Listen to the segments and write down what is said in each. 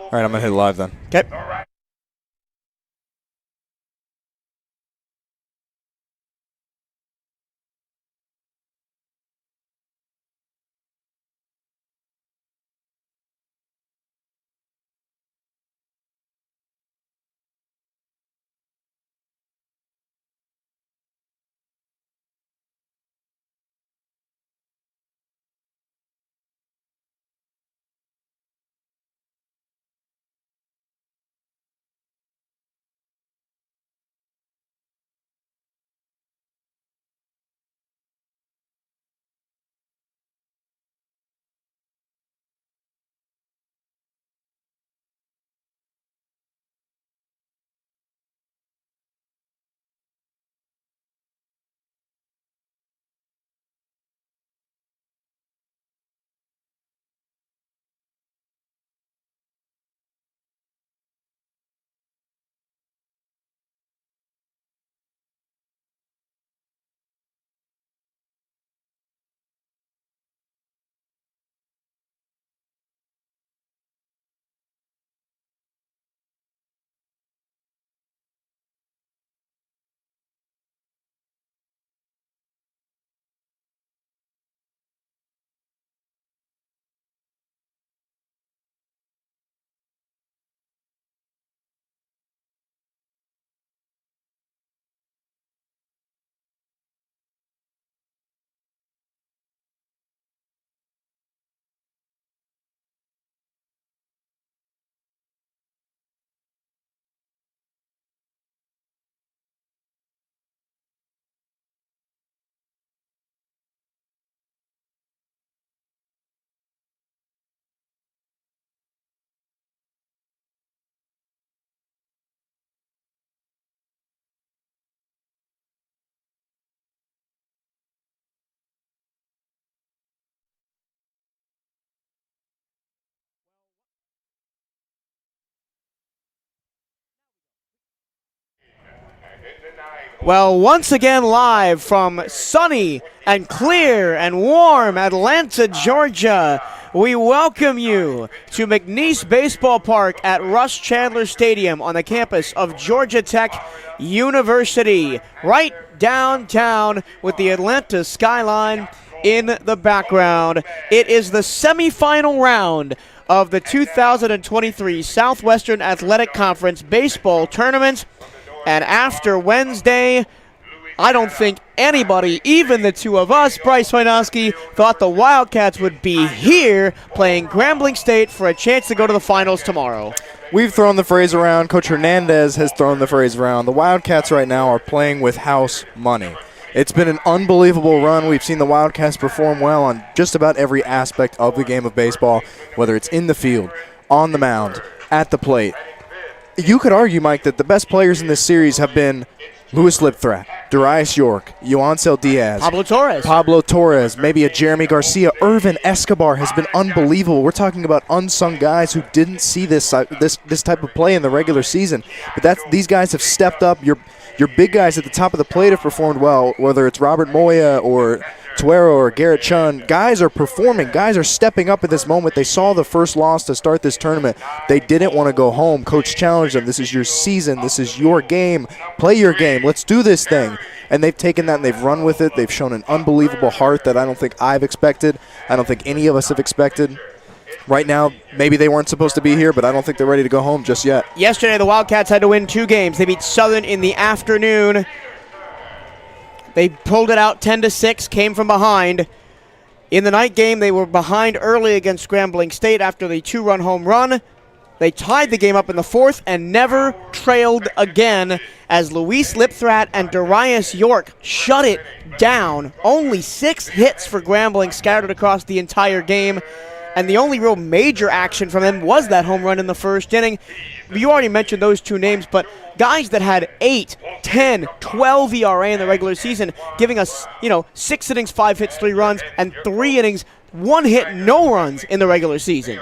All right, I'm going to hit live then. Okay. Well, once again live from sunny and clear and warm Atlanta, Georgia, we welcome you to McNeese Baseball Park at Russ Chandler Stadium on the campus of Georgia Tech University, right downtown with the Atlanta skyline in the background. It is the semifinal round of the 2023 Southwestern Athletic Conference Baseball Tournament. And after Wednesday, I don't think anybody, even the two of us, Bryce Wojnowski, thought the Wildcats would be here playing Grambling State for a chance to go to the finals tomorrow. We've thrown the phrase around. Coach Hernandez has thrown the phrase around. The Wildcats right now are playing with house money. It's been an unbelievable run. We've seen the Wildcats perform well on just about every aspect of the game of baseball, whether it's in the field, on the mound, at the plate. You could argue, Mike, that the best players in this series have been Louis Lipthrat, Darius York, Yoancel Diaz, Pablo Torres, maybe a Jeremy Garcia. Irvin Escobar has been unbelievable. We're talking about unsung guys who didn't see this type of play in the regular season. But these guys have stepped up. Your big guys at the top of the plate have performed well, whether it's Robert Moya or Tuero or Garrett Chun. Guys are performing. Guys are stepping up at this moment. They saw the first loss to start this tournament. They didn't want to go home. Coach challenged them. This is your season. This is your game. Play your game. Let's do this thing. And they've taken that and they've run with it. They've shown an unbelievable heart that I don't think I've expected. I don't think any of us have expected. Right now, maybe they weren't supposed to be here, but I don't think they're ready to go home just yet. Yesterday, the Wildcats had to win 2 games. They beat Southern in the afternoon. They pulled it out 10-6, came from behind. In the night game, they were behind early against Grambling State after the 2-run home run. They tied the game up in the 4th and never trailed again as Luis Lipthrat and Darius York shut it down. Only 6 hits for Grambling scattered across the entire game. And the only real major action from them was that home run in the first inning. You already mentioned those 2 names, but guys that had 8, 10, 12 ERA in the regular season, giving us, 6 innings, 5 hits, 3 runs, and 3 innings, 1 hit, no runs in the regular season.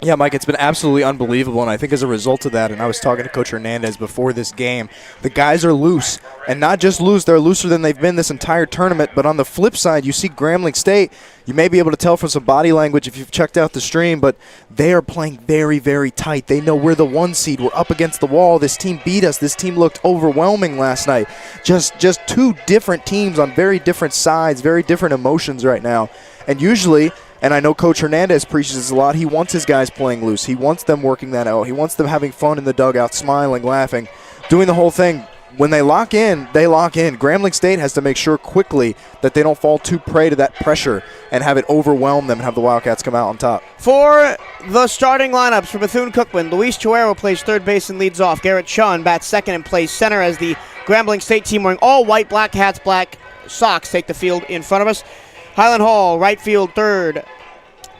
Yeah, Mike, it's been absolutely unbelievable, and I think as a result of that, and I was talking to Coach Hernandez before this game, the guys are loose, and not just loose, they're looser than they've been this entire tournament, but on the flip side, you see Grambling State, you may be able to tell from some body language if you've checked out the stream, but they are playing very, very tight. They know we're the 1 seed. We're up against the wall. This team beat us. This team looked overwhelming last night. Just two different teams on very different sides, very different emotions right now, and usually – and I know Coach Hernandez preaches this a lot. He wants his guys playing loose. He wants them working that out. He wants them having fun in the dugout, smiling, laughing, doing the whole thing. When they lock in, they lock in. Grambling State has to make sure quickly that they don't fall too prey to that pressure and have it overwhelm them and have the Wildcats come out on top. For the starting lineups for Bethune-Cookman, Luis Chuero plays third base and leads off. Garrett Chun bats second and plays center as the Grambling State team wearing all white, black hats, black socks take the field in front of us. Highland Hall, right field, third.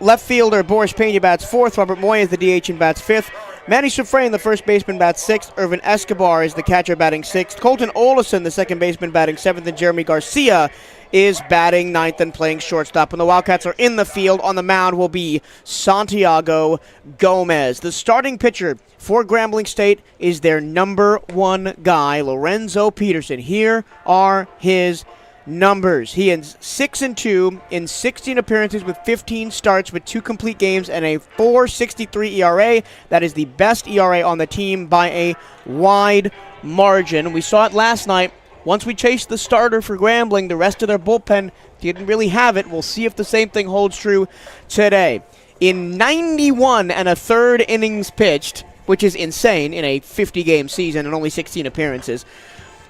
Left fielder, Boris Pena bats fourth. Robert Moy is the DH and bats fifth. Manny Sufrain, the first baseman, bats sixth. Irvin Escobar is the catcher, batting sixth. Colton Olison, the second baseman, batting seventh. And Jeremy Garcia is batting ninth and playing shortstop. When the Wildcats are in the field, on the mound will be Santiago Gomez. The starting pitcher for Grambling State is their number 1 guy, Lorenzo Peterson. Here are his numbers. He is 6-2 in 16 appearances with 15 starts with 2 complete games and a 4.63 ERA. That is the best ERA on the team by a wide margin. We saw it last night. Once we chased the starter for Grambling, the rest of their bullpen didn't really have it. We'll see if the same thing holds true today. In 91 1/3 innings pitched, which is insane in a 50-game season and only 16 appearances,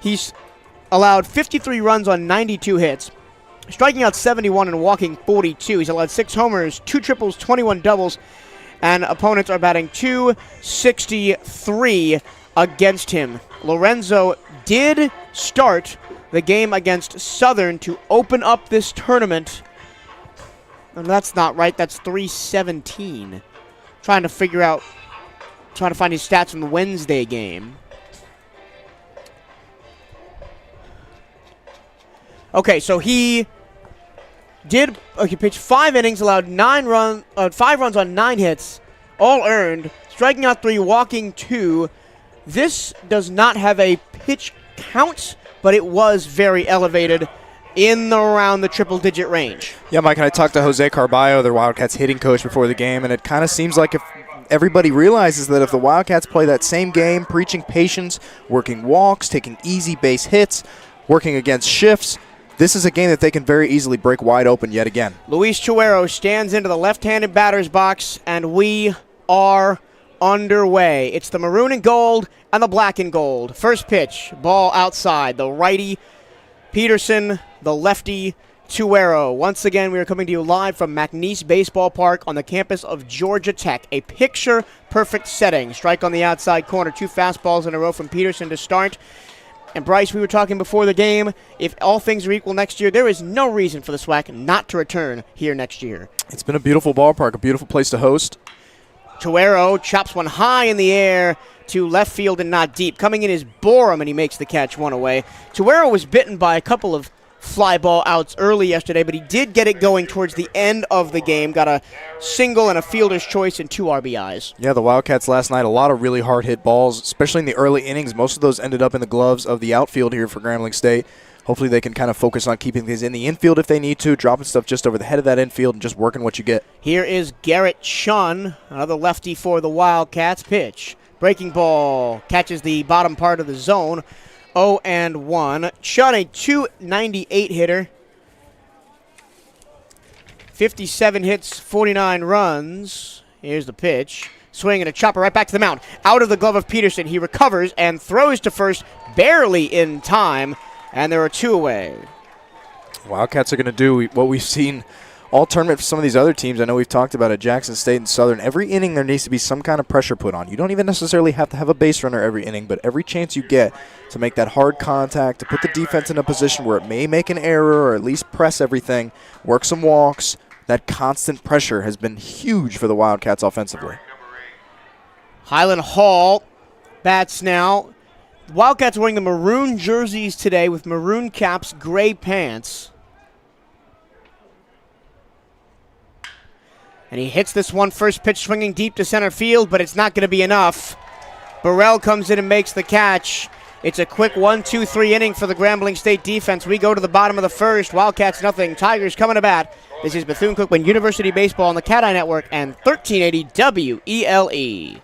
he's allowed 53 runs on 92 hits, striking out 71 and walking 42. He's allowed 6 homers, 2 triples, 21 doubles, and opponents are batting .263 against him. Lorenzo did start the game against Southern to open up this tournament. And that's not right. That's .317. Trying to find his stats from the Wednesday game. Okay, so he pitched 5 innings, allowed 5 runs on 9 hits, all earned, striking out 3, walking 2. This does not have a pitch count, but it was very elevated around the triple-digit range. Yeah, Mike, and I talked to Jose Carballo, their Wildcats hitting coach, before the game, and it kind of seems like if everybody realizes that if the Wildcats play that same game, preaching patience, working walks, taking easy base hits, working against shifts, this is a game that they can very easily break wide open yet again. Luis Chuero stands into the left-handed batter's box, and we are underway. It's the maroon and gold and the black and gold. First pitch, ball outside. The righty, Peterson, the lefty, Chuero. Once again, we are coming to you live from McNeese Baseball Park on the campus of Georgia Tech. A picture-perfect setting. Strike on the outside corner. 2 fastballs in a row from Peterson to start. And Bryce, we were talking before the game, if all things are equal next year, there is no reason for the SWAC not to return here next year. It's been a beautiful ballpark, a beautiful place to host. Chuero chops one high in the air to left field and not deep. Coming in is Borum, and he makes the catch, 1 away. Chuero was bitten by a couple of fly ball outs early yesterday, but he did get it going towards the end of the game. Got a single and a fielder's choice and 2 RBIs. Yeah, the Wildcats last night, a lot of really hard hit balls, especially in the early innings. Most of those ended up in the gloves of the outfield here for Grambling State. Hopefully they can kind of focus on keeping things in the infield if they need to, dropping stuff just over the head of that infield and just working what you get. Here is Garrett Chun, another lefty for the Wildcats. Pitch. Breaking ball. Catches the bottom part of the zone. 0-1. Chun, a .298 hitter. 57 hits, 49 runs. Here's the pitch. Swing and a chopper right back to the mound. Out of the glove of Peterson. He recovers and throws to first, barely in time. And there are 2 away. Wildcats are going to do what we've seen all tournament for some of these other teams. I know we've talked about it, Jackson State and Southern. Every inning there needs to be some kind of pressure put on. You don't even necessarily have to have a base runner every inning, but every chance you get to make that hard contact, to put the defense in a position where it may make an error or at least press everything, work some walks, that constant pressure has been huge for the Wildcats offensively. Highland Hall bats now. Wildcats wearing the maroon jerseys today with maroon caps, gray pants. And he hits this one first pitch swinging deep to center field, but it's not going to be enough. Burrell comes in and makes the catch. It's a quick 1-2-3 inning for the Grambling State defense. We go to the bottom of the first. Wildcats nothing. Tigers coming to bat. This is Bethune-Cookman University Baseball on the Cat Eye Network and 1380 WELE.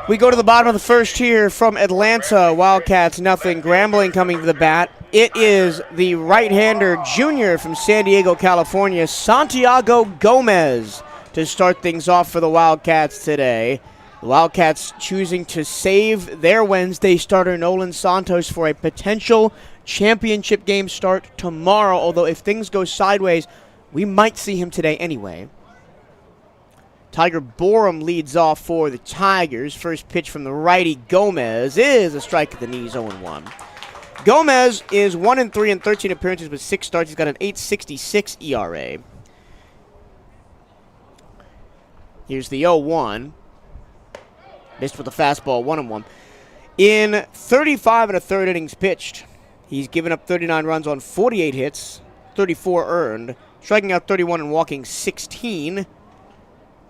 We go to the bottom of the first here from Atlanta. Wildcats nothing. Grambling coming to the bat. It is the right-hander junior from San Diego, California, Santiago Gomez, to start things off for the Wildcats today. The Wildcats choosing to save their Wednesday starter Nolan Santos for a potential championship game start tomorrow, although if things go sideways, we might see him today anyway. Tiger Borum leads off for the Tigers. First pitch from the righty Gomez is a strike at the knees, 0-1. Gomez is 1-3 in 13 appearances with 6 starts. He's got an 8.66 ERA. Here's the 0-1. Missed with a fastball, 1-1. In 35 and a third innings pitched, he's given up 39 runs on 48 hits, 34 earned, striking out 31 and walking 16.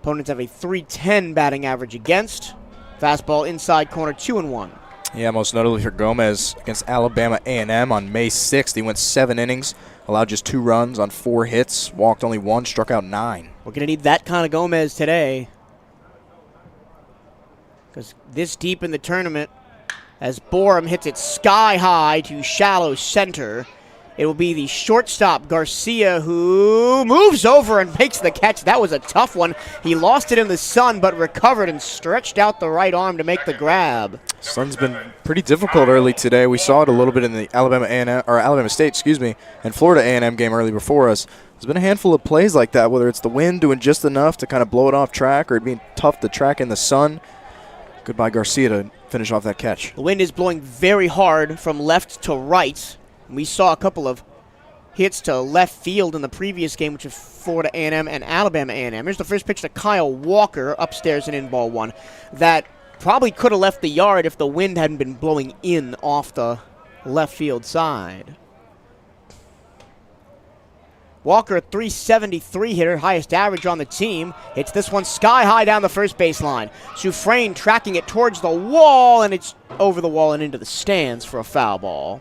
Opponents have a .310 batting average against. Fastball inside corner, 2-1. Yeah, most notably for Gomez against Alabama A&M on May 6th. He went 7 innings, allowed just 2 runs on 4 hits, walked only 1, struck out 9. We're going to need that kind of Gomez today, because this deep in the tournament, as Borum hits it sky high to shallow center, it will be the shortstop, Garcia, who moves over and makes the catch. That was a tough one. He lost it in the sun, but recovered and stretched out the right arm to make the grab. Sun's been pretty difficult early today. We saw it a little bit in the Alabama State, and Florida A&M game early before us. There's been a handful of plays like that, whether it's the wind doing just enough to kind of blow it off track or it being tough to track in the sun. Goodbye, Garcia, to finish off that catch. The wind is blowing very hard from left to right. We saw a couple of hits to left field in the previous game, which is Florida A&M and Alabama A&M. Here's the first pitch to Kyle Walker, upstairs and in ball 1. That probably could have left the yard if the wind hadn't been blowing in off the left field side. Walker, a .373 hitter, highest average on the team. Hits this one sky high down the first baseline. Soufrain tracking it towards the wall, and it's over the wall and into the stands for a foul ball.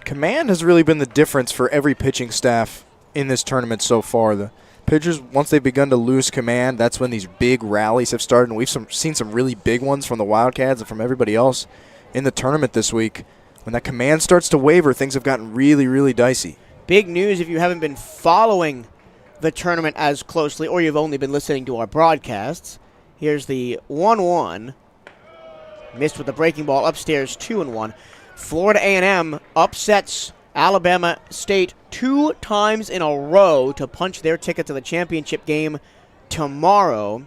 Command has really been the difference for every pitching staff in this tournament so far. The pitchers, once they've begun to lose command, that's when these big rallies have started, and we've seen some really big ones from the Wildcats and from everybody else in the tournament this week. When that command starts to waver, things have gotten really, really dicey. Big news if you haven't been following the tournament as closely, or you've only been listening to our broadcasts. Here's the 1-1. Missed with the breaking ball upstairs, 2-1. Florida A&M upsets Alabama State 2 times in a row to punch their ticket to the championship game tomorrow.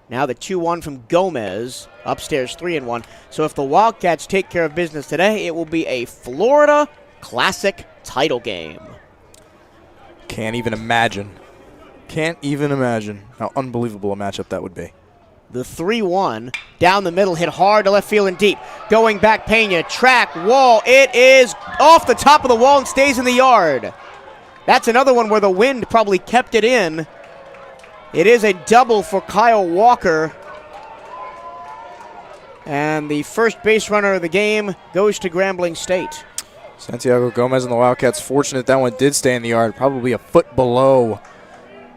Now the 2-1 from Gomez, upstairs 3-1. So if the Wildcats take care of business today, it will be a Florida Classic title game. Can't even imagine how unbelievable a matchup that would be. The 3-1 down the middle, hit hard to left field and deep. Going back, Pena, track, wall. It is off the top of the wall and stays in the yard. That's another one where the wind probably kept it in. It is a double for Kyle Walker. And the first base runner of the game goes to Grambling State. Santiago Gomez and the Wildcats fortunate that one did stay in the yard, probably a foot below,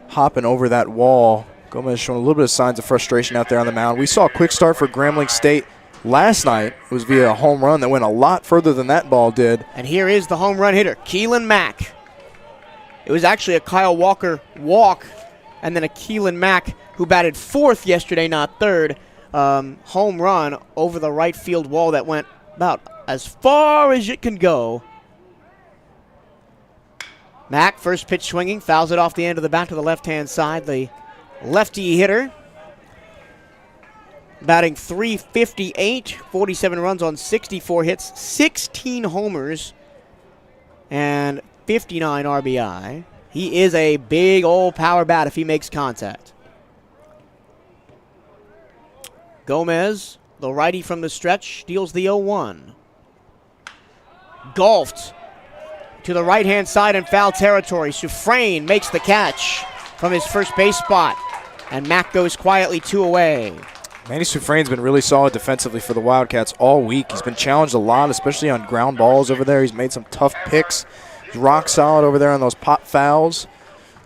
hopping over that wall. Gomez showing a little bit of signs of frustration out there on the mound. We saw a quick start for Grambling State last night. It was via a home run that went a lot further than that ball did. And here is the home run hitter, Keelan Mack. It was actually a Kyle Walker walk and then a Keelan Mack, who batted fourth yesterday, not third, home run over the right field wall that went about as far as it can go. Mack, first pitch swinging, fouls it off the end of the bat to the left-hand side. The lefty hitter, batting .358, 47 runs on 64 hits, 16 homers, and 59 RBI. He is a big old power bat if he makes contact. Gomez, the righty from the stretch, deals the 0-1. Golfed to the right-hand side in foul territory. Sufrain makes the catch from his first base spot, and Mack goes quietly 2 away. Manny Sufrain's been really solid defensively for the Wildcats all week. He's been challenged a lot, especially on ground balls over there. He's made some tough picks. He's rock solid over there on those pop fouls.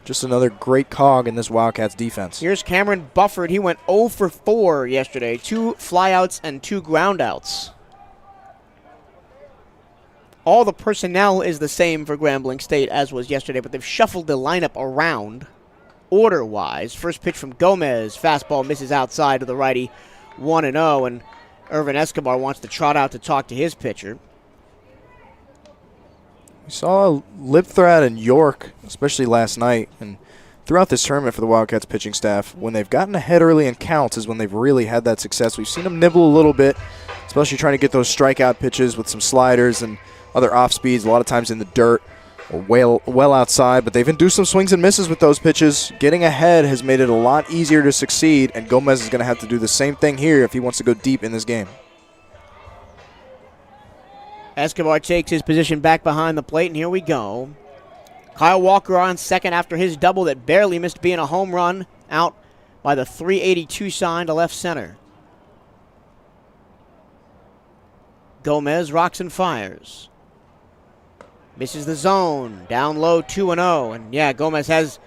Just another great cog in this Wildcats defense. Here's Cameron Bufford. He went 0 for 4 yesterday. 2 flyouts and 2 groundouts. All the personnel is the same for Grambling State as was yesterday, but they've shuffled the lineup around order-wise. First pitch from Gomez. Fastball misses outside to the righty, 1-0, and Irvin Escobar wants to trot out to talk to his pitcher. We saw Lipthrat and York, especially last night, and throughout this tournament for the Wildcats pitching staff, when they've gotten ahead early in counts is when they've really had that success. We've seen them nibble a little bit, especially trying to get those strikeout pitches with some sliders and other off speeds, a lot of times in the dirt or well outside, but they've induced some swings and misses with those pitches. Getting ahead has made it a lot easier to succeed, and Gomez is going to have to do the same thing here if he wants to go deep in this game. Escobar takes his position back behind the plate, and here we go. Kyle Walker on second after his double that barely missed being a home run, out by the .382 sign to left center. Gomez rocks and fires. Misses the zone, down low, 2-0. And yeah, Gomez has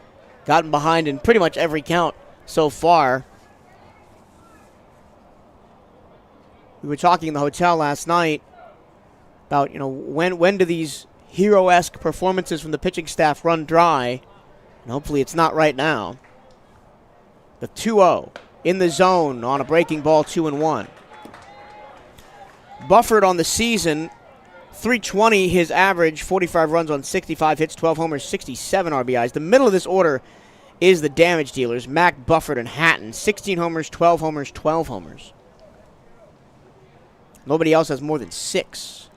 gotten behind in pretty much every count so far. We were talking in the hotel last night about, when do these hero-esque performances from the pitching staff run dry? And hopefully it's not right now. The 2-0 in the zone on a breaking ball, 2-1. Bufford on the season, .320 his average, 45 runs on 65 hits, 12 homers, 67 RBIs. The middle of this order is the damage dealers, Mack, Bufford, and Hatton. 16 homers, 12 homers, 12 homers. Nobody else has more than 6.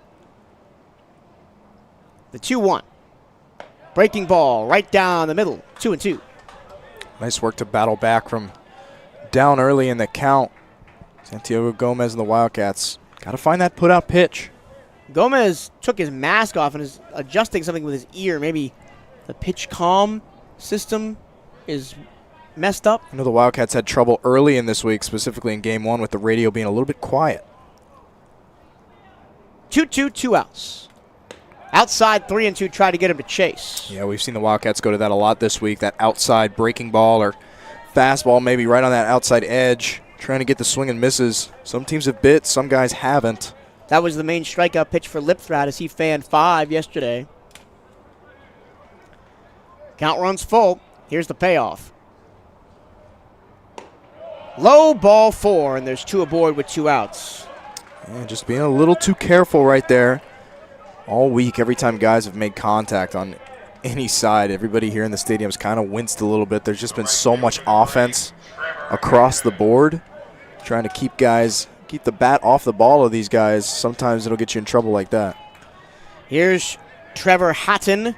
The 2-1. Breaking ball right down the middle, 2-2. Nice work to battle back from down early in the count. Santiago Gomez and the Wildcats got to find that put-out pitch. Gomez took his mask off and is adjusting something with his ear. Maybe the pitch calm system is messed up. I know the Wildcats had trouble early in this week, specifically in Game 1, with the radio being a little bit quiet. 2-2, 2 outs. Outside 3-2, try to get him to chase. Yeah, we've seen the Wildcats go to that a lot this week, that outside breaking ball or fastball maybe right on that outside edge, trying to get the swing and misses. Some teams have bit, some guys haven't. That was the main strikeout pitch for Lipthrat as he fanned 5 yesterday. Count runs full. Here's the payoff. Low ball 4, and there's 2 aboard with 2 outs. Yeah, just being a little too careful right there. All week, every time guys have made contact on any side, everybody here in the stadium has kind of winced a little bit. There's just been so much offense across the board. Trying to keep the bat off the ball of these guys. Sometimes it'll get you in trouble like that. Here's Trevor Hatton,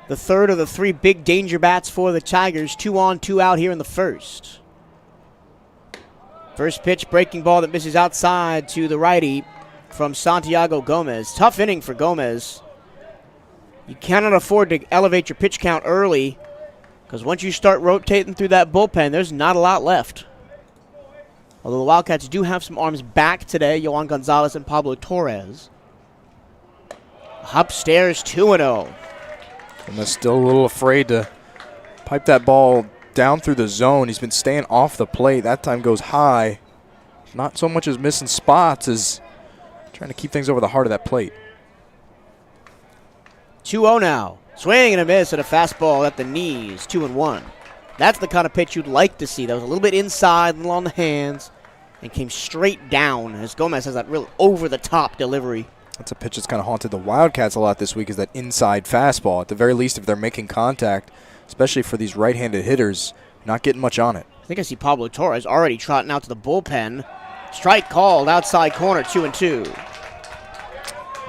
the third of the 3 big danger bats for the Tigers. 2 on, 2 out here in the first. First pitch, breaking ball that misses outside to the righty from Santiago Gomez. Tough inning for Gomez. You cannot afford to elevate your pitch count early because once you start rotating through that bullpen, there's not a lot left. Although the Wildcats do have some arms back today, Yohan Gonzalez and Pablo Torres. Upstairs 2-0. And they're still a little afraid to pipe that ball down through the zone. He's been staying off the plate. That time goes high. Not so much as missing spots as trying to keep things over the heart of that plate. 2-0 now. Swing and a miss at a fastball at the knees. 2-1. That's the kind of pitch you'd like to see. That was a little bit inside, a little on the hands, and came straight down as Gomez has that real over-the-top delivery. That's a pitch that's kind of haunted the Wildcats a lot this week, is that inside fastball. At the very least, if they're making contact, especially for these right-handed hitters, not getting much on it. I think I see Pablo Torres already trotting out to the bullpen. Strike called, outside corner, 2-2.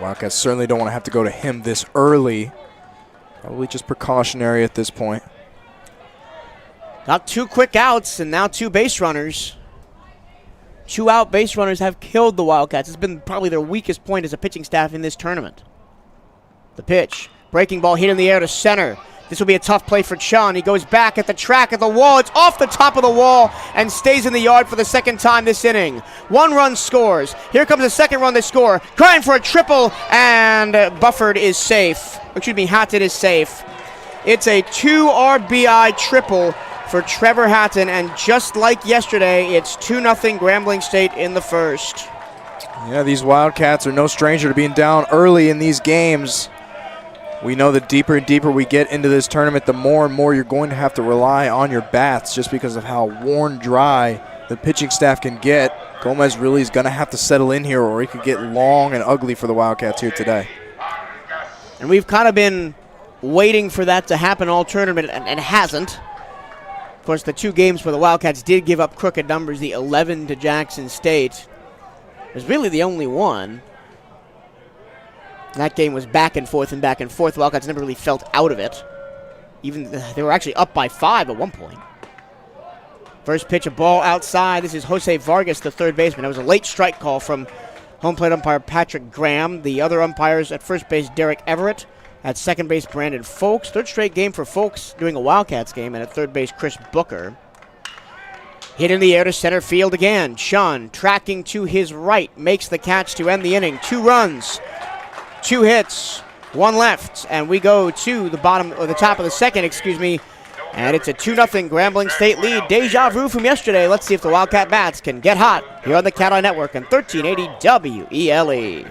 Wildcats certainly don't want to have to go to him this early. Probably just precautionary at this point. Got 2 quick outs and now 2 base runners. 2 out base runners have killed the Wildcats. It's been probably their weakest point as a pitching staff in this tournament. The pitch. Breaking ball hit in the air to center. This will be a tough play for Chun. He goes back at the track at the wall. It's off the top of the wall and stays in the yard for the second time this inning. 1 run scores. Here comes the second run they score. Crying for a triple, and Bufford is safe. Excuse me, Hatton is safe. It's a 2 RBI triple for Trevor Hatton, and just like yesterday, it's 2-0 Grambling State in the first. Yeah, these Wildcats are no stranger to being down early in these games. We know the deeper and deeper we get into this tournament, the more and more you're going to have to rely on your bats just because of how worn dry the pitching staff can get. Gomez really is going to have to settle in here or it could get long and ugly for the Wildcats here today. And we've kind of been waiting for that to happen all tournament, and it hasn't. Of course, the 2 games where the Wildcats did give up crooked numbers, the 11 to Jackson State, was really the only one. That game was back and forth and back and forth. The Wildcats never really felt out of it. Even they were actually up by 5 at one point. First pitch, a ball outside. This is Jose Vargas, the third baseman. That was a late strike call from home plate umpire Patrick Graham. The other umpires at first base, Derek Everett. At second base, Brandon Folks. Third straight game for Folks doing a Wildcats game. And at third base, Chris Booker. Hit in the air to center field again. Chun tracking to his right. Makes the catch to end the inning. 2 runs. 2 hits, 1 left, and we go to the bottom, or the top of the second, and it's a 2-0 Grambling State lead. Deja vu from yesterday. Let's see if the Wildcat Bats can get hot here on the Cat Eye Network and 1380 WELE.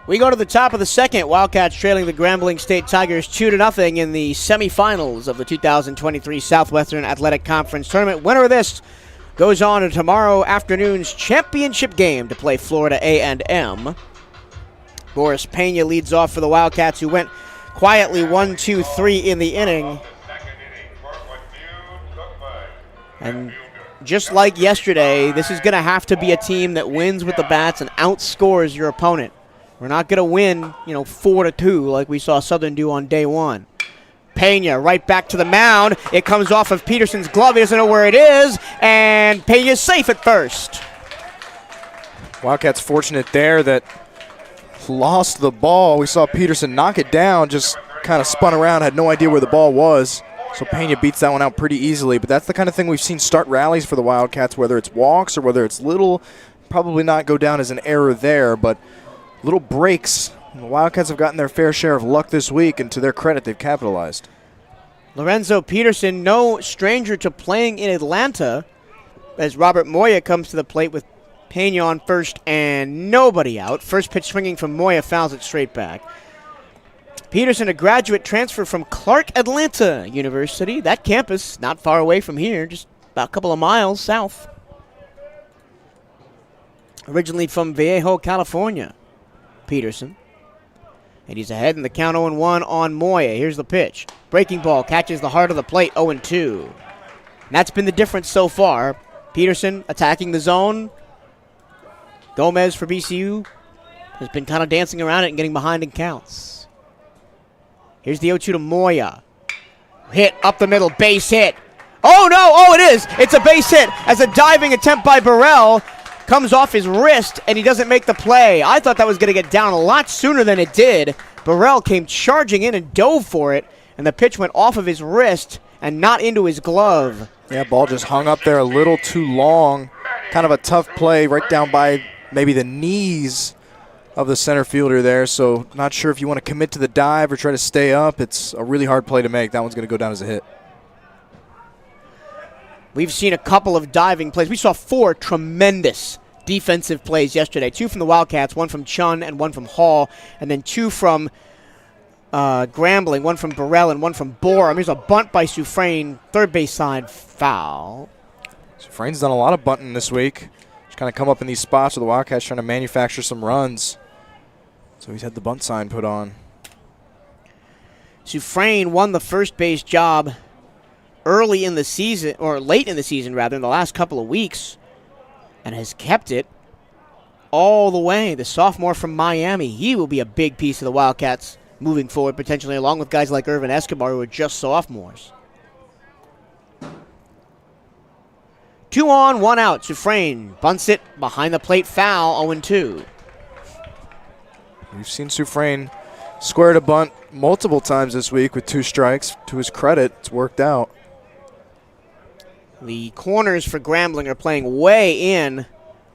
We go to the top of the second. Wildcats trailing the Grambling State Tigers 2-0 in the semifinals of the 2023 Southwestern Athletic Conference Tournament. Winner of this, goes on to tomorrow afternoon's championship game to play Florida A&M. Boris Pena leads off for the Wildcats, who went quietly 1-2-3 in the inning. And just like yesterday, this is going to have to be a team that wins with the bats and outscores your opponent. We're not going to win, 4-2 like we saw Southern do on day one. Pena right back to the mound. It comes off of Peterson's glove. He doesn't know where it is, and Pena's safe at first. Wildcats fortunate there that lost the ball. We saw Peterson knock it down, just kind of spun around, had no idea where the ball was. So Pena beats that one out pretty easily. But that's the kind of thing we've seen start rallies for the Wildcats, whether it's walks or whether it's little. Probably not go down as an error there, but little breaks. The Wildcats have gotten their fair share of luck this week, and to their credit, they've capitalized. Lorenzo Peterson, no stranger to playing in Atlanta, as Robert Moya comes to the plate with Pena on first and nobody out. First pitch swinging from Moya, fouls it straight back. Peterson, a graduate transfer from Clark Atlanta University. That campus, not far away from here, just about a couple of miles south. Originally from Vallejo, California, Peterson. And he's ahead in the count 0-1 on Moya. Here's the pitch. Breaking ball catches the heart of the plate, 0-2. And that's been the difference so far. Peterson attacking the zone. Gomez for BCU has been kind of dancing around it and getting behind in counts. Here's the 0-2 to Moya. Hit up the middle, base hit. Oh no, oh it is. It's a base hit as a diving attempt by Burrell comes off his wrist and he doesn't make the play. I thought that was going to get down a lot sooner than it did. Burrell came charging in and dove for it, and the pitch went off of his wrist and not into his glove. Yeah, ball just hung up there a little too long. Kind of a tough play right down by maybe the knees of the center fielder there, so not sure if you want to commit to the dive or try to stay up. It's a really hard play to make. That one's going to go down as a hit. We've seen a couple of diving plays. We saw 4 tremendous defensive plays yesterday. 2 from the Wildcats, 1 from Chun and 1 from Hall, and then 2 from Grambling, 1 from Burrell and 1 from Borum. Here's a bunt by Soufrain, third base side, foul. Soufrain's done a lot of bunting this week. Just kind of come up in these spots where the Wildcats trying to manufacture some runs. So he's had the bunt sign put on. Soufrain won the first base job early in the season, or late in the season rather, in the last couple of weeks, and has kept it all the way. The sophomore from Miami, he will be a big piece of the Wildcats moving forward, potentially, along with guys like Irvin Escobar, who are just sophomores. 2 on, 1 out. Soufrain bunts it behind the plate, foul, 0-2. We've seen Soufrain square to bunt multiple times this week with 2 strikes. To his credit, it's worked out. The corners for Grambling are playing way in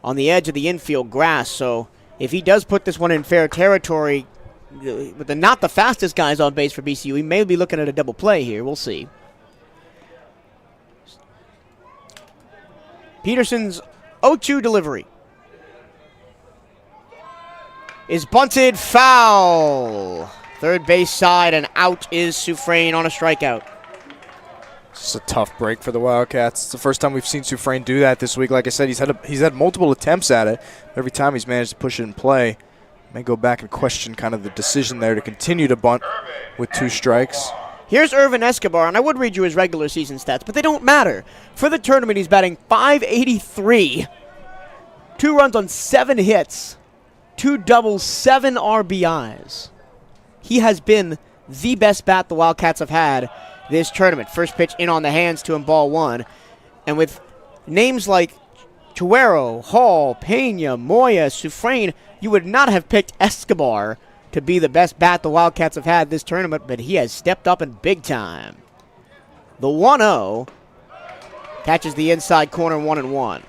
on the edge of the infield grass, so if he does put this one in fair territory, with not the fastest guys on base for BCU, he may be looking at a double play here. We'll see. Peterson's 0-2 delivery is bunted, foul. Third base side, and out is Soufrain on a strikeout. It's a tough break for the Wildcats. It's the first time we've seen Soufrain do that this week. Like I said, he's had multiple attempts at it. Every time he's managed to push it in play. May go back and question kind of the decision there to continue to bunt with 2 strikes. Here's Irvin Escobar, and I would read you his regular season stats, but they don't matter. For the tournament, he's batting .583, 2 runs on 7 hits, 2 doubles, 7 RBIs. He has been the best bat the Wildcats have had this tournament. First pitch in on the hands to him, ball 1. And with names like Chuero, Hall, Pena, Moya, Soufrain, you would not have picked Escobar to be the best bat the Wildcats have had this tournament, but he has stepped up in big time. The 1-0 catches the inside corner, 1-1.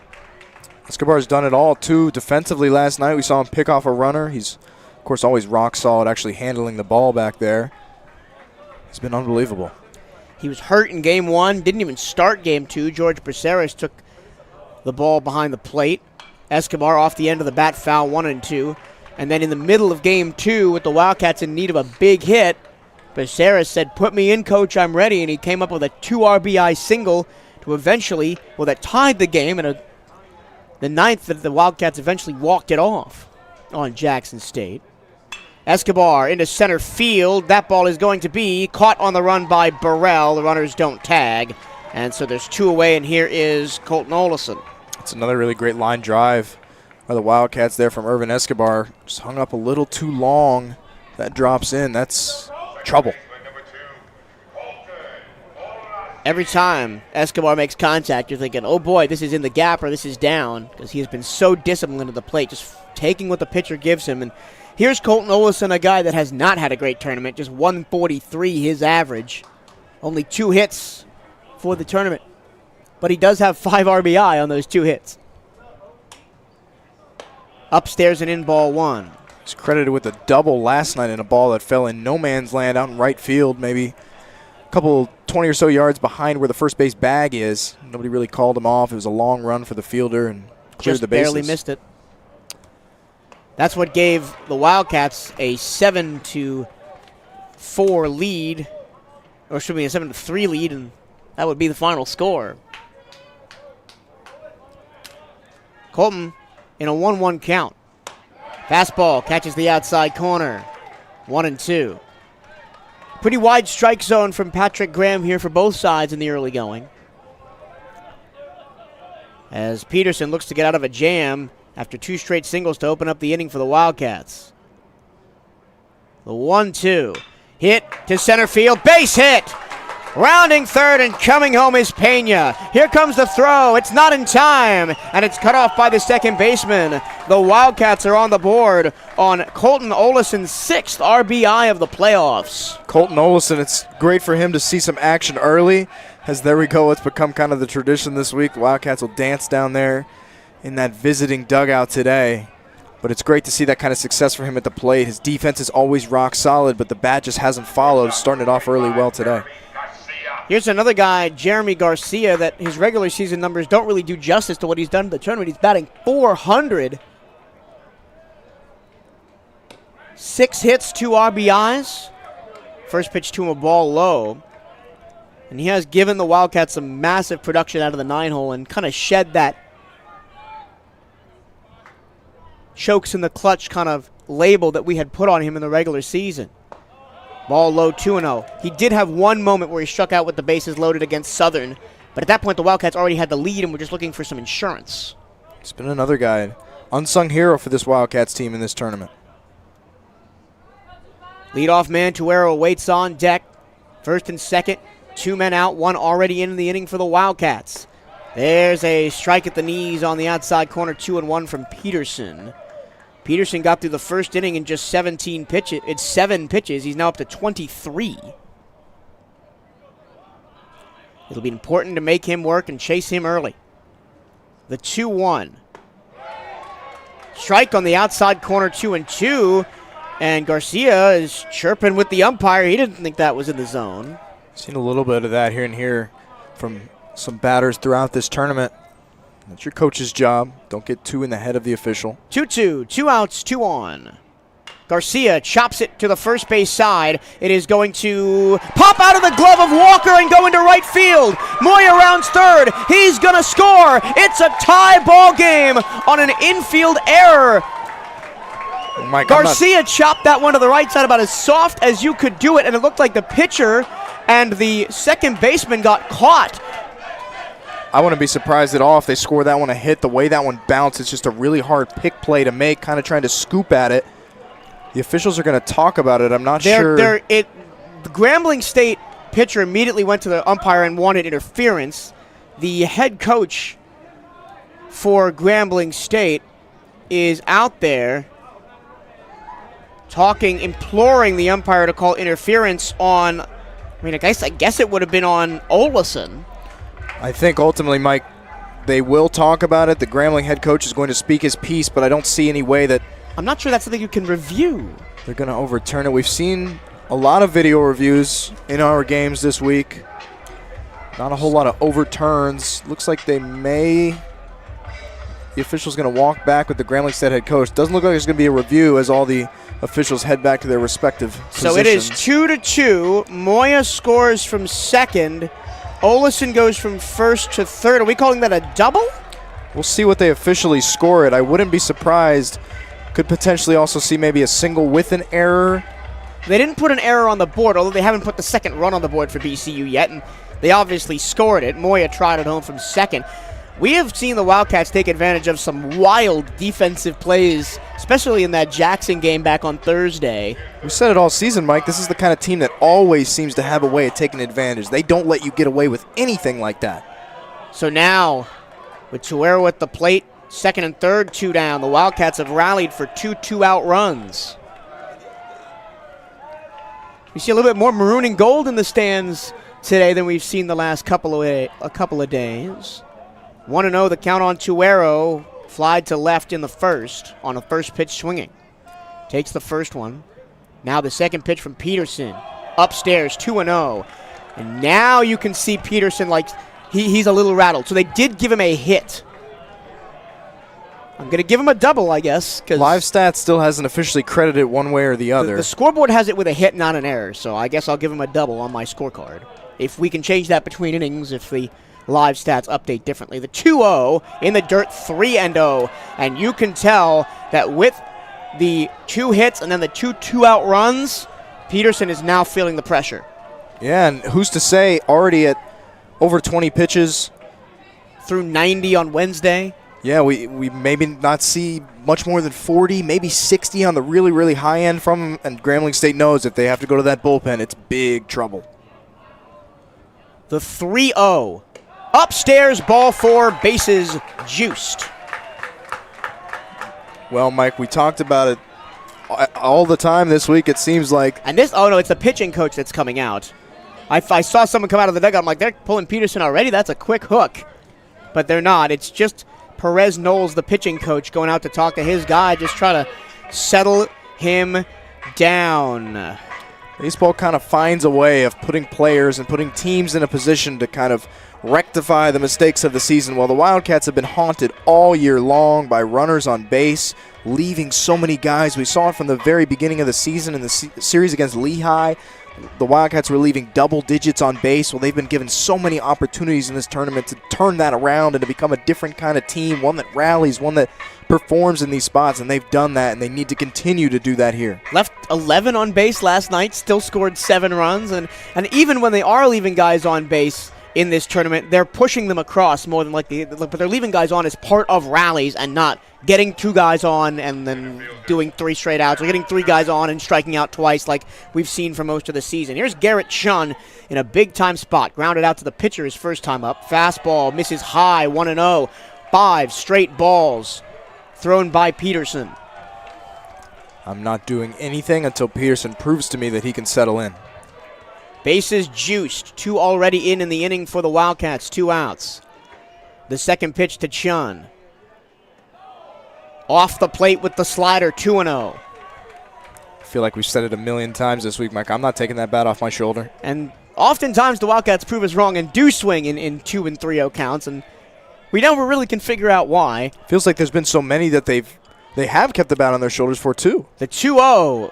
Escobar's done it all, too. Defensively last night, we saw him pick off a runner. He's, of course, always rock solid, actually handling the ball back there. He's been unbelievable. He was hurt in Game 1, didn't even start Game 2. George Braceras took the ball behind the plate. Escobar off the end of the bat, foul, 1-2. And then in the middle of Game 2, with the Wildcats in need of a big hit, Braceras said, "Put me in, coach, I'm ready," and he came up with a 2 RBI single to who eventually, well, that tied the game, and the ninth that the Wildcats eventually walked it off on Jackson State. Escobar into center field. That ball is going to be caught on the run by Burrell. The runners don't tag. And so there's 2 away, and here is Colton Olison. It's another really great line drive by the Wildcats there from Irvin Escobar. Just hung up a little too long. That drops in. That's trouble. Every time Escobar makes contact, you're thinking, oh boy, this is in the gap or this is down, because he has been so disciplined at the plate, just taking what the pitcher gives him. And here's Colton Olison, a guy that has not had a great tournament, just 143 his average. Only 2 hits for the tournament. But he does have 5 RBI on those 2 hits. Upstairs and in ball 1. He's credited with a double last night in a ball that fell in no man's land out in right field, maybe a couple 20 or so yards behind where the first base bag is. Nobody really called him off. It was a long run for the fielder and cleared the bases. Just barely missed it. That's what gave the Wildcats a 7-4 lead, or should be a 7-3 lead, and that would be the final score. Colton in a 1-1 count. Fastball catches the outside corner. 1-2. Pretty wide strike zone from Patrick Graham here for both sides in the early going. As Peterson looks to get out of a jam after 2 straight singles to open up the inning for the Wildcats. The 1-2. Hit to center field. Base hit! Rounding third and coming home is Pena. Here comes the throw. It's not in time, and it's cut off by the second baseman. The Wildcats are on the board on Colton Olison's 6th RBI of the playoffs. Colton Olison, it's great for him to see some action early, as there we go. It's become kind of the tradition this week. The Wildcats will dance down there in that visiting dugout today. But it's great to see that kind of success for him at the plate. His defense is always rock solid, but the bat just hasn't followed, starting it off early well today. Here's another guy, Jeremy Garcia, that his regular season numbers don't really do justice to what he's done in the tournament. He's batting .400. 6 hits, 2 RBIs. First pitch to him, a ball low. And he has given the Wildcats some massive production out of the 9-hole and kind of shed that chokes in the clutch kind of label that we had put on him in the regular season. Ball low, 2-0. He did have one moment where he struck out with the bases loaded against Southern, but at that point the Wildcats already had the lead and were just looking for some insurance. It's been another guy, unsung hero for this Wildcats team in this tournament. Leadoff man Tuero waits on deck. First and second, 2 men out, 1 already in the inning for the Wildcats. There's a strike at the knees on the outside corner, 2-1 from Peterson. Peterson got through the first inning in just 7 pitches. He's now up to 23. It'll be important to make him work and chase him early. The 2-1. Strike on the outside corner, 2-2. And Garcia is chirping with the umpire. He didn't think that was in the zone. Seen a little bit of that here and here from some batters throughout this tournament. That's your coach's job. Don't get too in the head of the official. 2-2, 2 outs, 2 on. Garcia chops it to the first base side. It is going to pop out of the glove of Walker and go into right field. Moya rounds third. He's going to score. It's a tie ball game on an infield error. Oh my God, Garcia chopped that one to the right side about as soft as you could do it, and it looked like the pitcher and the second baseman got caught. I wouldn't be surprised at all if they score that one a hit. The way that one bounced, it's just a really hard pick play to make, kind of trying to scoop at it. The officials are going to talk about it. I'm not sure. The Grambling State pitcher immediately went to the umpire and wanted interference. The head coach for Grambling State is out there talking, imploring the umpire to call interference on, I guess it would have been on Olison. I think ultimately, Mike, they will talk about it. The Grambling head coach is going to speak his piece, but I don't see any way that I'm not sure that's something you can review. They're going to overturn it. We've seen a lot of video reviews in our games this week. Not a whole lot of overturns. Looks like the official's going to walk back with the Grambling State head coach. Doesn't look like there's going to be a review as all the officials head back to their respective positions. So it is 2-2. Moya scores from second. Olesen goes from first to third. Are we calling that a double? We'll see what they officially score it. I wouldn't be surprised. Could potentially also see maybe a single with an error. They didn't put an error on the board, although they haven't put the second run on the board for BCU yet, and they obviously scored it. Moya tried it home from second. We have seen the Wildcats take advantage of some wild defensive plays, especially in that Jackson game back on Thursday. We said it all season, Mike. This is the kind of team that always seems to have a way of taking advantage. They don't let you get away with anything like that. So now, with Tuero at the plate, second and third, 2 down. The Wildcats have rallied for 2 2-out runs. We see a little bit more maroon and gold in the stands today than we've seen the last couple of days. 1-0 the count on Tuero. Flied to left in the first on a first pitch swinging. Takes the first one. Now the second pitch from Peterson. Upstairs, 2-0. And now you can see Peterson like he's a little rattled. So they did give him a hit. I'm going to give him a double, I guess. Live Stats still hasn't officially credited one way or the other. The scoreboard has it with a hit, not an error. So I guess I'll give him a double on my scorecard. If we can change that between innings, if the Live Stats update differently. The 2-0 in the dirt, 3-0. And you can tell that with the 2 hits and then the 2 2-out runs, Peterson is now feeling the pressure. Yeah, and who's to say, already at over 20 pitches. Through 90 on Wednesday. Yeah, we maybe not see much more than 40, maybe 60 on the really, really high end from him. And Grambling State knows if they have to go to that bullpen, it's big trouble. The 3-0. Upstairs, ball 4, bases juiced. Well, Mike, we talked about it all the time this week, it seems like. And this, oh no, it's the pitching coach that's coming out. I saw someone come out of the dugout. I'm like, they're pulling Peterson already? That's a quick hook. But they're not. It's just Perez Knowles, the pitching coach, going out to talk to his guy, just try to settle him down. Baseball kind of finds a way of putting players and putting teams in a position to kind of rectify the mistakes of the season. Well, the Wildcats have been haunted all year long by runners on base, leaving so many guys. We saw it from the very beginning of the season in the series against Lehigh. The Wildcats were leaving double digits on base. Well, they've been given so many opportunities in this tournament to turn that around and to become a different kind of team, one that rallies, one that performs in these spots, and they've done that, and they need to continue to do that here. Left 11 on base last night, still scored 7 runs, and even when they are leaving guys on base in this tournament, they're pushing them across more than likely, but they're leaving guys on as part of rallies and not getting 2 guys on and then doing 3 straight outs, or getting 3 guys on and striking out twice like we've seen for most of the season. Here's Garrett Chun in a big-time spot, grounded out to the pitcher his first time up. Fastball misses high, 1-0. 5 straight balls thrown by Peterson. I'm not doing anything until Peterson proves to me that he can settle in. Bases juiced. 2 already in the inning for the Wildcats. 2 outs. The second pitch to Chun. Off the plate with the slider, 2-0. I feel like we've said it a million times this week, Mike. I'm not taking that bat off my shoulder. And oftentimes the Wildcats prove us wrong and do swing in 2 and 3-0 counts, and we never really can figure out why. Feels like there's been so many that they have kept the bat on their shoulders for, too. The 2-0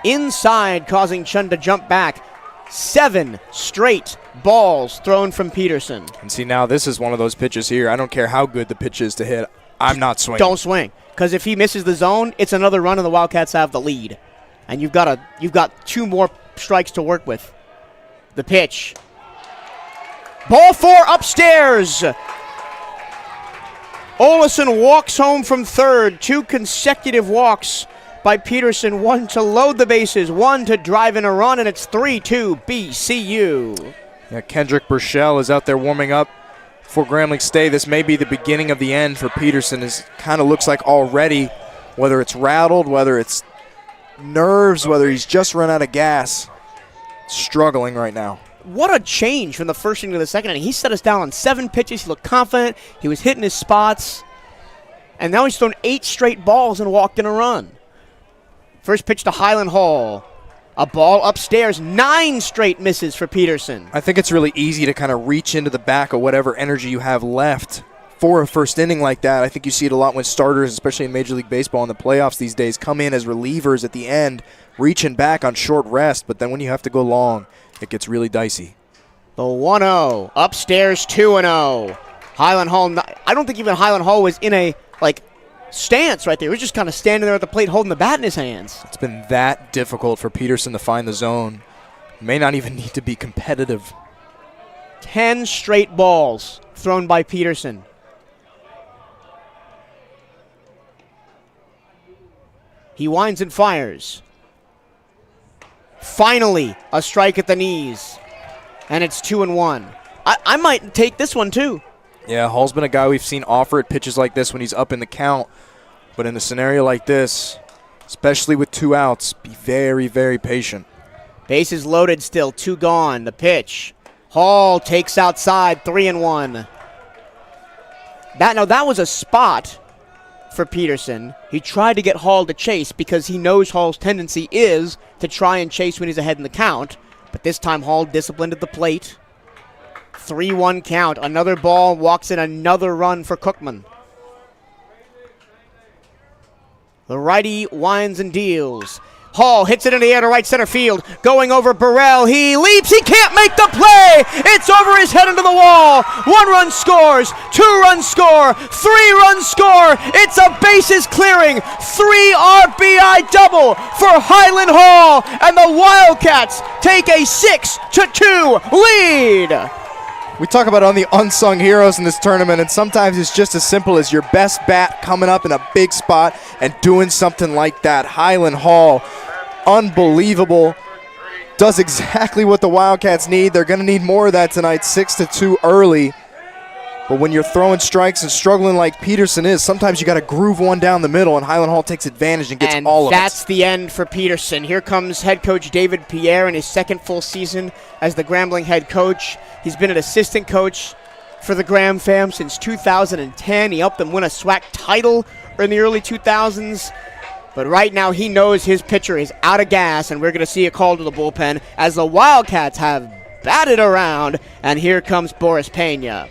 inside, causing Chun to jump back. 7 straight balls thrown from Peterson. And see, now this is one of those pitches here. I don't care how good the pitch is to hit. I'm not swinging. Don't swing, because if he misses the zone, it's another run and the Wildcats have the lead. And you've got 2 more strikes to work with. The pitch. Ball 4 upstairs. Olesen walks home from third. 2 consecutive walks by Peterson. 1 to load the bases, 1 to drive in a run, and it's 3-2 BCU. Yeah, Kendrick Burchell is out there warming up for Grambling State. This may be the beginning of the end for Peterson. It kind of looks like already, whether it's rattled, whether it's nerves, whether he's just run out of gas, struggling right now. What a change from the first inning to the second inning. He set us down on 7 pitches. He looked confident. He was hitting his spots. And now he's thrown 8 straight balls and walked in a run. First pitch to Highland Hall. A ball upstairs. 9 straight misses for Peterson. I think it's really easy to kind of reach into the back of whatever energy you have left for a first inning like that. I think you see it a lot when starters, especially in Major League Baseball in the playoffs these days, come in as relievers at the end, reaching back on short rest. But then when you have to go long, it gets really dicey. The 1-0. Upstairs 2-0. Highland Hall, I don't think even Highland Hall was in a, stance right there. He was just kind of standing there at the plate holding the bat in his hands. It's been that difficult for Peterson to find the zone. May not even need to be competitive. 10 straight balls thrown by Peterson. He winds and fires. Finally, a strike at the knees. And it's 2-1. I might take this one too. Yeah, Hall's been a guy we've seen offer at pitches like this when he's up in the count. But in a scenario like this, especially with 2 outs, be very, very patient. Bases loaded still, 2 gone. The pitch. Hall takes outside, 3-1. That was a spot for Peterson. He tried to get Hall to chase because he knows Hall's tendency is to try and chase when he's ahead in the count. But this time Hall disciplined at the plate. 3-1 count. Another ball walks in another run for Cookman. The righty winds and deals. Hall hits it in the air to right center field. Going over Burrell. He leaps. He can't make the play. It's over his head into the wall. 1 run scores. 2 runs score. 3 runs score. It's a bases clearing 3 RBI double for Highland Hall. And the Wildcats take a 6-2 lead. We talk about on the unsung heroes in this tournament, and sometimes it's just as simple as your best bat coming up in a big spot and doing something like that. Highland Hall, unbelievable, does exactly what the Wildcats need. They're going to need more of that tonight, 6-2 early. But when you're throwing strikes and struggling like Peterson is, sometimes you got to groove one down the middle, and Highland Hall takes advantage and gets all of it. And that's the end for Peterson. Here comes head coach David Pierre in his 2nd full season as the Grambling head coach. He's been an assistant coach for the Graham fam since 2010. He helped them win a SWAC title in the early 2000s. But right now he knows his pitcher is out of gas, and we're going to see a call to the bullpen as the Wildcats have batted around. And here comes Boris Pena.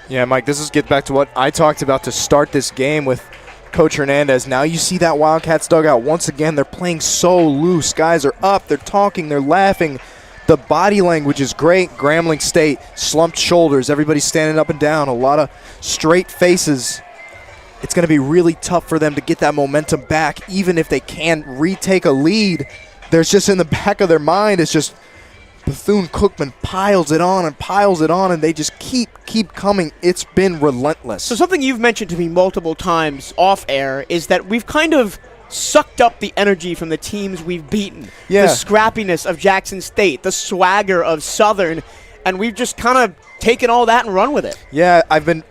Yeah, Mike, this gets back to what I talked about to start this game with Coach Hernandez. Now you see that Wildcats dugout once again. They're playing so loose. Guys are up. They're talking. They're laughing. The body language is great. Grambling State, slumped shoulders. Everybody's standing up and down. A lot of straight faces. It's going to be really tough for them to get that momentum back, even if they can retake a lead. There's just in the back of their mind, it's just Bethune-Cookman piles it on, and they just keep coming. It's been relentless. So something you've mentioned to me multiple times off air is that we've kind of sucked up the energy from the teams we've beaten. Yeah. The scrappiness of Jackson State, the swagger of Southern, and we've just kind of taken all that and run with it. Yeah, I've been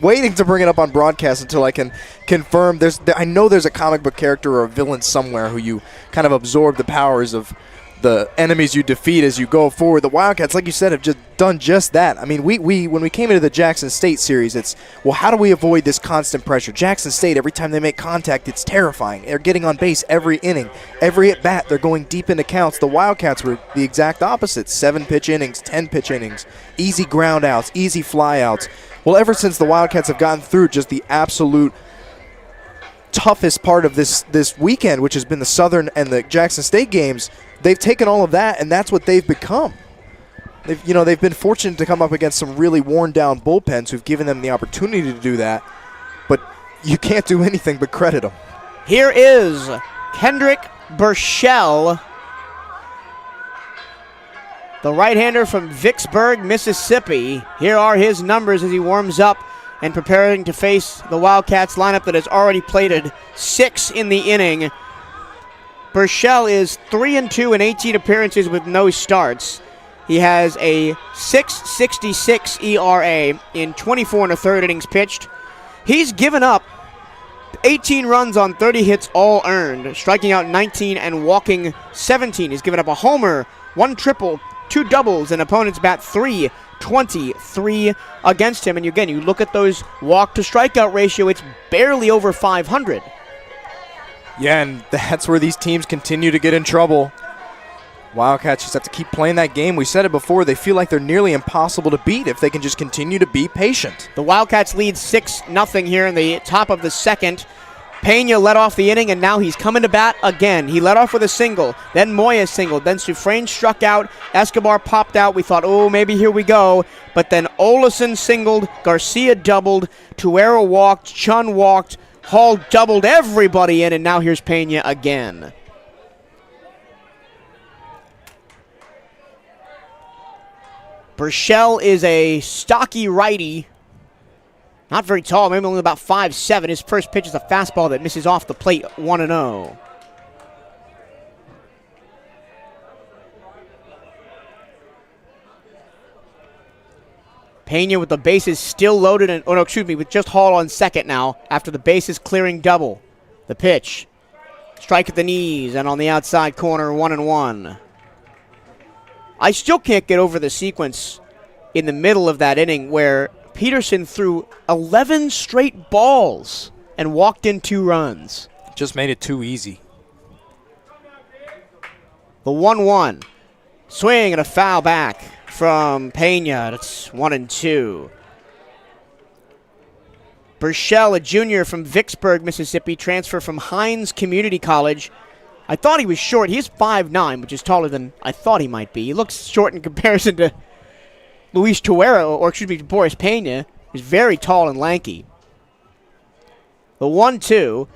waiting to bring it up on broadcast until I can confirm. I know there's a comic book character or a villain somewhere who you kind of absorb the powers of the enemies you defeat as you go forward. The Wildcats, like you said, have just done just that. I mean, we when we came into the Jackson State series, it's, well, how do we avoid this constant pressure? Jackson State, every time they make contact, it's terrifying. They're getting on base every inning. Every at-bat, they're going deep into counts. The Wildcats were the exact opposite. 7-pitch innings, 10-pitch innings, easy ground outs, easy fly outs. Well, ever since the Wildcats have gotten through just the absolute toughest part of this weekend, which has been the Southern and the Jackson State games, they've taken all of that, and that's what they've become. They've been fortunate to come up against some really worn-down bullpens who've given them the opportunity to do that, but you can't do anything but credit them. Here is Kendrick Burchell, the right-hander from Vicksburg, Mississippi. Here are his numbers as he warms up and preparing to face the Wildcats lineup that has already plated 6 in the inning. Burchell is 3-2 in 18 appearances with no starts. He has a 6.66 ERA in 24 1/3 innings pitched. He's given up 18 runs on 30 hits all earned, striking out 19 and walking 17. He's given up a homer, 1 triple, 2 doubles, and opponents bat .323 against him. And again, you look at those walk to strikeout ratio, it's barely over 500. Yeah, and that's where these teams continue to get in trouble. Wildcats just have to keep playing that game. We said it before, they feel like they're nearly impossible to beat if they can just continue to be patient. The Wildcats lead 6-0 here in the top of the second. Pena led off the inning, and now he's coming to bat again. He led off with a single, then Moya singled, then Sufrain struck out, Escobar popped out. We thought, oh, maybe here we go. But then Olesen singled, Garcia doubled, Tuero walked, Chun walked, Hall doubled everybody in, and now here's Pena again. Burchell is a stocky righty. Not very tall, maybe only about 5'7". His first pitch is a fastball that misses off the plate, 1-0. Pena with the bases still loaded, and with just Hall on second now after the bases clearing double. The pitch. Strike at the knees and on the outside corner, 1-1. I still can't get over the sequence in the middle of that inning where Peterson threw 11 straight balls and walked in 2 runs. Just made it too easy. The 1-1. Swing and a foul back from Pena. That's 1-2. Burchell, a junior from Vicksburg, Mississippi, transfer from Hines Community College. I thought he was short. He is 5'9", which is taller than I thought he might be. He looks short in comparison to Boris Pena. He's very tall and lanky. The 1-2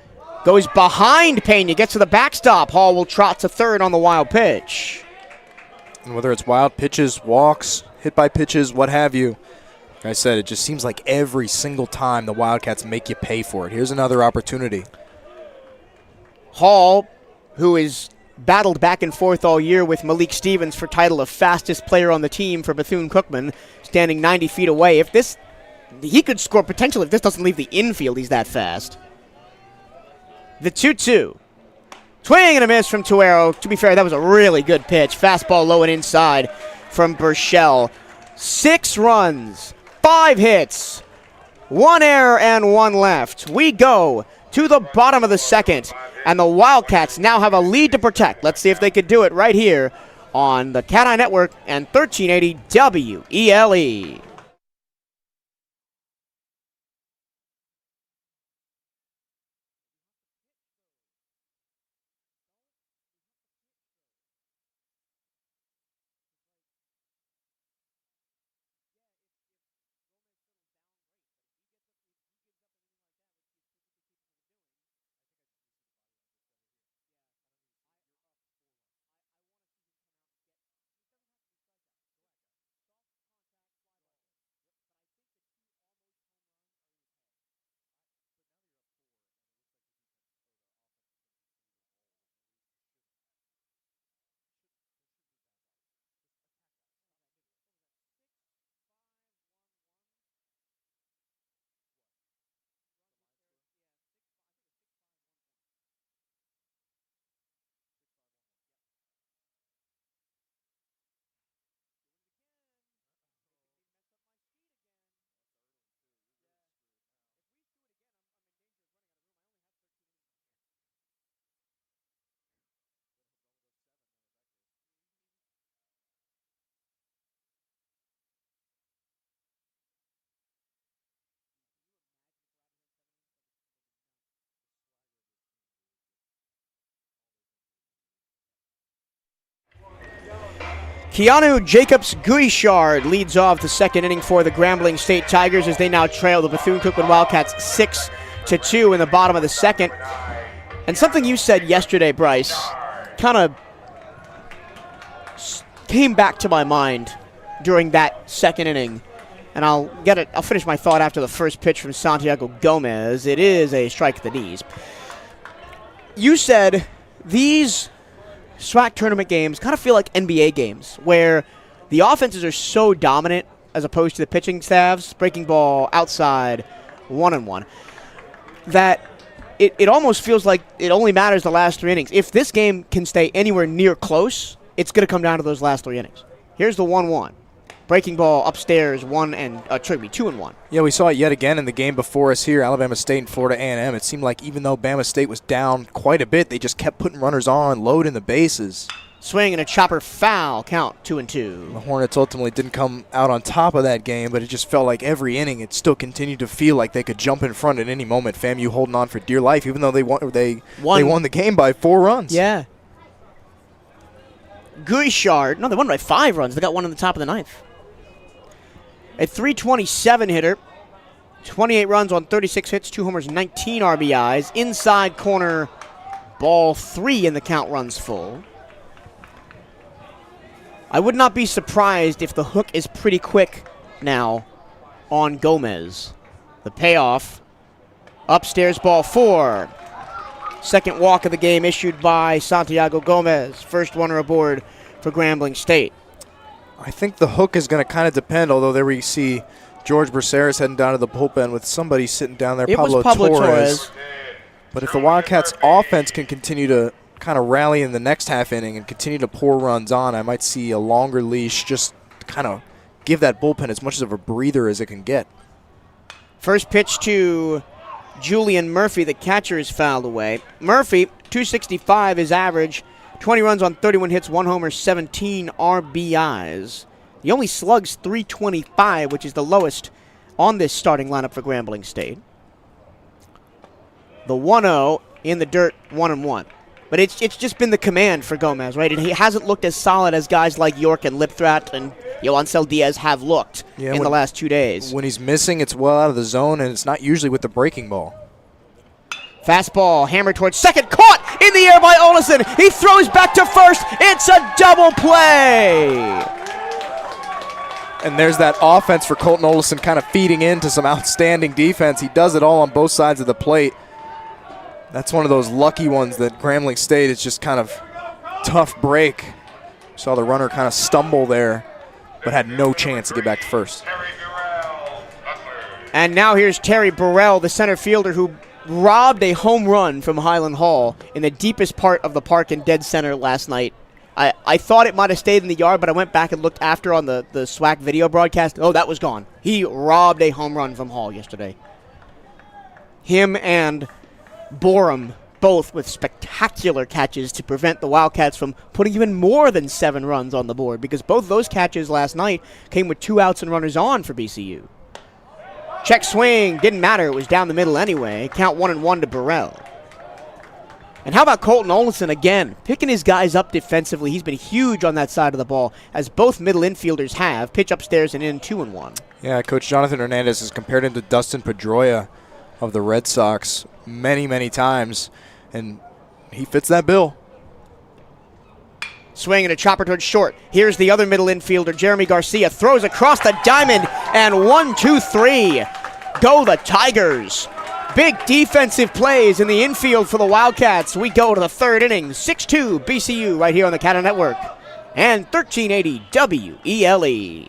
goes behind Pena, gets to the backstop. Hall will trot to third on the wild pitch. And whether it's wild pitches, walks, hit by pitches, what have you, like I said, it just seems like every single time the Wildcats make you pay for it. Here's another opportunity. Hall, who is battled back and forth all year with Malik Stevens for title of fastest player on the team for Bethune-Cookman, standing 90 feet away. He could score potentially if this doesn't leave the infield. He's that fast. The 2-2. Swing and a miss from Tuero. To be fair, that was a really good pitch. Fastball low and inside from Burchell. 6 runs, 5 hits, 1 error and 1 left. We go to the bottom of the second, and the Wildcats now have a lead to protect. Let's see if they could do it right here on the Cat Eye Network and 1380 WELE. Keanu Jacobs-Guichard leads off the second inning for the Grambling State Tigers as they now trail the Bethune-Cookman Wildcats 6-2 in the bottom of the second. And something you said yesterday, Bryce, kind of came back to my mind during that second inning. And I'll finish my thought after the first pitch from Santiago Gomez. It is a strike at the knees. You said these SWAC tournament games kind of feel like NBA games where the offenses are so dominant as opposed to the pitching staffs, breaking ball outside, 1-1, that it almost feels like it only matters the last 3 innings. If this game can stay anywhere near close, it's going to come down to those last 3 innings. Here's the 1-1. Breaking ball upstairs, 2-1. Yeah, we saw it yet again in the game before us here, Alabama State and Florida A&M. It seemed like even though Bama State was down quite a bit, they just kept putting runners on, loading the bases. Swing and a chopper foul. Count 2-2. The Hornets ultimately didn't come out on top of that game, but it just felt like every inning it still continued to feel like they could jump in front at any moment. FAMU holding on for dear life, even though they won the game by 4 runs. Yeah. Guichard, no, they won by 5 runs. They got one in the top of the ninth. A .327 hitter, 28 runs on 36 hits, 2 homers, 19 RBIs. Inside corner, ball 3, and the count runs full. I would not be surprised if the hook is pretty quick now on Gomez. The payoff, upstairs ball 4. Second walk of the game issued by Santiago Gomez. First runner aboard for Grambling State. I think the hook is going to kind of depend, although there we see George Braceras heading down to the bullpen with somebody sitting down there, Pablo Torres. But if the Wildcats' offense can continue to kind of rally in the next half inning and continue to pour runs on, I might see a longer leash, just kind of give that bullpen as much of a breather as it can get. First pitch to Julian Murphy, the catcher, is fouled away. Murphy, .265 is average, 20 runs on 31 hits, 1 homer, 17 RBIs. He only slugs .325, which is the lowest on this starting lineup for Grambling State. The 1-0 in the dirt, 1-1. But it's just been the command for Gomez, right? And he hasn't looked as solid as guys like York and Lipthrat and Yoancel Diaz have looked in the last 2 days. When he's missing, it's well out of the zone, and it's not usually with the breaking ball. Fastball hammered towards second, caught in the air by Olesen. He throws back to first. It's a double play. And there's that offense for Colton Olesen kind of feeding into some outstanding defense. He does it all on both sides of the plate. That's one of those lucky ones that Grambling State is just kind of tough break. Saw the runner kind of stumble there, but had no chance to get back to first. And now here's Terry Burrell, the center fielder who robbed a home run from Highland Hall in the deepest part of the park in dead center last night. I thought it might have stayed in the yard, but I went back and looked after on the SWAC video broadcast. Oh, that was gone. He robbed a home run from Hall yesterday. Him and Borum, both with spectacular catches to prevent the Wildcats from putting even more than 7 runs on the board, because both those catches last night came with 2 outs and runners on for BCU. Check swing, didn't matter, it was down the middle anyway. Count 1-1 to Burrell. And how about Colton Olesen again, picking his guys up defensively. He's been huge on that side of the ball, as both middle infielders have. Pitch upstairs and in, 2-1. Yeah, Coach Jonathan Hernandez has compared him to Dustin Pedroia of the Red Sox many, many times, and he fits that bill. Swing and a chopper towards short. Here's the other middle infielder, Jeremy Garcia, throws across the diamond, and 1-2-3. Go the Tigers. Big defensive plays in the infield for the Wildcats. We go to the 3rd inning, 6-2 BCU right here on the Canada Network and 1380 WELE.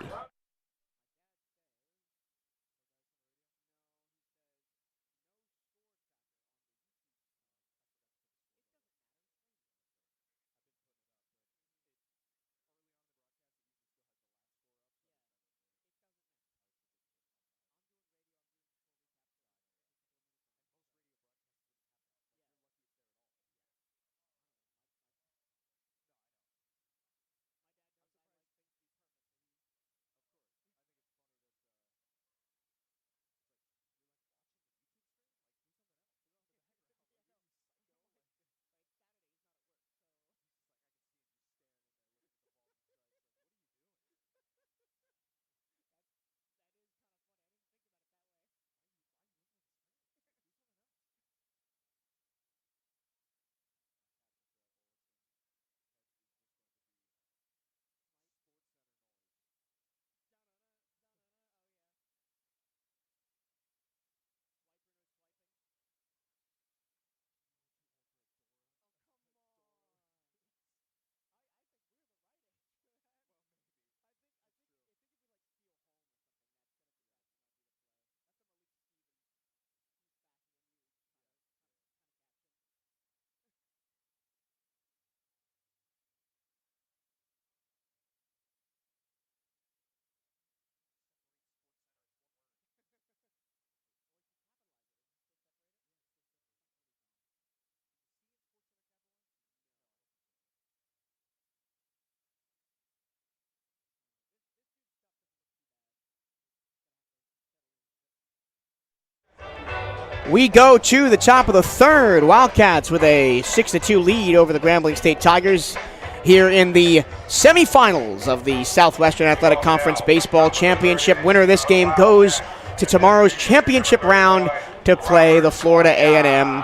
We go to the top of the third. Wildcats with a 6-2 lead over the Grambling State Tigers here in the semifinals of the Southwestern Athletic Conference Baseball Championship. Winner of this game goes to tomorrow's championship round to play the Florida A&M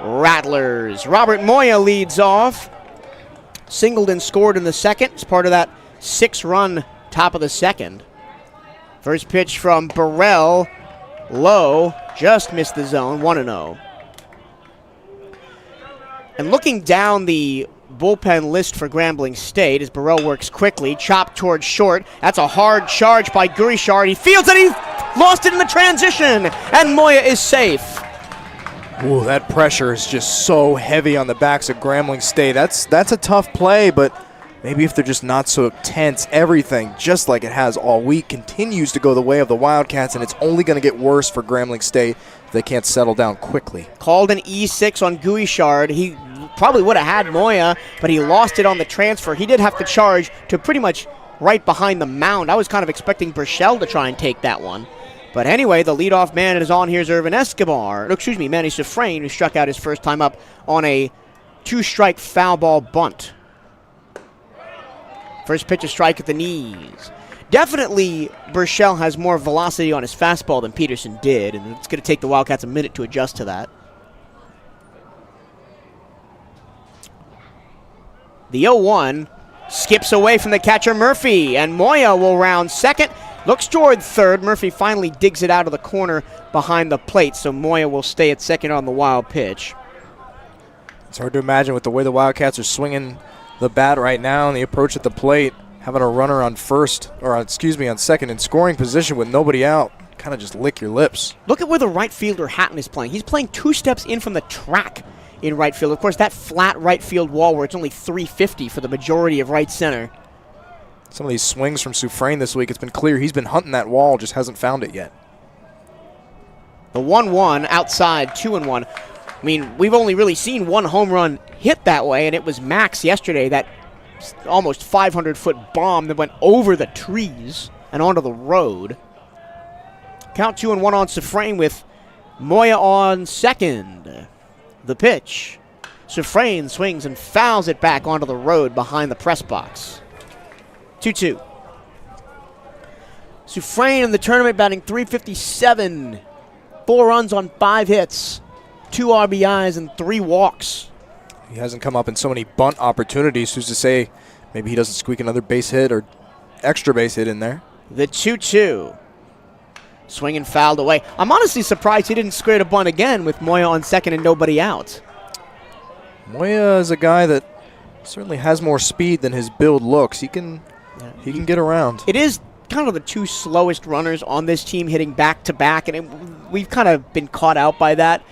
Rattlers. Robert Moya leads off. Singled and scored in the second as part of that 6-run top of the second. First pitch from Burrell. Low, just missed the zone, 1-0. And looking down the bullpen list for Grambling State as Burrell works quickly, chopped towards short. That's a hard charge by Gurishard. He fields it, he lost it in the transition, and Moya is safe. Ooh, that pressure is just so heavy on the backs of Grambling State. That's a tough play, but maybe if they're just not so tense, everything, just like it has all week, continues to go the way of the Wildcats, and it's only going to get worse for Grambling State if they can't settle down quickly. Called an E6 on Gurishard. He probably would have had Moya, but he lost it on the transfer. He did have to charge to pretty much right behind the mound. I was kind of expecting Burchell to try and take that one. But anyway, the leadoff man is on. Here's Irvin Escobar. Manny Sufrain, who struck out his first time up on a 2-strike foul ball bunt. First pitch, a strike at the knees. Definitely, Burchell has more velocity on his fastball than Peterson did, and it's going to take the Wildcats a minute to adjust to that. The 0-1 skips away from the catcher Murphy, and Moya will round second. Looks toward third. Murphy finally digs it out of the corner behind the plate, so Moya will stay at second on the wild pitch. It's hard to imagine with the way the Wildcats are swinging the bat right now and the approach at the plate, having a runner on on second in scoring position with nobody out. Kind of just lick your lips. Look at where the right fielder Hatton is playing. He's playing 2 steps in from the track in right field. Of course, that flat right field wall where it's only 350 for the majority of right center. Some of these swings from Sufrain this week, it's been clear he's been hunting that wall, just hasn't found it yet. The 1-1 outside, 2-1. I mean, we've only really seen one home run hit that way, and it was Max yesterday, that almost 500-foot bomb that went over the trees and onto the road. Count 2-1 on Sufrain with Moya on second. The pitch. Sufrain swings and fouls it back onto the road behind the press box. 2-2. Sufrain in the tournament batting .357. 4 runs on 5 hits. 2 RBIs and 3 walks. He hasn't come up in so many bunt opportunities. Who's to say maybe he doesn't squeak another base hit or extra base hit in there. The 2-2. Swinging fouled away. I'm honestly surprised he didn't square a bunt again with Moya on second and nobody out. Moya is a guy that certainly has more speed than his build looks. He can get around. It is kind of the 2 slowest runners on this team hitting back-to-back, and we've kind of been caught out by that.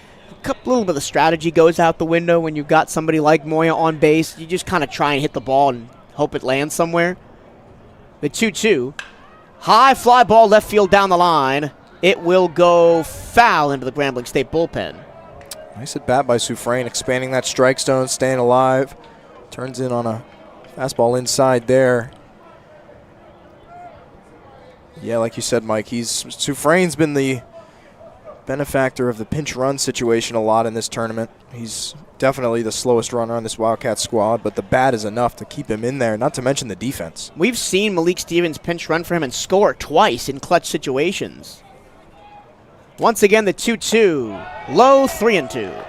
A little bit of the strategy goes out the window when you've got somebody like Moya on base. You just kind of try and hit the ball and hope it lands somewhere. The 2-2. High fly ball left field down the line. It will go foul into the Grambling State bullpen. Nice at bat by Sufrain, expanding that strike zone, staying alive. Turns in on a fastball inside there. Yeah, like you said, Mike, Sufrain's been the benefactor of the pinch run situation a lot in this tournament. He's definitely the slowest runner on this Wildcat squad, but the bat is enough to keep him in there, not to mention the defense. We've seen Malik Stevens pinch run for him and score twice in clutch situations. Once again, the 2-2. Low, 3-2.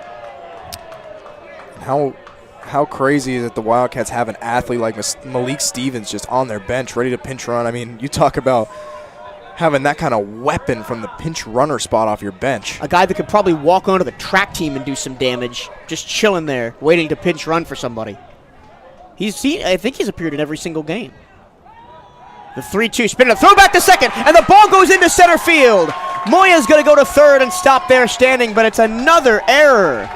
How crazy is it the Wildcats have an athlete like Malik Stevens just on their bench, ready to pinch run? I mean, you talk about having that kind of weapon from the pinch runner spot off your bench. A guy that could probably walk onto the track team and do some damage, just chilling there, waiting to pinch run for somebody. I think he's appeared in every single game. The 3-2, spin, a throw back to second, and the ball goes into center field. Moya's going to go to third and stop there standing, but it's another error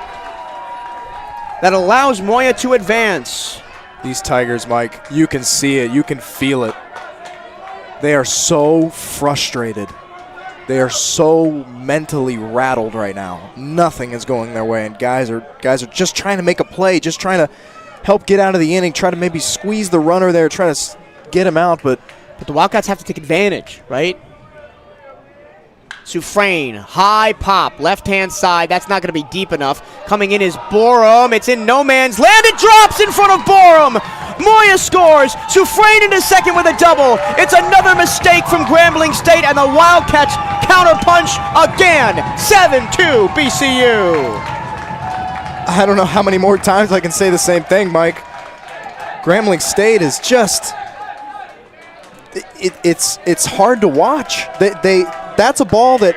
that allows Moya to advance. These Tigers, Mike, you can see it, you can feel it. They are so frustrated. They are so mentally rattled right now. Nothing is going their way, and guys are just trying to make a play, just trying to help get out of the inning, try to maybe squeeze the runner there, try to get him out, but the Wildcats have to take advantage, right? Suffrain, high pop, left-hand side. That's not going to be deep enough. Coming in is Borum. It's in no man's land. It drops in front of Borum. Moya scores. Suffrain into second with a double. It's another mistake from Grambling State, and the Wildcats counterpunch again. 7-2 BCU. I don't know how many more times I can say the same thing, Mike. Grambling State is just... It's hard to watch. That's a ball that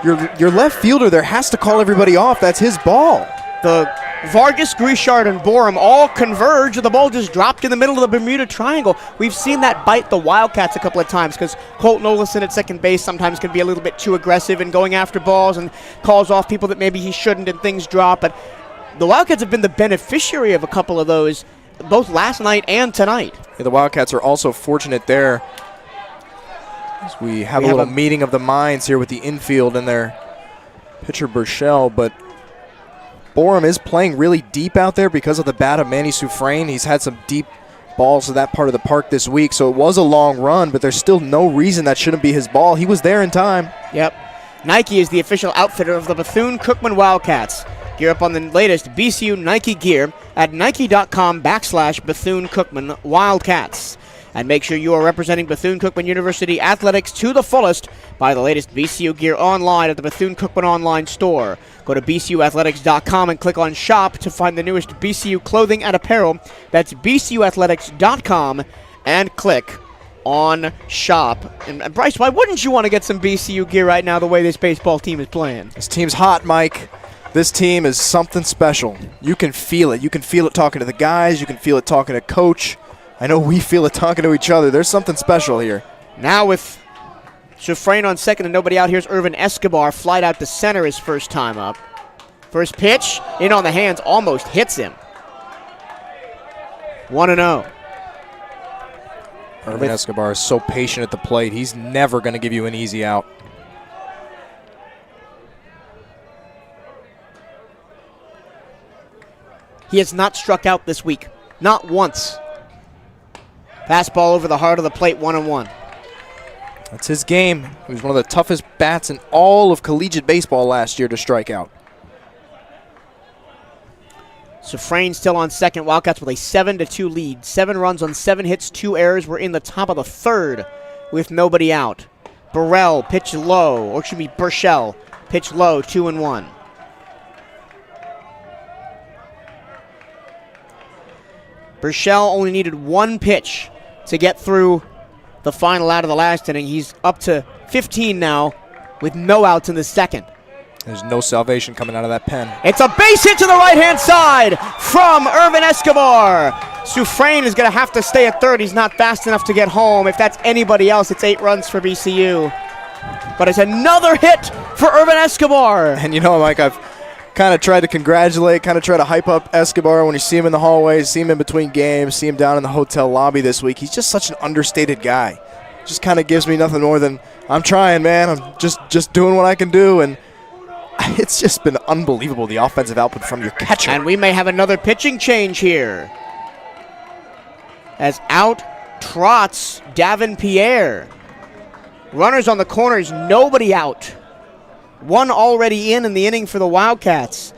your left fielder there has to call everybody off. That's his ball. The Vargas, Grichard, and Borum all converge. The ball just dropped in the middle of the Bermuda Triangle. We've seen that bite the Wildcats a couple of times because Colton Olison at second base sometimes can be a little bit too aggressive in going after balls and calls off people that maybe he shouldn't and things drop. But the Wildcats have been the beneficiary of a couple of those both last night and tonight. Yeah, the Wildcats are also fortunate there. As we have a little meeting of the minds here with the infield and their pitcher Burchell, but Borum is playing really deep out there because of the bat of Manny Suffrain. He's had some deep balls to that part of the park this week, so it was a long run, but there's still no reason that shouldn't be his ball. He was there in time. Yep. Nike is the official outfitter of the Bethune-Cookman Wildcats. Gear up on the latest BCU Nike gear at nike.com/Bethune-Cookman Wildcats. And make sure you are representing Bethune-Cookman University athletics to the fullest. Buy the latest BCU gear online at the Bethune-Cookman online store. Go to bcuathletics.com and click on shop to find the newest BCU clothing and apparel. That's bcuathletics.com and click on shop. And Bryce, why wouldn't you want to get some BCU gear right now the way this baseball team is playing? This team's hot, Mike. This team is something special. You can feel it. You can feel it talking to the guys. You can feel it talking to coach. I know we feel it talking to each other. There's something special here. Now with Suffrain on second and nobody out, here's Irvin Escobar. Flied out to center his first time up. First pitch, in on the hands, almost hits him. 1-0. Irvin Escobar is so patient at the plate. He's never going to give you an easy out. He has not struck out this week. Not once. Fastball over the heart of the plate, 1-1. That's his game. He was one of the toughest bats in all of collegiate baseball last year to strike out. Suffrain still on second. Wildcats with a 7-2 lead. 7 runs on 7 hits, 2 errors. We're in the top of the third with nobody out. Burrell pitch low, or excuse me, Burchell pitch low, 2-1. Burchell only needed 1 pitch to get through the final out of the last inning. He's up to 15 now with no outs in the second. There's no salvation coming out of that pen. It's a base hit to the right-hand side from Irvin Escobar. Suffrain is going to have to stay at third. He's not fast enough to get home. If that's anybody else, it's 8 runs for BCU. But it's another hit for Irvin Escobar. And you know, Mike, I've kind of tried to congratulate, kind of try to hype up Escobar when you see him in the hallways, see him in between games, see him down in the hotel lobby this week. He's just such an understated guy. Just kind of gives me nothing more than, I'm trying, man. I'm just doing what I can do. And it's just been unbelievable, the offensive output from your catcher. And we may have another pitching change here. As out trots Davin Pierre. Runners on the corners, nobody out. 1 already in the inning for the Wildcats.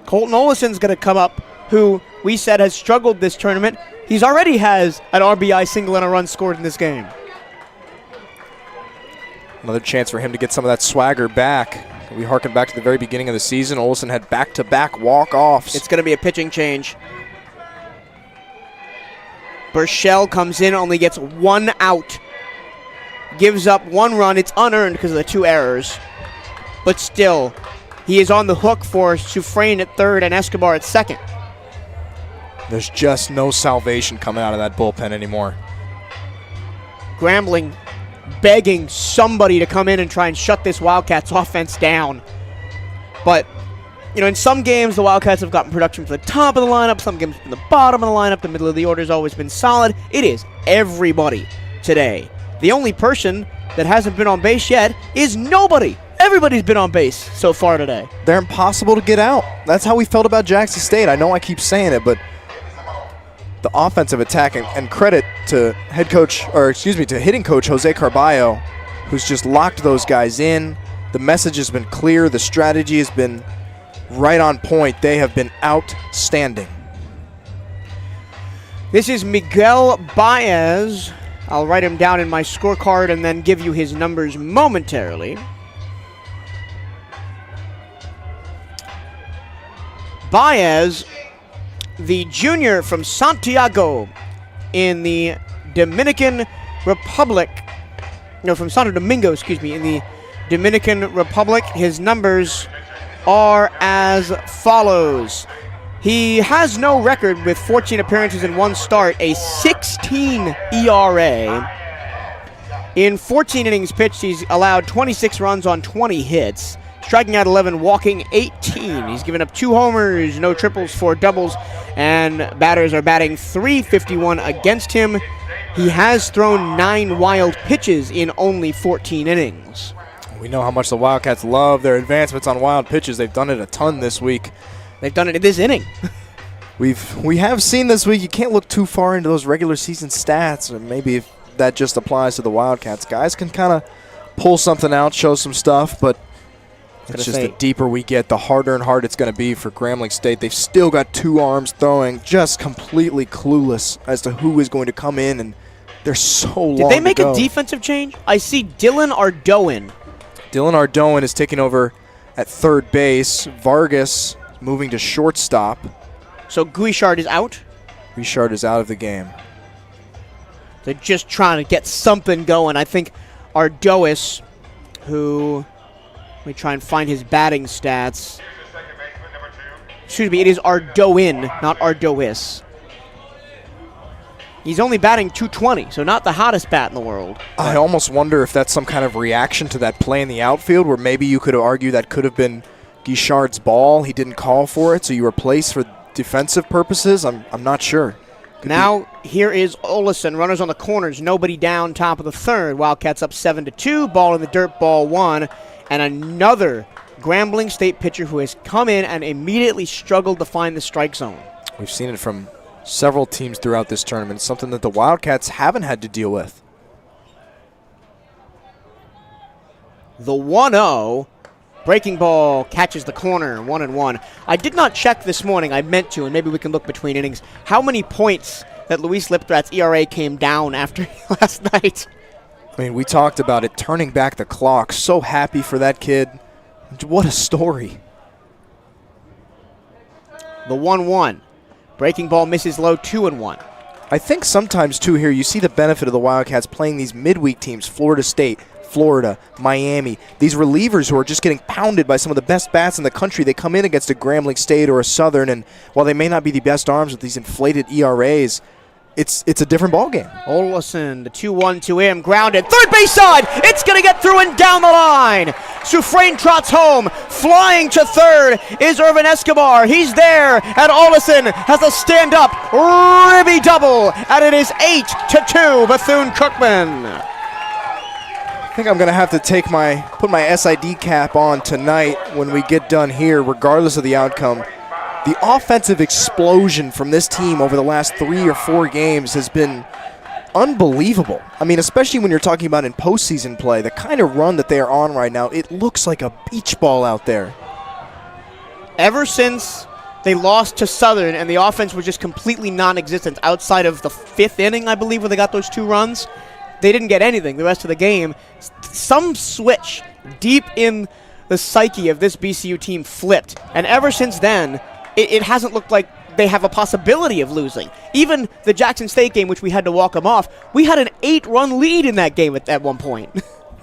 Colton Olison's going to come up, who we said has struggled this tournament. He's already has an RBI single and a run scored in this game. Another chance for him to get some of that swagger back. We harken back to the very beginning of the season. Olison had back-to-back walk-offs. It's going to be a pitching change. Burchell comes in, only gets 1 out. Gives up 1 run. It's unearned because of the 2 errors. But still, he is on the hook for Suffrain at third and Escobar at second. There's just no salvation coming out of that bullpen anymore. Grambling begging somebody to come in and try and shut this Wildcats offense down. But, you know, in some games, the Wildcats have gotten production from the top of the lineup, some games from the bottom of the lineup. The middle of the order has always been solid. It is everybody today. The only person that hasn't been on base yet is nobody. Everybody's been on base so far today. They're impossible to get out. That's how we felt about Jackson State. I know I keep saying it, but the offensive attack, and credit to hitting coach Jose Carballo, who's just locked those guys in. The message has been clear. The strategy has been right on point. They have been outstanding. This is Miguel Baez. I'll write him down in my scorecard and then give you his numbers momentarily. Baez, the junior from Santiago in the Dominican Republic. No, from Santo Domingo, excuse me, in the Dominican Republic. His numbers are as follows. He has no record with 14 appearances and 1 start, a 16 ERA. In 14 innings pitched, he's allowed 26 runs on 20 hits, striking out 11, walking 18. He's given up 2 homers, no triples, 4 doubles, and batters are batting .351 against him. He has thrown 9 wild pitches in only 14 innings. We know how much the Wildcats love their advancements on wild pitches. They've done it a ton this week. They've done it in this inning. We have seen this week, you can't look too far into those regular season stats, or maybe if that just applies to the Wildcats. Guys can kind of pull something out, show some stuff, but it's just the deeper we get, the harder and harder it's going to be for Grambling State. They've still got 2 arms throwing, just completely clueless as to who is going to come in, and they're so long to go. Did they make a defensive change? I see Dylan Ardoin. Dylan Ardoin is taking over at third base. Vargas moving to shortstop. So Guichard is out? Guichard is out of the game. They're just trying to get something going. I think Ardois, who... Let me try and find his batting stats. Excuse me, it is Ardoin, not Ardois. He's only batting .220, so not the hottest bat in the world. I almost wonder if that's some kind of reaction to that play in the outfield, where maybe you could argue that could have been Guichard's ball. He didn't call for it, so you replace for defensive purposes. I'm not sure. Now, here is Olesen. Runners on the corners. Nobody down, top of the third. Wildcats up 7-2. Ball in the dirt, ball 1. And another Grambling State pitcher who has come in and immediately struggled to find the strike zone. We've seen it from several teams throughout this tournament. Something that the Wildcats haven't had to deal with. The 1-0. Breaking ball catches the corner, 1-1. I did not check this morning. I meant to, and maybe we can look between innings. How many points that Luis Liptrat's ERA came down after last night? I mean, we talked about it, turning back the clock. So happy for that kid. What a story. The 1-1. Breaking ball misses low, 2-1. I think sometimes, too, here you see the benefit of the Wildcats playing these midweek teams, Florida State, Florida, Miami. These relievers who are just getting pounded by some of the best bats in the country. They come in against a Grambling State or a Southern, and while they may not be the best arms with these inflated ERAs, it's a different ballgame. Olesen, the 2-1 to him, grounded. Third base side, it's going to get through and down the line. Sufrain trots home. Flying to third is Irvin Escobar. He's there, and Olesen has a stand-up ribby double, and it is 8-2 Bethune-Cookman. I think I'm going to have to put my SID cap on tonight when we get done here, regardless of the outcome. The offensive explosion from this team over the last 3 or 4 games has been unbelievable. I mean, especially when you're talking about in postseason play, the kind of run that they are on right now, it looks like a beach ball out there. Ever since they lost to Southern and the offense was just completely non-existent outside of the 5th inning, I believe, where they got those 2 runs, they didn't get anything the rest of the game. Some switch deep in the psyche of this BCU team flipped. And ever since then, it hasn't looked like they have a possibility of losing. Even the Jackson State game, which we had to walk them off, we had an 8-run lead in that game at one point.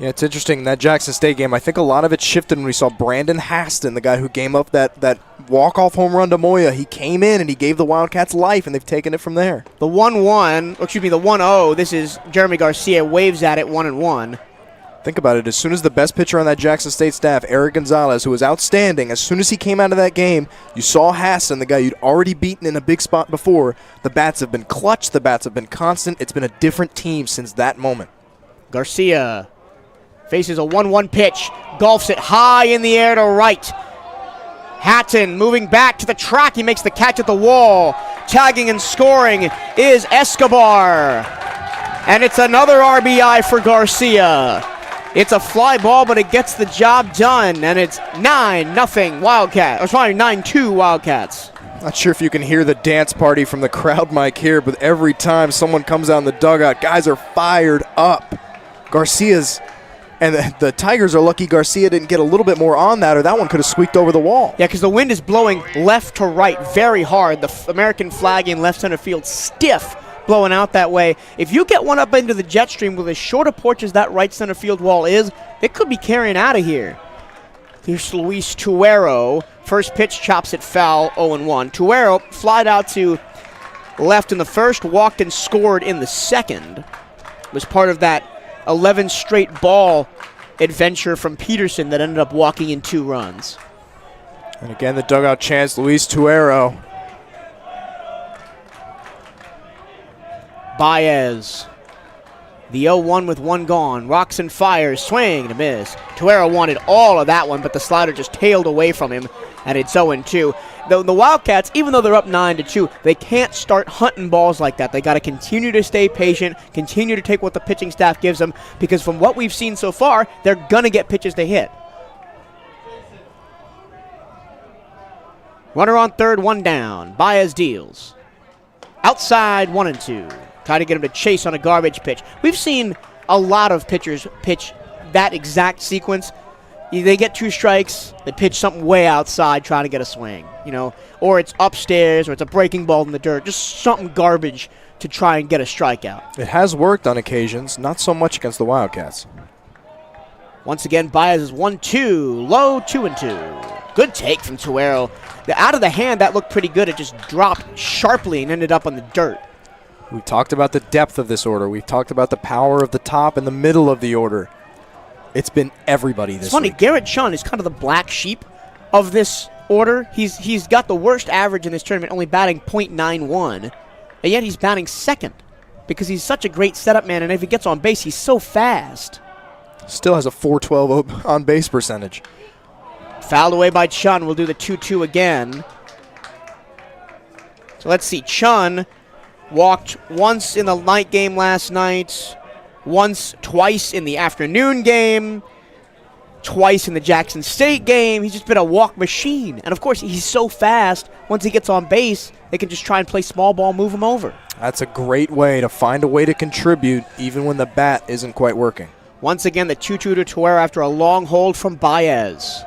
Yeah, it's interesting. That Jackson State game, I think a lot of it shifted when we saw Brandon Haston, the guy who gave up that walk-off home run to Moya. He came in and he gave the Wildcats life, and they've taken it from there. The 1-0, this is Jeremy Garcia, waves at it, 1-1. Think about it. As soon as the best pitcher on that Jackson State staff, Eric Gonzalez, who was outstanding, as soon as he came out of that game, you saw Haston, the guy you'd already beaten in a big spot before. The bats have been clutch. The bats have been constant. It's been a different team since that moment. Garcia faces a 1-1 pitch, golfs it high in the air to right. Hatton moving back to the track. He makes the catch at the wall. Tagging and scoring is Escobar. And it's another RBI for Garcia. It's a fly ball, but it gets the job done, and it's 9-0 Wildcats. Or sorry, 9-2 Wildcats. Not sure if you can hear the dance party from the crowd mic here, but every time someone comes out in the dugout, guys are fired up. Garcia's, and the Tigers are lucky Garcia didn't get a little bit more on that, or that one could have squeaked over the wall. Yeah, because the wind is blowing left to right very hard. The American flag in left center field stiff, blowing out that way. If you get one up into the jet stream with as short a porch as that right center field wall is, it could be carrying out of here. Here's Luis Tuero. First pitch chops it foul, 0-1. Tuero flied out to left in the first, walked and scored in the second. Was part of that 11 straight ball adventure from Peterson that ended up walking in 2 runs. And again, the dugout chants, Luis Tuero. Baez. The 0-1 with 1 gone. Rocks and fires, swing and a miss. Tuero wanted all of that one, but the slider just tailed away from him, and it's 0-2. The Wildcats, even though they're up 9-2, they can't start hunting balls like that. They got to continue to stay patient, continue to take what the pitching staff gives them, because from what we've seen so far, they're going to get pitches to hit. Runner on third, 1 down. Baez deals. Outside, 1-2. Try to get him to chase on a garbage pitch. We've seen a lot of pitchers pitch that exact sequence. They get 2 strikes, they pitch something way outside trying to get a swing, or it's upstairs, or it's a breaking ball in the dirt, just something garbage to try and get a strikeout. It has worked on occasions, not so much against the Wildcats. Once again, Baez is 1-2, low 2-2. Good take from Tuero. Out of the hand, that looked pretty good. It just dropped sharply and ended up on the dirt. We've talked about the depth of this order. We've talked about the power of the top and the middle of the order. It's been everybody this week. It's funny, Garrett Chun is kind of the black sheep of this order. He's got the worst average in this tournament, only batting .91, and yet he's batting second because he's such a great setup man, and if he gets on base, he's so fast. Still has a .412 on base percentage. Fouled away by Chun. We'll do the 2-2 again. So let's see. Chun walked once in the night game last night, twice in the afternoon game, twice in the Jackson State game. He's just been a walk machine. And, of course, he's so fast, once he gets on base, they can just try and play small ball, move him over. That's a great way to find a way to contribute even when the bat isn't quite working. Once again, the 2-2 to Tuero after a long hold from Baez.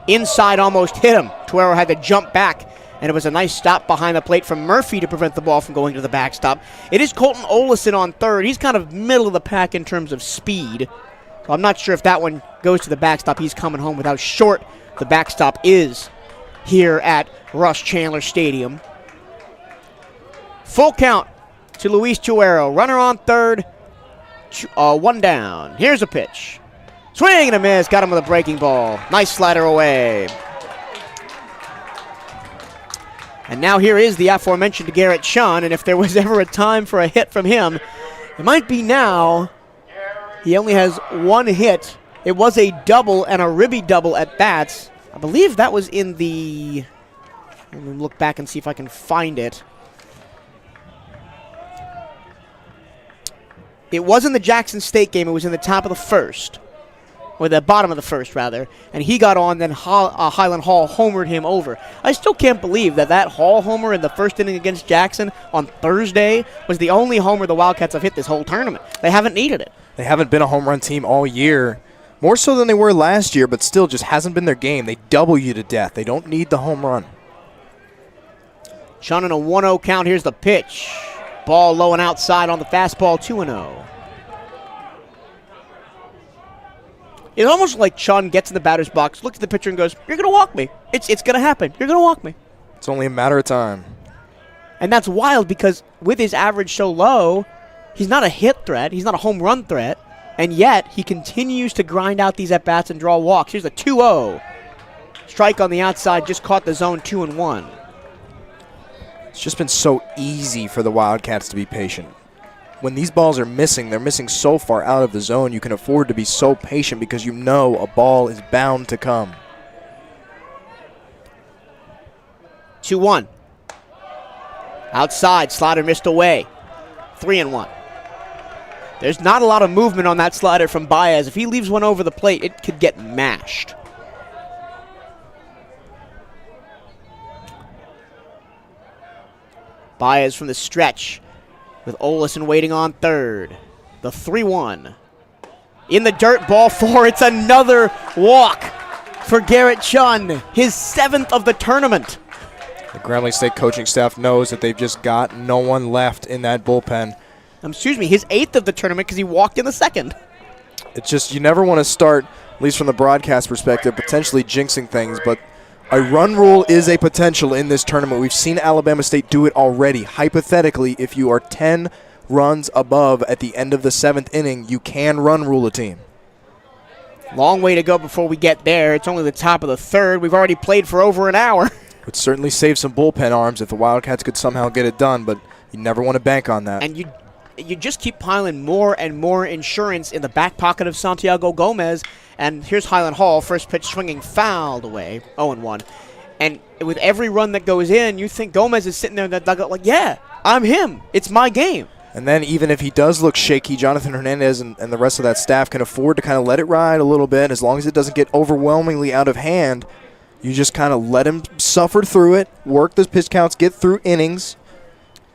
Inside almost hit him. Tuero had to jump back, and it was a nice stop behind the plate from Murphy to prevent the ball from going to the backstop. It is Colton Olison on third. He's kind of middle of the pack in terms of speed. So I'm not sure if that one goes to the backstop. He's coming home with how short the backstop is here at Rush Chandler Stadium. Full count to Luis Tuero. Runner on third, 1 down. Here's a pitch. Swing and a miss. Got him with a breaking ball. Nice slider away. And now here is the aforementioned Garrett Chun, and if there was ever a time for a hit from him, it might be now. He only has 1 hit. It was a double and a ribby double at bats. I believe that was in the... Let me look back and see if I can find it. It was in the Jackson State game. It was in the top of the first. Or the bottom of the first, rather. And he got on, then Highland Hall homered him over. I still can't believe that Hall homer in the first inning against Jackson on Thursday was the only homer the Wildcats have hit this whole tournament. They haven't needed it. They haven't been a home run team all year. More so than they were last year, but still just hasn't been their game. They double you to death. They don't need the home run. Chun in a 1-0 count. Here's the pitch. Ball low and outside on the fastball, 2-0. It's almost like Chun gets in the batter's box, looks at the pitcher and goes, "You're going to walk me. It's going to happen. You're going to walk me." It's only a matter of time. And that's wild because with his average so low, he's not a hit threat. He's not a home run threat. And yet, he continues to grind out these at-bats and draw walks. Here's a 2-0. Strike on the outside, just caught the zone, 2-1. It's just been so easy for the Wildcats to be patient. When these balls are missing, they're missing so far out of the zone, you can afford to be so patient because you know a ball is bound to come. 2-1. Outside, slider missed away. 3-1. There's not a lot of movement on that slider from Baez. If he leaves one over the plate, it could get mashed. Baez from the stretch with Olesen waiting on third. The 3-1. In the dirt, ball 4. It's another walk for Garrett Chun, his 7th of the tournament. The Grambling State coaching staff knows that they've just got no one left in that bullpen. Excuse me, his 8th of the tournament because he walked in the 2nd. It's just, you never want to start, at least from the broadcast perspective, potentially jinxing things, but a run rule is a potential in this tournament. We've seen Alabama State do it already. Hypothetically, if you are 10 runs above at the end of the 7th inning, you can run rule a team. Long way to go before we get there. It's only the top of the 3rd. We've already played for over an hour. Would certainly save some bullpen arms if the Wildcats could somehow get it done, but you never want to bank on that. And you just keep piling more and more insurance in the back pocket of Santiago Gomez. And here's Highland Hall, first pitch swinging, fouled away, 0-1. And with every run that goes in, you think Gomez is sitting there in that dugout like, yeah, I'm him. It's my game. And then even if he does look shaky, Jonathan Hernandez and the rest of that staff can afford to kind of let it ride a little bit. As long as it doesn't get overwhelmingly out of hand, you just kind of let him suffer through it, work the pitch counts, get through innings,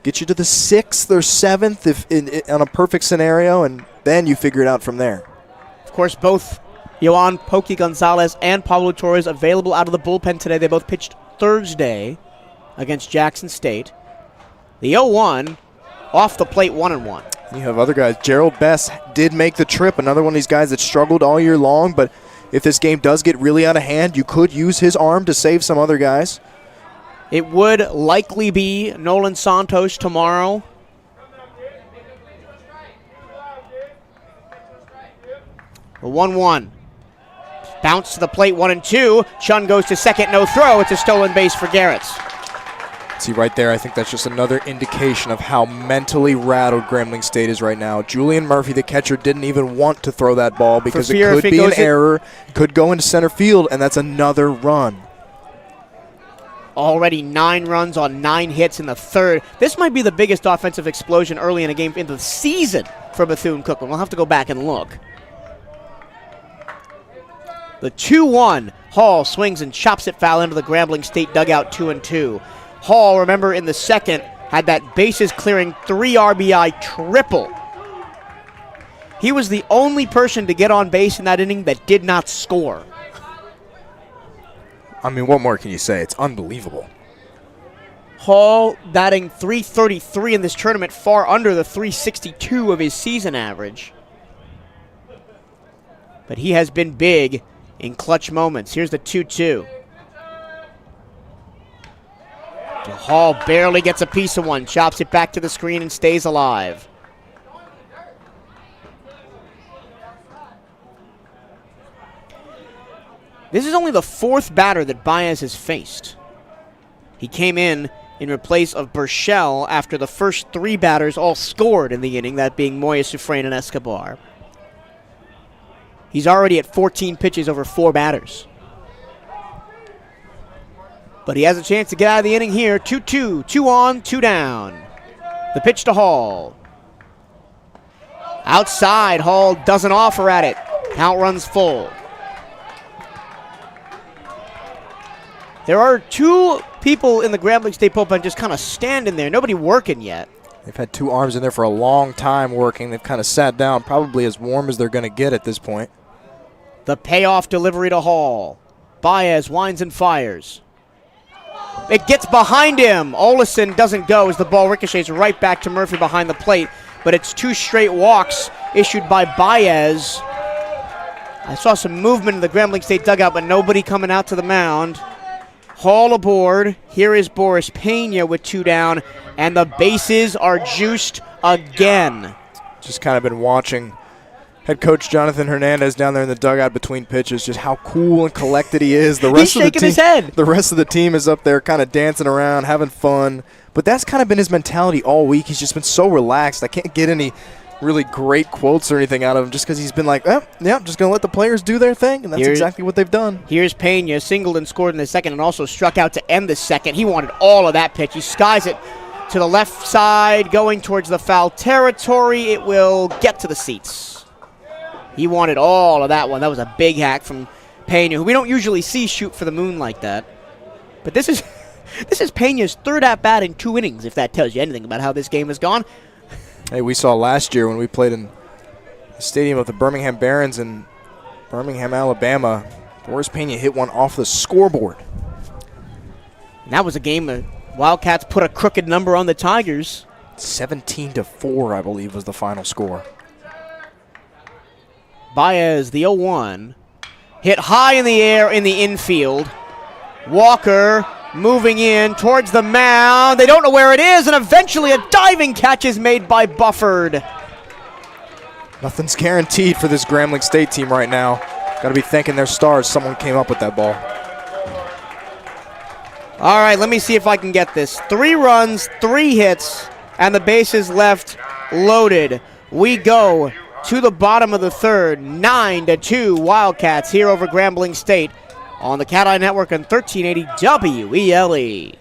get you to the 6th or 7th on a perfect scenario, and then you figure it out from there. Of course, both Yohan Pokey Gonzalez and Pablo Torres available out of the bullpen today. They both pitched Thursday against Jackson State. The 0-1 off the plate, 1-1. You have other guys. Gerald Best did make the trip, another one of these guys that struggled all year long, but if this game does get really out of hand, you could use his arm to save some other guys. It would likely be Nolan Santos tomorrow. The 1-1. Bounce to the plate, 1-2. Chun goes to second, no throw. It's a stolen base for Garrett. See right there, I think that's just another indication of how mentally rattled Grambling State is right now. Julian Murphy, the catcher, didn't even want to throw that ball because it could be an error, could go into center field, and that's another run. Already 9 runs on 9 hits in the 3rd. This might be the biggest offensive explosion early in a game into the season for Bethune-Cookman. We'll have to go back and look. The 2-1. Hall swings and chops it foul into the Grambling State dugout, 2-2. Hall, remember, in the 2nd, had that bases-clearing 3 RBI triple. He was the only person to get on base in that inning that did not score. I mean, what more can you say? It's unbelievable. Hall batting .333 in this tournament, far under the .362 of his season average. But he has been big in clutch moments. Here's the 2-2. Hall barely gets a piece of one, chops it back to the screen and stays alive. This is only the 4th batter that Baez has faced. He came in replace of Burchell after the first 3 batters all scored in the inning, that being Moya, Sufrain, and Escobar. He's already at 14 pitches over 4 batters. But he has a chance to get out of the inning here. 2-2, 2 on, 2 down. The pitch to Hall. Outside, Hall doesn't offer at it. Count runs full. There are 2 people in the Grambling State bullpen just kind of standing there. Nobody working yet. They've had 2 arms in there for a long time working. They've kind of sat down, probably as warm as they're going to get at this point. The payoff delivery to Hall. Baez winds and fires. It gets behind him. Olesen doesn't go as the ball ricochets right back to Murphy behind the plate. But it's 2 straight walks issued by Baez. I saw some movement in the Grambling State dugout, but nobody coming out to the mound. Hall aboard. Here is Boris Pena with 2 down. And the bases are juiced again. Just kind of been watching head coach Jonathan Hernandez down there in the dugout between pitches, just how cool and collected he is. He's shaking his head. The rest of the team is up there kind of dancing around, having fun. But that's kind of been his mentality all week. He's just been so relaxed. I can't get any really great quotes or anything out of him just because he's been like, yeah, just going to let the players do their thing, and that's exactly what they've done. Here's Pena, singled and scored in the 2nd and also struck out to end the 2nd. He wanted all of that pitch. He skies it to the left side, going towards the foul territory. It will get to the seats. He wanted all of that one. That was a big hack from Pena, who we don't usually see shoot for the moon like that. But this is this is Pena's third at-bat in 2 innings, if that tells you anything about how this game has gone. Hey, we saw last year when we played in the stadium of the Birmingham Barons in Birmingham, Alabama, Boris Pena hit one off the scoreboard. And that was a game the Wildcats put a crooked number on the Tigers. 17-4, I believe, was the final score. Baez, the 0-1. Hit high in the air in the infield. Walker moving in towards the mound. They don't know where it is, and eventually a diving catch is made by Bufford. Nothing's guaranteed for this Grambling State team right now. Got to be thanking their stars someone came up with that ball. All right, let me see if I can get this. 3 runs, 3 hits, and the bases left loaded. We go to the bottom of the third, 9-2 Wildcats here over Grambling State on the Cat Eye Network on 1380 WELE.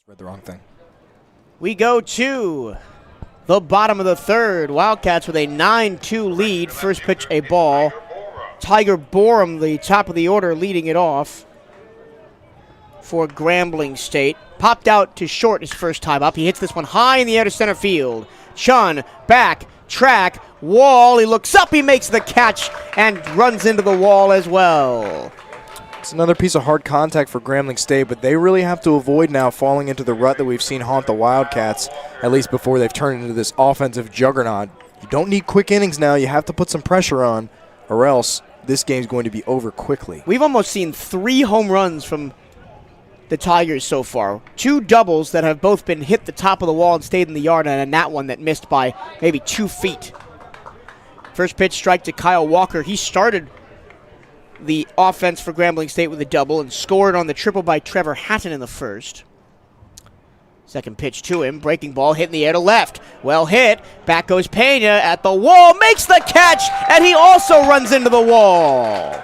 Read the wrong thing. We go to the bottom of the third. Wildcats with a 9-2 lead. First pitch, a ball. Tiger Borum, the top of the order, leading it off for Grambling State. Popped out to short his first time up. He hits this one high in the air to center field. Chun, back, track, wall. He looks up, he makes the catch, and runs into the wall as well. It's another piece of hard contact for Grambling State, but they really have to avoid now falling into the rut that we've seen haunt the Wildcats, at least before they've turned into this offensive juggernaut. You don't need quick innings now. You have to put some pressure on, or else this game's going to be over quickly. We've almost seen 3 home runs from the Tigers so far. 2 doubles that have both been hit the top of the wall and stayed in the yard, and that one that missed by maybe 2 feet. First pitch strike to Kyle Walker. He started the offense for Grambling State with a double and scored on the triple by Trevor Hatton in the first. Second pitch to him, breaking ball, hit in the air to left. Well hit, back goes Pena at the wall, makes the catch, and he also runs into the wall.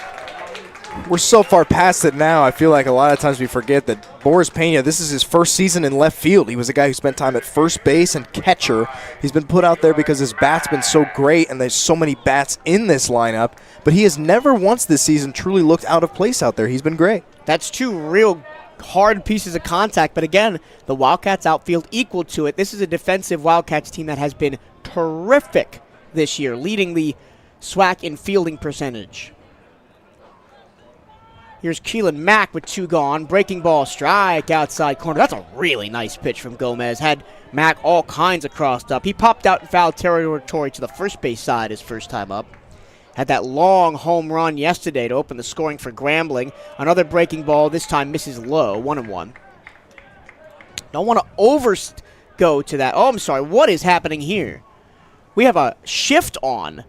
We're so far past it now, I feel like a lot of times we forget that Boris Pena, this is his first season in left field. He was a guy who spent time at first base and catcher. He's been put out there because his bat's been so great and there's so many bats in this lineup, but he has never once this season truly looked out of place out there. He's been great. That's 2 real hard pieces of contact, but again, the Wildcats outfield equal to it. This is a defensive Wildcats team that has been terrific this year, leading the SWAC in fielding percentage. Here's Keelan Mack with 2 gone. Breaking ball, strike, outside corner. That's a really nice pitch from Gomez. Had Mack all kinds of crossed up. He popped out in foul territory to the first base side his first time up. Had that long home run yesterday to open the scoring for Grambling. Another breaking ball, this time misses low, 1-1. Don't want to go to that. Oh, I'm sorry. What is happening here? we have a shift on.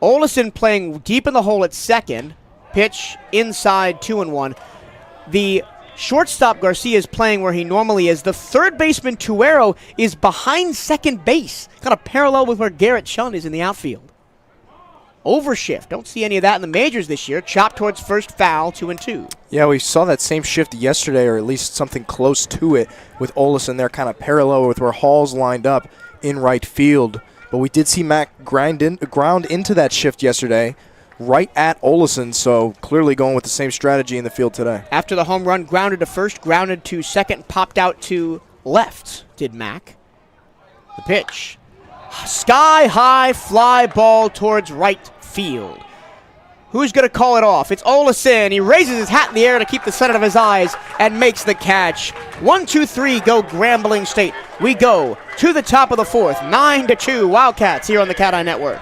Olesen playing deep in the hole at second. Pitch inside 2-1. The shortstop Garcia is playing where he normally is. The third baseman Tuero is behind second base, kind of parallel with where Garrett Chun is in the outfield. Overshift. Don't see any of that in the majors this year. Chop towards first, foul, 2-2. Yeah, we saw that same shift yesterday, or at least something close to it, with Olesen there kind of parallel with where Hall's lined up in right field. But we did see Mac ground into that shift yesterday, right at Olesen, so clearly going with the same strategy in the field today. After the home run, grounded to first, grounded to second, popped out to left, did Mac. The pitch. Sky high fly ball towards right field. Who's going to call it off? It's Olesen. He raises his hat in the air to keep the sun out of his eyes and makes the catch. 1-2-3, go Grambling State. We go to the top of the fourth. 9-2 Wildcats here on the Cat Eye Network.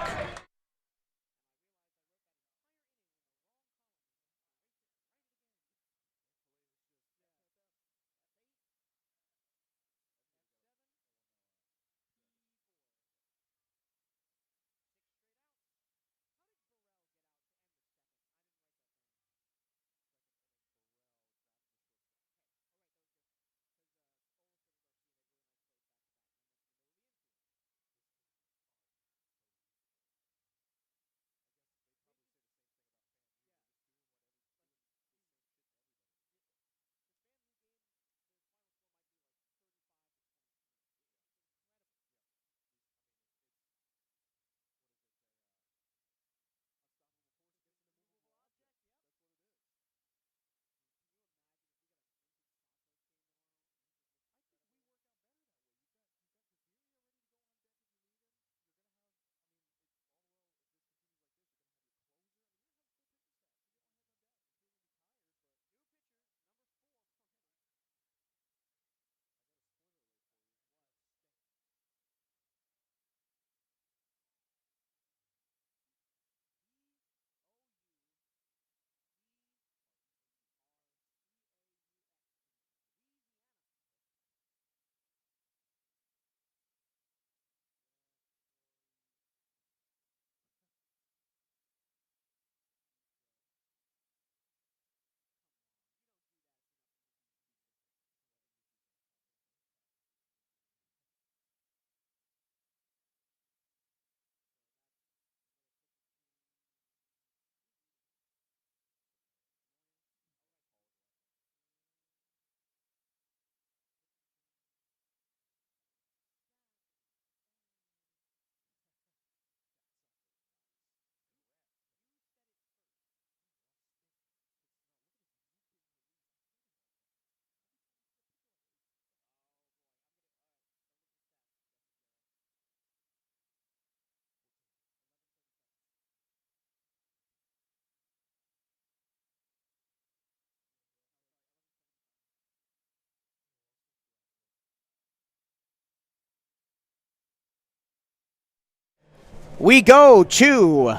We go to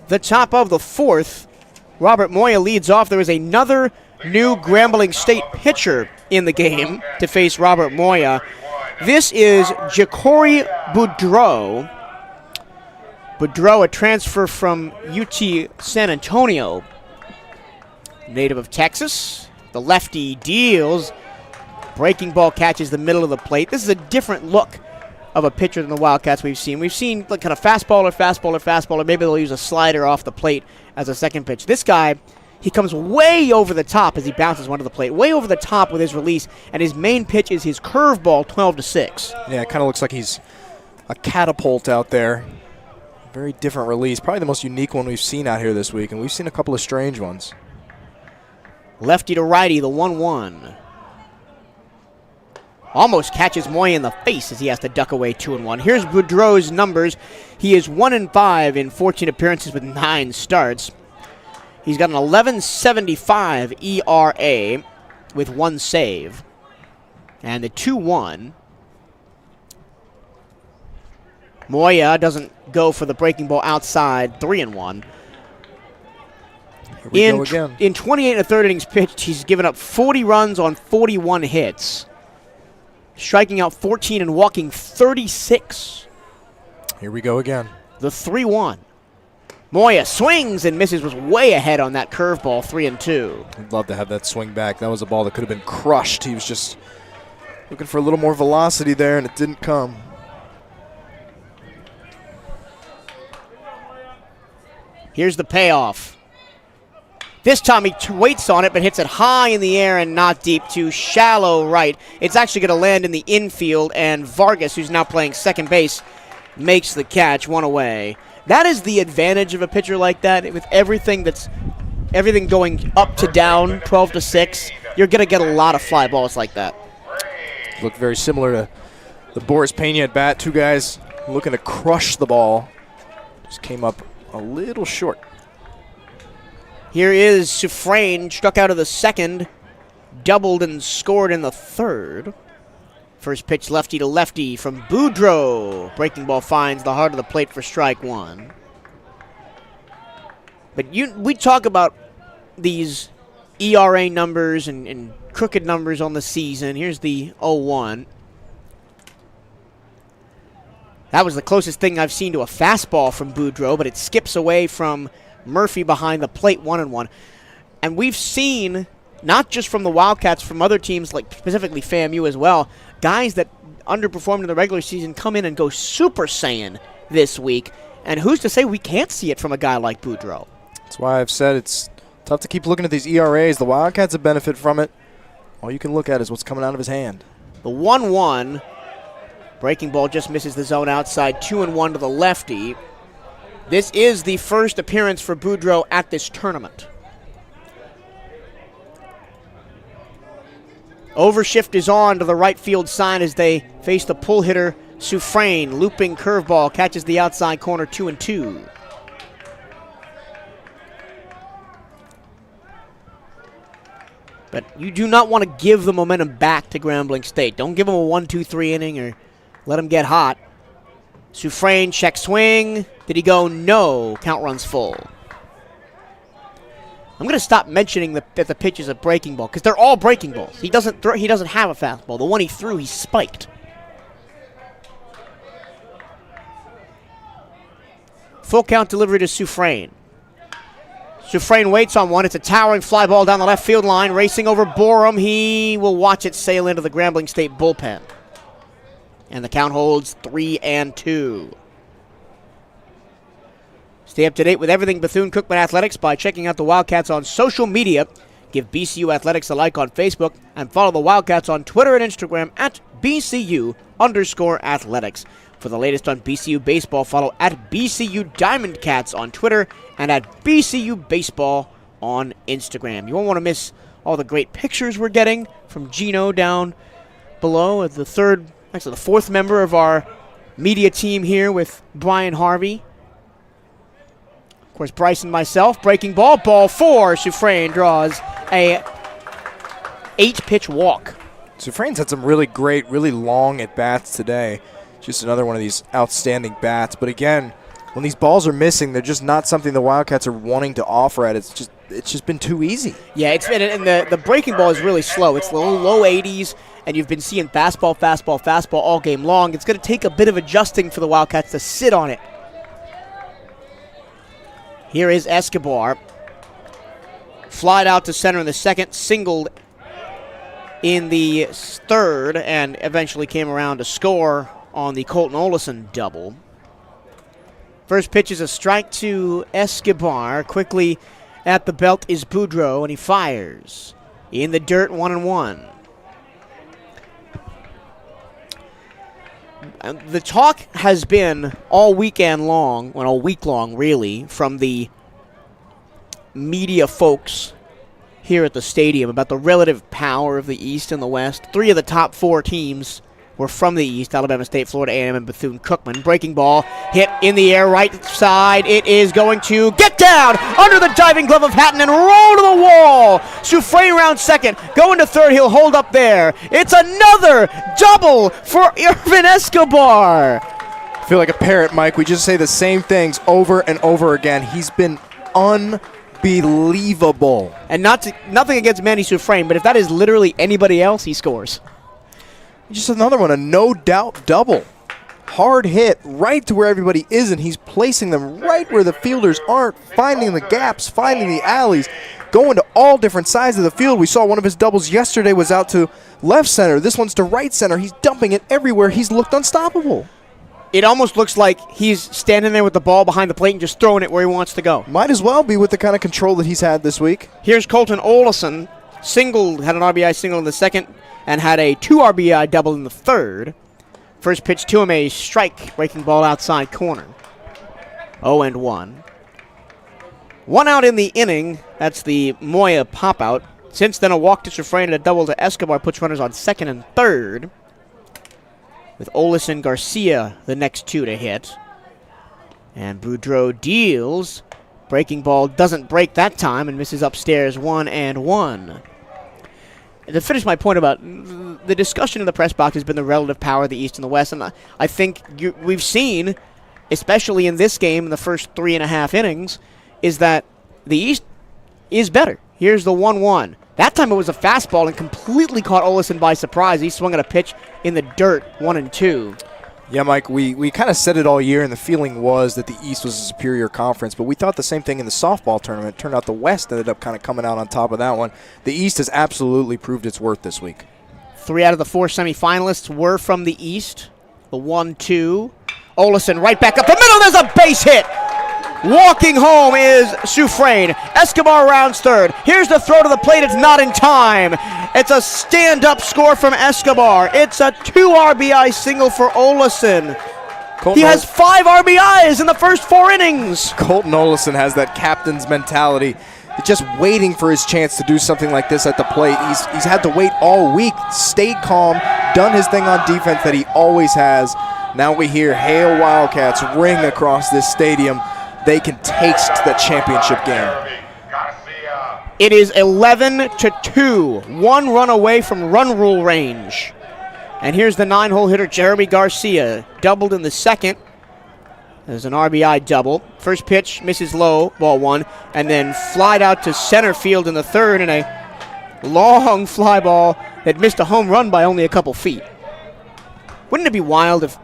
the top of the fourth. Robert Moya leads off. There is another new Grambling State pitcher in the game to face Robert Moya. This is Ja'Cory Boudreau. Boudreau, a transfer from UT San Antonio. Native of Texas. The lefty deals. Breaking ball catches the middle of the plate. This is a different look of a pitcher than the Wildcats we've seen. We've seen like kind of fastballer. Maybe they'll use a slider off the plate as a second pitch. This guy, he comes way over the top as he bounces one to the plate, way over the top with his release, and his main pitch is his curveball, 12-6. Yeah, it kind of looks like he's a catapult out there. Very different release. Probably the most unique one we've seen out here this week, and we've seen a couple of strange ones. Lefty to righty, the 1-1. Almost catches Moya in the face as he has to duck away 2-1. Here's Boudreau's numbers. He is 1-5 in 14 appearances with 9 starts. He's got an 11.75 ERA with 1 save. And the 2-1. Moya doesn't go for the breaking ball outside, 3-1. Here we go again. In 28 1/3 innings pitched, he's given up 40 runs on 41 hits. Striking out 14 and walking 36. Here we go again. The 3-1. Moya swings and misses, was way ahead on that curveball, 3-2. I'd love to have that swing back. That was a ball that could have been crushed. He was just looking for a little more velocity there, and it didn't come. Here's the payoff. This time he waits on it, but hits it high in the air and not deep to shallow right. It's actually going to land in the infield, and Vargas, who's now playing second base, makes the catch, one away. That is the advantage of a pitcher like that. With everything going up to down, 12-6, you're going to get a lot of fly balls like that. Looked very similar to the Boris Pena at bat. Two guys looking to crush the ball. Just came up a little short. Here is Suffrain, struck out of the second, doubled and scored in the third. First pitch lefty to lefty from Boudreau. Breaking ball finds the heart of the plate for strike one. But we talk about these ERA numbers and crooked numbers on the season. Here's the 0-1. That was the closest thing I've seen to a fastball from Boudreau, but it skips away from Murphy behind the plate, 1-1. And we've seen, not just from the Wildcats, from other teams like specifically FAMU as well, guys that underperformed in the regular season come in and go Super Saiyan this week. And who's to say we can't see it from a guy like Boudreau? That's why I've said it's tough to keep looking at these ERAs. The Wildcats have benefited from it. All you can look at is what's coming out of his hand. The 1-1. Breaking ball just misses the zone outside, 2-1 to the lefty. This is the first appearance for Boudreau at this tournament. Overshift is on to the right field side as they face the pull hitter, Suffrain. Looping curveball catches the outside corner, 2-2. But you do not want to give the momentum back to Grambling State. Don't give them a 1-2-3 inning or let them get hot. Suffrain, check swing. Did he go? No. Count runs full. I'm going to stop mentioning that the pitch is a breaking ball because they're all breaking balls. He doesn't have a fastball. The one he threw, he spiked. Full count delivery to Suffrain. Suffrain waits on one. It's a towering fly ball down the left field line. Racing over Borum. He will watch it sail into the Grambling State bullpen. And the count holds 3-2. Stay up to date with everything Bethune-Cookman Athletics by checking out the Wildcats on social media. Give BCU Athletics a like on Facebook and follow the Wildcats on Twitter and Instagram at BCU_athletics. For the latest on BCU baseball, follow at BCU Diamondcats on Twitter and at BCU Baseball on Instagram. You won't want to miss all the great pictures we're getting from Gino down below at the fourth member of our media team here with Brian Harvey. Of course, Bryce and myself, breaking ball, ball 4. Suffrain draws a 8-pitch walk. Suffrain's had some really great, really long at-bats today. Just another one of these outstanding bats. But again, when these balls are missing, they're just not something the Wildcats are wanting to offer at. It's just been too easy. Yeah, it's been, and the breaking ball is really slow. It's low 80s, and you've been seeing fastball all game long. It's going to take a bit of adjusting for the Wildcats to sit on it. Here is Escobar. Flied out to center in the second, singled in the third, and eventually came around to score on the Colton Olison double. First pitch is a strike to Escobar. Quickly at the belt is Boudreau, and he fires. In the dirt, 1-1. The talk has been all week long, really, from the media folks here at the stadium about the relative power of the East and the West. 3 of the top 4 teams were from the East: Alabama State, Florida A&M, and Bethune-Cookman. Breaking ball hit in the air, right side. It is going to get down under the diving glove of Hatton and roll to the wall. Suffrain round second, going to third. He'll hold up there. It's another double for Irvin Escobar. I feel like a parrot, Mike. We just say the same things over and over again. He's been unbelievable. And nothing against Manny Suffrain, but if that is literally anybody else, he scores. Just another one, a no-doubt double. hard hit right to where everybody is, and he's placing them right where the fielders aren't, finding the gaps, finding the alleys, going to all different sides of the field. We saw one of his doubles yesterday was out to left center. This one's to right center. He's dumping it everywhere. He's looked unstoppable. It almost looks like he's standing there with the ball behind the plate and just throwing it where he wants to go. Might as well be with the kind of control that he's had this week. Here's Colton Olesen. Had an RBI single in the second and had a 2 RBI double in the third. First pitch to him, a strike, breaking ball outside corner. 0-1. 1 out in the inning. That's the Moya pop-out. Since then, a walk to Sufrain and a double to Escobar puts runners on second and third, with Olesen Garcia the next 2 to hit. And Boudreau deals. Breaking ball doesn't break that time and misses upstairs. 1-1. To finish my point about the discussion in the press box has been the relative power of the East and the West, and I think we've seen, especially in this game in the first 3.5 innings, is that the East is better. Here's the 1-1. That time it was a fastball and completely caught Olesen by surprise. He swung at a pitch in the dirt, 1-2. Yeah, Mike, we kind of said it all year, and the feeling was that the East was a superior conference, but we thought the same thing in the softball tournament. Turned out the West ended up kind of coming out on top of that one. The East has absolutely proved its worth this week. 3 out of the 4 semifinalists were from the East. The 1-2. Olesen right back up the middle. There's a base hit. Walking home is Sufrain. Escobar rounds third. Here's the throw to the plate. It's not in time. It's a stand-up score from Escobar. It's a 2 RBI single for Olesen. He has 5 RBIs in the first 4 innings. Colton Olesen has that captain's mentality, just waiting for his chance to do something like this at the plate. He's had to wait all week, stayed calm, done his thing on defense that he always has. Now we hear Hail Wildcats ring across this stadium. They can taste the championship game. It is 11-2, 1 run away from run rule range. And here's the 9-hole hitter, Jeremy Garcia. Doubled in the second. There's an RBI double. First pitch misses low, ball 1, and then flied out to center field in the third in a long fly ball that missed a home run by only a couple feet. Wouldn't it be wild if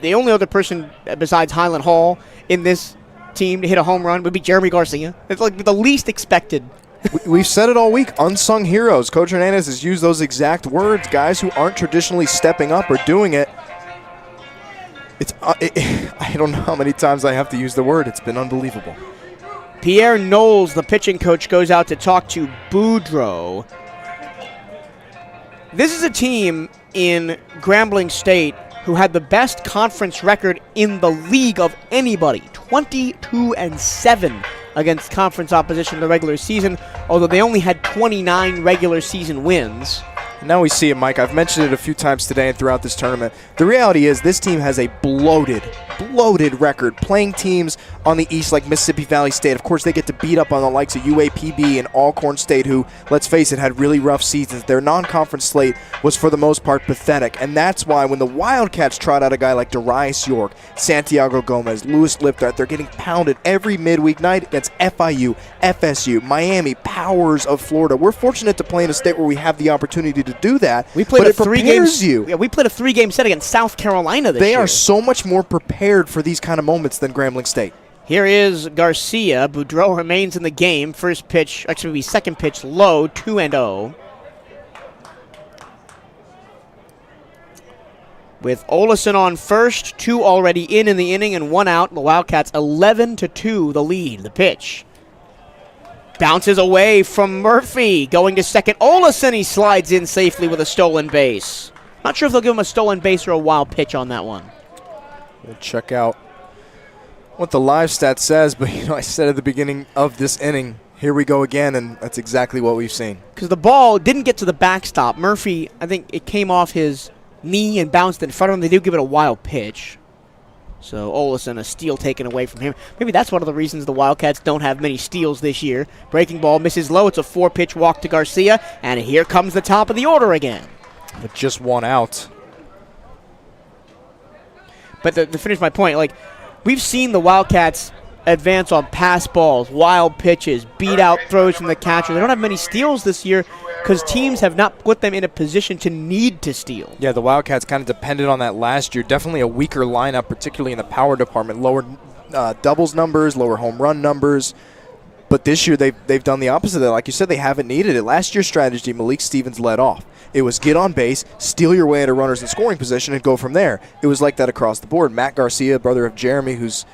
the only other person besides Highland Hall in this team to hit a home run would be Jeremy Garcia? It's like the least expected. We've said it all week, unsung heroes. Coach Hernandez has used those exact words, guys who aren't traditionally stepping up or doing it. I don't know how many times I have to use the word. It's been unbelievable. Pierre Knowles, the pitching coach, goes out to talk to Boudreau. This is a team in Grambling State who had the best conference record in the league of anybody, 22-7 against conference opposition in the regular season, although they only had 29 regular season wins. Now we see it, Mike. I've mentioned it a few times today and throughout this tournament. The reality is this team has a bloated record, playing teams on the East like Mississippi Valley State. Of course, they get to beat up on the likes of UAPB and Alcorn State, who, let's face it, had really rough seasons. Their non-conference slate was, for the most part, pathetic. And that's why when the Wildcats trot out a guy like Darius York, Santiago Gomez, Lewis Lipdart, they're getting pounded every midweek night against FIU, FSU, Miami, powers of Florida. We're fortunate to play in a state where we have the opportunity to do that. We played but a it prepares you. Yeah, we played a 3-game set against South Carolina this year. They are so much more prepared for these kind of moments than Grambling State. Here is Garcia. Boudreau remains in the game. First pitch, actually second pitch low, 2-0. With Olesen on first, 2 already in the inning and 1 out. The Wildcats 11-2 the lead. The pitch bounces away from Murphy. Going to second. Olesen, he slides in safely with a stolen base. Not sure if they'll give him a stolen base or a wild pitch on that one. We'll check out what the live stat says, but I said at the beginning of this inning, here we go again, and that's exactly what we've seen. Because the ball didn't get to the backstop. Murphy, I think it came off his knee and bounced in front of him. They do give it a wild pitch. So Olesen, a steal taken away from him. Maybe that's one of the reasons the Wildcats don't have many steals this year. Breaking ball misses low. It's a 4-pitch walk to Garcia, and here comes the top of the order again. But just 1 out. But to finish my point, like, we've seen the Wildcats advance on pass balls, wild pitches, beat out throws from the catcher. They don't have many steals this year, because teams have not put them in a position to need to steal. Yeah, the Wildcats kind of depended on that last year. Definitely a weaker lineup, particularly in the power department. Lower doubles numbers, lower home run numbers. But this year they've done the opposite of that. Like you said, they haven't needed it. Last year's strategy, Malik Stevens led off. It was get on base, steal your way into runners in scoring position, and go from there. It was like that across the board. Matt Garcia, brother of Jeremy, who's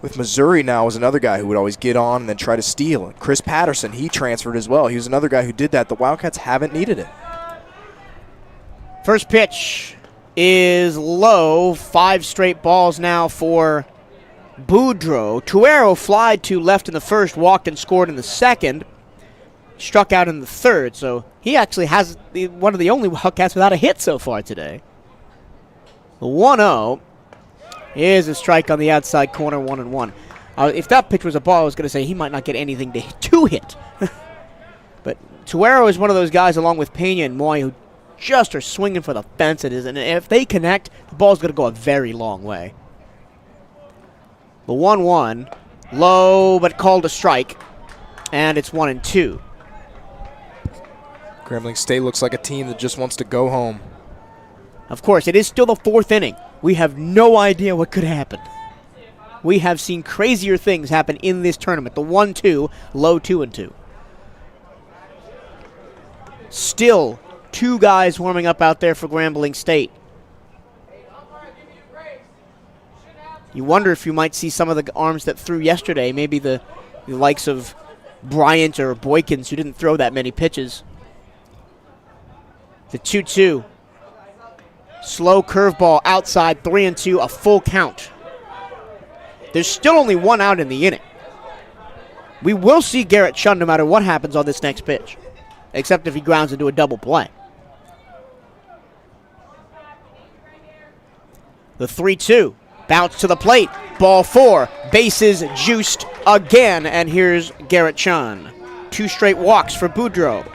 with Missouri now, was another guy who would always get on and then try to steal. And Chris Patterson, he transferred as well. He was another guy who did that. The Wildcats haven't needed it. First pitch is low. 5 straight balls now for Boudreaux. Tuero flied to left in the first, walked and scored in the second. Struck out in the third, so he actually has one of the only Wildcats without a hit so far today. The 1-0 is a strike on the outside corner, 1-1. If that pitch was a ball, I was going to say he might not get anything to hit. But Tuero is one of those guys, along with Pena and Moy, who just are swinging for the fences, and if they connect, the ball's going to go a very long way. The 1-1, low but called a strike, and it's 1-2. Grambling State looks like a team that just wants to go home. Of course, it is still the 4th inning. We have no idea what could happen. We have seen crazier things happen in this tournament. The 1-2, low 2-2. Still 2 guys warming up out there for Grambling State. You wonder if you might see some of the arms that threw yesterday, maybe the likes of Bryant or Boykins, who didn't throw that many pitches. The 2-2. Slow curveball outside, 3-2, a full count. There's still only 1 out in the inning. We will see Garrett Chun no matter what happens on this next pitch, except if he grounds into a double play. The 3-2. Bounce to the plate. Ball 4. Bases juiced again, and here's Garrett Chun. 2 straight walks for Boudreaux.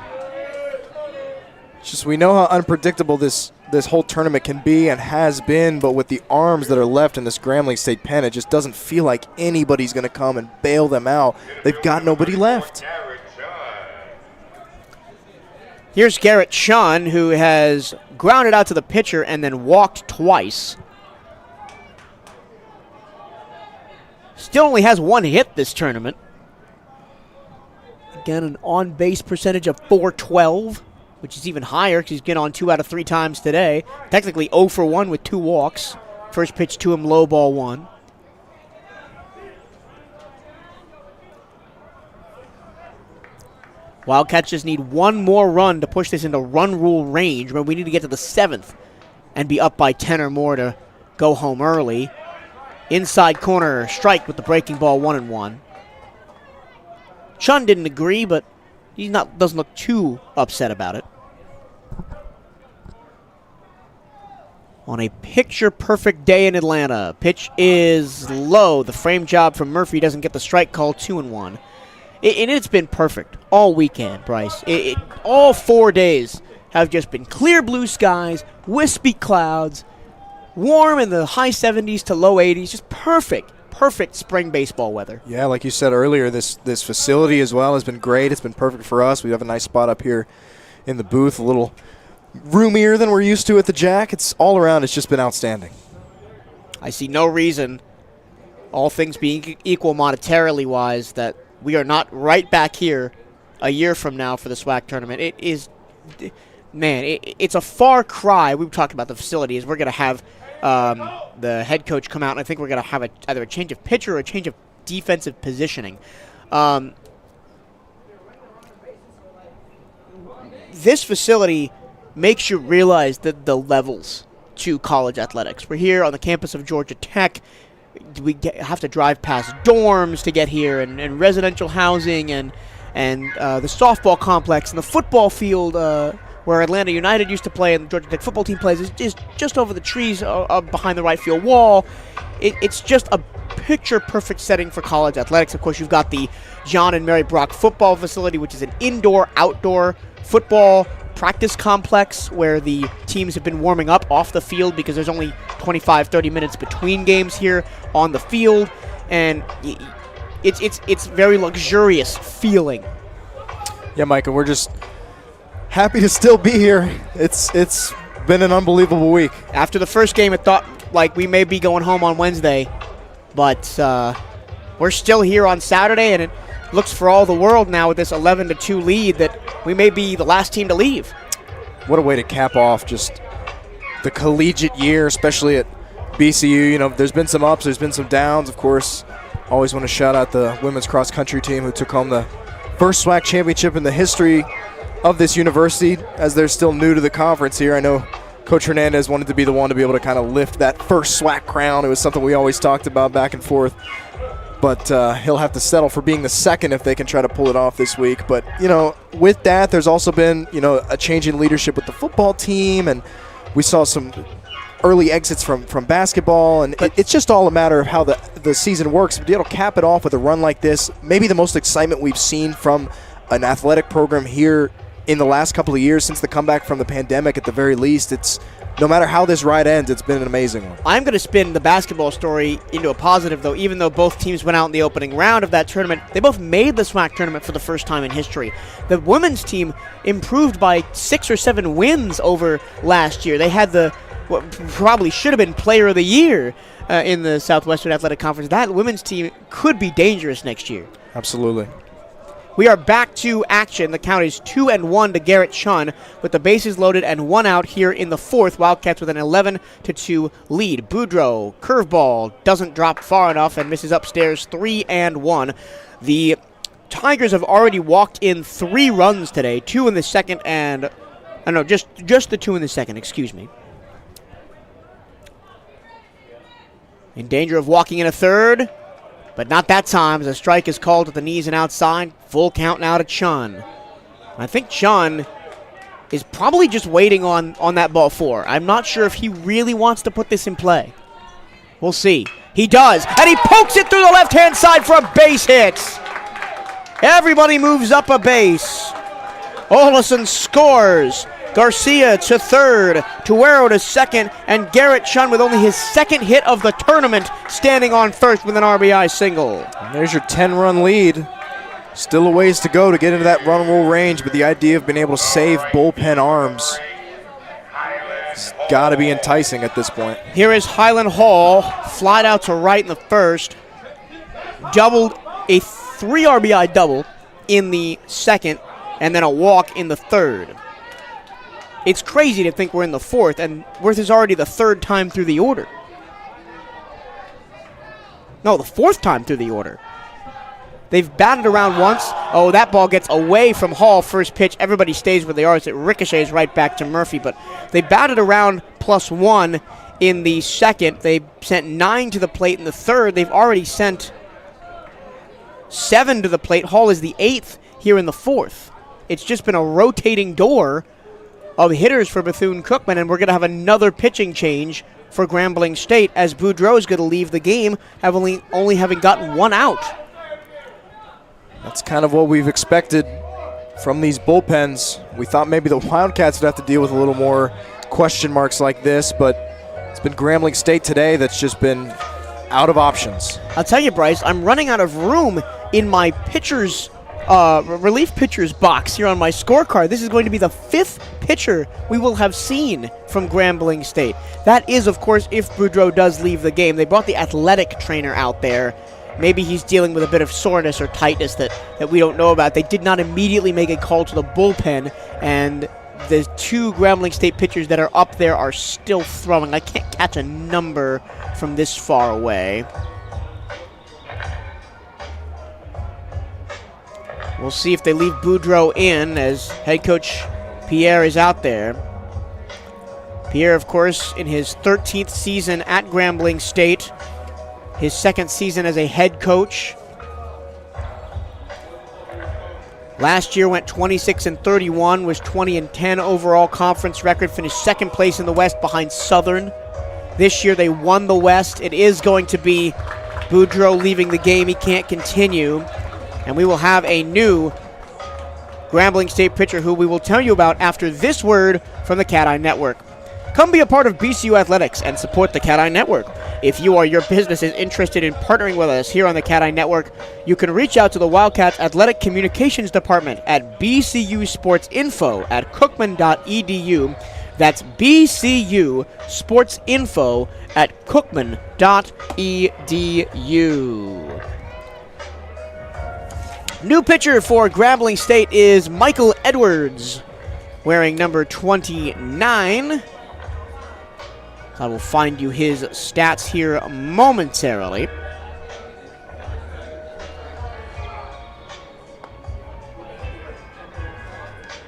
It's just we know how unpredictable this whole tournament can be and has been, but with the arms that are left in this Grambling State pen, it just doesn't feel like anybody's going to come and bail them out. They've got nobody left. Here's Garrett Chun, who has grounded out to the pitcher and then walked twice. Still only has 1 hit this tournament. Again, an on-base percentage of .412, which is even higher because he's been on 2 out of 3 times today. Technically 0 for 1 with 2 walks. First pitch to him, low ball 1. Wildcats just need 1 more run to push this into run rule range. But we need to get to the 7th and be up by 10 or more to go home early. Inside corner strike with the breaking ball, 1-1. Chun didn't agree, but he doesn't look too upset about it. On a picture-perfect day in Atlanta, pitch is low. The frame job from Murphy doesn't get the strike call, 2-1. And it's been perfect all weekend, Bryce. All 4 days have just been clear blue skies, wispy clouds, warm in the high 70s to low 80s. Just perfect spring baseball weather. Yeah, like you said earlier, this facility as well has been great. It's been perfect for us. We have a nice spot up here in the booth, a little roomier than we're used to at the Jack. It's all around. It's just been outstanding. I see no reason, all things being equal monetarily wise, that we are not right back here a year from now for the SWAC tournament. It is, man, it's a far cry. We were talking about the facilities. We're going to have the head coach come out, and I think we're going to have either a change of pitcher or a change of defensive positioning. This facility makes you realize that the levels to college athletics. We're here on the campus of Georgia Tech. We have to drive past dorms to get here, and residential housing, and the softball complex, and the football field where Atlanta United used to play and the Georgia Tech football team plays is just over the trees behind the right field wall. It's just a picture-perfect setting for college athletics. Of course, you've got the John and Mary Brock football facility, which is an indoor-outdoor football practice complex where the teams have been warming up off the field because there's only 25-30 minutes between games here on the field, and it's very luxurious feeling. Yeah, Mike, and we're just Happy to still be here. It's been an unbelievable week. After the first game, it thought like we may be going home on Wednesday, but we're still here on Saturday, and it looks for all the world now with this 11-2 lead that we may be the last team to leave. What a way to cap off just the collegiate year, especially at BCU. You know, there's been some ups, there's been some downs. Of course, always want to shout out the women's cross country team who took home the first SWAC championship in the history of this university, as they're still new to the conference here. I know Coach Hernandez wanted to be the one to be able to kind of lift that first SWAC crown. It was something we always talked about back and forth. But he'll have to settle for being the second if they can try to pull it off this week. But, you know, with that, there's also been, you know, a change in leadership with the football team, and we saw some early exits from basketball, and it's just all a matter of how the season works. But it'll cap it off with a run like this, maybe the most excitement we've seen from an athletic program here in the last couple of years since the comeback from the pandemic at the very least. It's no matter how this ride ends, it's been an amazing one. I'm going to spin the basketball story into a positive, though. Even though both teams went out in the opening round of that tournament, they both made the SWAC tournament for the first time in history. The women's team improved by 6 or 7 wins over last year. They had what probably should have been player of the year in the Southwestern Athletic Conference. That women's team could be dangerous next year. Absolutely. We are back to action. The count is 2-1 to Garrett Chun with the bases loaded and 1 out here in the fourth. Wildcats with an 11-2 lead. Boudreaux, curveball, doesn't drop far enough and misses upstairs. 3-1. The Tigers have already walked in 3 runs today. 2 in the second and... no, just the 2 in the second, excuse me. In danger of walking in a third. But not that time, as a strike is called at the knees and outside. Full count now to Chun. I think Chun is probably just waiting on that ball 4. I'm not sure if he really wants to put this in play. We'll see. He does, and he pokes it through the left-hand side for a base hit. Everybody moves up a base. Olison scores. Garcia to third, Tuero to second, and Garrett Chun with only his second hit of the tournament standing on first with an RBI single. And there's your 10-run lead. Still a ways to go to get into that run roll range, but the idea of being able to save bullpen arms has got to be enticing at this point. Here is Highland Hall, flied out to right in the first, doubled a 3 RBI double in the second, and then a walk in the third. It's crazy to think we're in the fourth, and Worth is already the 3rd time through the order. No, the 4th time through the order. They've batted around once. Oh, that ball gets away from Hall. First pitch, everybody stays where they are as it ricochets right back to Murphy. But they batted around +1 in the second. They sent 9 to the plate in the third. They've already sent 7 to the plate. Hall is the 8th here in the fourth. It's just been a rotating door of hitters for Bethune-Cookman, and we're going to have another pitching change for Grambling State as Boudreaux is going to leave the game, only having gotten 1 out. That's kind of what we've expected from these bullpens. We thought maybe the Wildcats would have to deal with a little more question marks like this, but it's been Grambling State today that's just been out of options. I'll tell you, Bryce, I'm running out of room in my pitcher's relief pitcher's box here on my scorecard. This is going to be the 5th pitcher we will have seen from Grambling State. That is, of course, if Boudreaux does leave the game. They brought the athletic trainer out there. Maybe he's dealing with a bit of soreness or tightness that we don't know about. They did not immediately make a call to the bullpen, and the 2 Grambling State pitchers that are up there are still throwing. I can't catch a number from this far away. We'll see if they leave Boudreaux in as head coach Pierre is out there. Pierre, of course, in his 13th season at Grambling State, his 2nd season as a head coach. Last year went 26-31, was 20-10 overall conference record, finished 2nd place in the West behind Southern. This year they won the West. It is going to be Boudreaux leaving the game. He can't continue. And we will have a new Grambling State pitcher who we will tell you about after this word from the Cat Eye Network. Come be a part of BCU Athletics and support the Cat Eye Network. If your business is interested in partnering with us here on the Cat Eye Network, you can reach out to the Wildcats Athletic Communications Department at bcusportsinfo@cookman.edu. That's BCU sportsinfo@cookman.edu. New pitcher for Grambling State is Michael Edwards, wearing number 29. I will find you his stats here momentarily.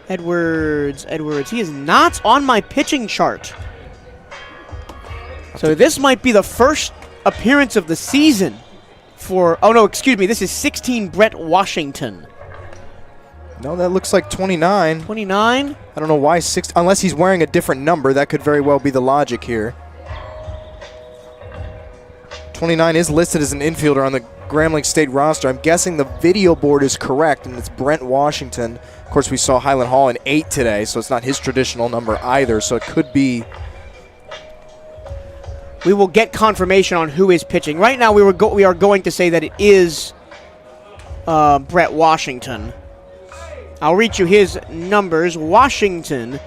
Edwards, he is not on my pitching chart. So this might be the first appearance of the season for, oh no, excuse me, this is 16 Brett Washington. No, that looks like 29. 29? I don't know why unless he's wearing a different number. That could very well be the logic here. 29 is listed as an infielder on the Grambling State roster. I'm guessing the video board is correct, and it's Brent Washington. Of course, we saw Highland Hall in 8 today, so it's not his traditional number either, so it could be. We will get confirmation on who is pitching. Right now, we are going to say that it is Brett Washington. I'll read you his numbers. Washington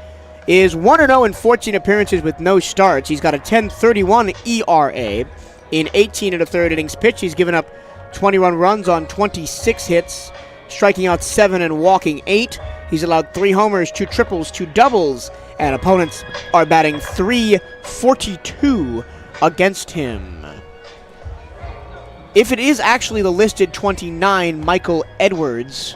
is 1-0 in 14 appearances with no starts. He's got a 10.31 ERA. In 18 and a third innings pitched, he's given up 21 runs on 26 hits, striking out 7 and walking 8. He's allowed 3 homers, 2 triples, 2 doubles, and opponents are batting .342 against him. If it is actually the listed 29, Michael Edwards,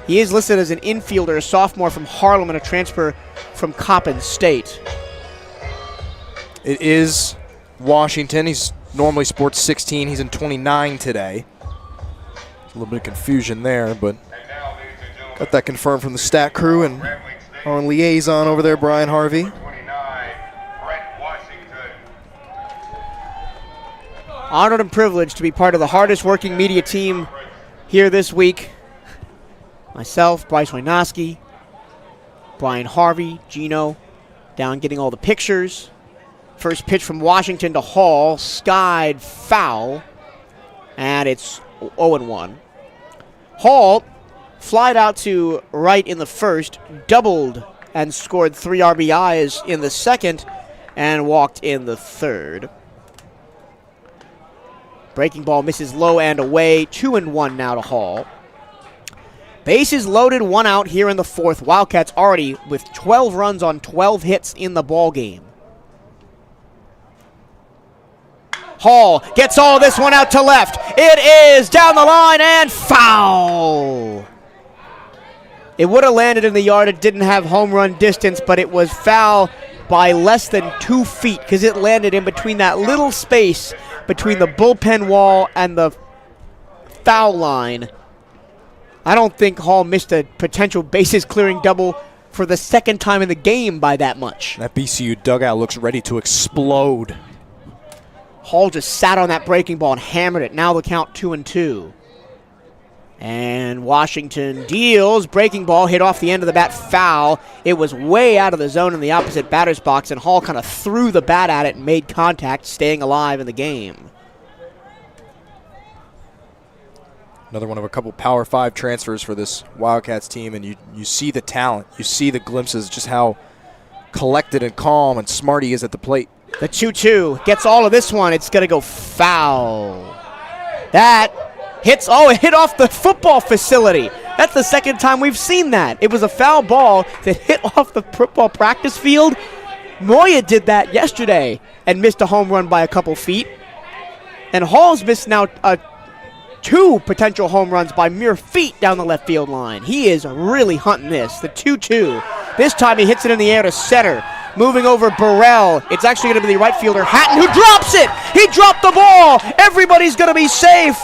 he is listed as an infielder, a sophomore from Harlem and a transfer from Coppin State. It is Washington. He's normally sports 16. He's in 29 today. A little bit of confusion there, but got that confirmed from the stat crew and our liaison over there, Brian Harvey. Honored and privileged to be part of the hardest working media team here this week. Myself, Bryce Wojnowski, Brian Harvey, Gino, down getting all the pictures. First pitch from Washington to Hall, skied foul, and it's 0-1. Hall flied out to right in the first, doubled and scored 3 RBIs in the second, and walked in the third. Breaking ball misses low and away, 2-1 now to Hall. Bases loaded, 1 out here in the fourth. Wildcats already with 12 runs on 12 hits in the ball game. Hall gets all this one out to left. It is down the line and foul. It would have landed in the yard. It didn't have home run distance, but it was foul by less than 2 feet because it landed in between that little space between the bullpen wall and the foul line. I don't think Hall missed a potential bases clearing double for the second time in the game by that much. That BCU dugout looks ready to explode. Hall just sat on that breaking ball and hammered it. Now the count 2-2. And Washington deals. Breaking ball hit off the end of the bat, foul. It was way out of the zone in the opposite batter's box, and Hall kind of threw the bat at it and made contact, staying alive in the game. Another one of a couple Power 5 transfers for this Wildcats team, and you see the talent. You see the glimpses, just how collected and calm and smart he is at the plate. The 2-2 gets all of this one. It's going to go foul. That hits, it hit off the football facility. That's the second time we've seen that. It was a foul ball that hit off the football practice field. Moya did that yesterday and missed a home run by a couple feet. And Hall's missed now 2 potential home runs by mere feet down the left field line. He is really hunting this. The 2-2. This time he hits it in the air to center. Moving over Burrell. It's actually going to be the right fielder, Hatton, who drops it. He dropped the ball. Everybody's going to be safe.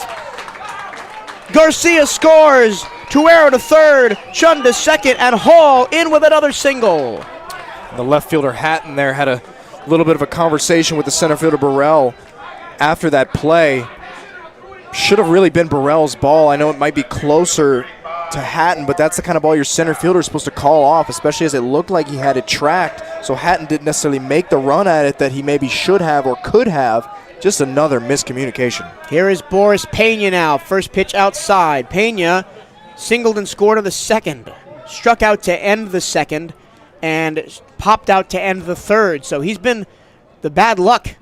Garcia scores. Tuero to third. Chun to second. And Hall in with another single. The left fielder, Hatton, there had a little bit of a conversation with the center fielder, Burrell, after that play. Should have really been Burrell's ball. I know it might be closer to Hatton, but that's the kind of ball your center fielder is supposed to call off, especially as it looked like he had it tracked so Hatton didn't necessarily make the run at it that he maybe should have or could have. Just another miscommunication. Here is Boris Pena now. First pitch outside. Pena singled and scored on the second. Struck out to end the second and popped out to end the third. So he's been the bad luck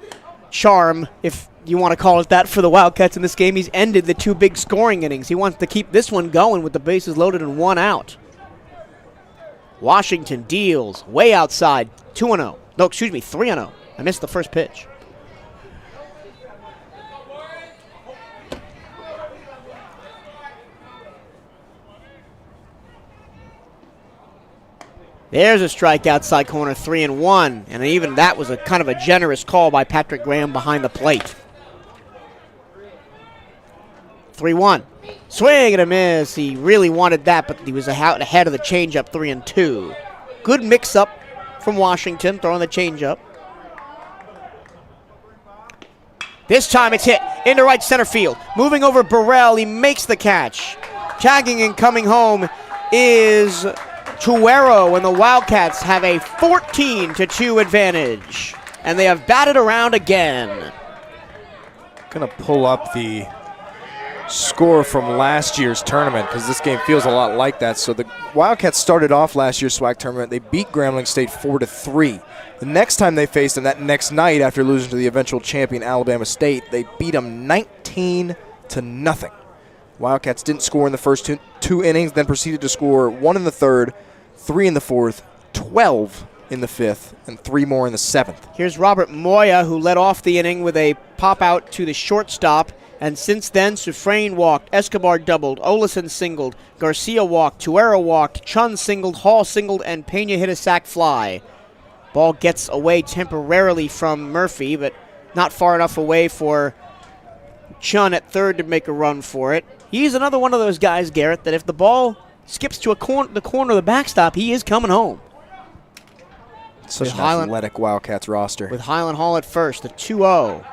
charm, if you want to call it that, for the Wildcats in this game. He's ended the 2 big scoring innings. He wants to keep this one going with the bases loaded and 1 out. Washington deals way outside. 2-0. No, excuse me, 3-0. I missed the first pitch. There's a strike outside corner, 3-1. And even that was a kind of a generous call by Patrick Graham behind the plate. 3-1. Swing and a miss. He really wanted that, but he was out ahead of the changeup, 3-2. Good mix-up from Washington, throwing the changeup. This time it's hit into right center field. Moving over Burrell, he makes the catch. Tagging and coming home is Tuero, and the Wildcats have a 14-2 advantage. And they have batted around again. Gonna pull up the score from last year's tournament because this game feels a lot like that. So the Wildcats started off last year's SWAC tournament. They beat Grambling State 4-3. The next time they faced them, that next night after losing to the eventual champion Alabama State, they beat them 19-0. Wildcats didn't score in the first two innings, then proceeded to score 1 in the third, 3 in the fourth, 12 in the fifth, and 3 more in the seventh. Here's Robert Moya, who led off the inning with a pop out to the shortstop. And since then, Sufrain walked, Escobar doubled, Olison singled, Garcia walked, Tuero walked, Chun singled, Hall singled, and Pena hit a sac fly. Ball gets away temporarily from Murphy, but not far enough away for Chun at third to make a run for it. He's another one of those guys, Garrett, that if the ball skips to the corner of the backstop, he is coming home. Such an athletic Wildcats roster. With Highland Hall at first, the 2-0.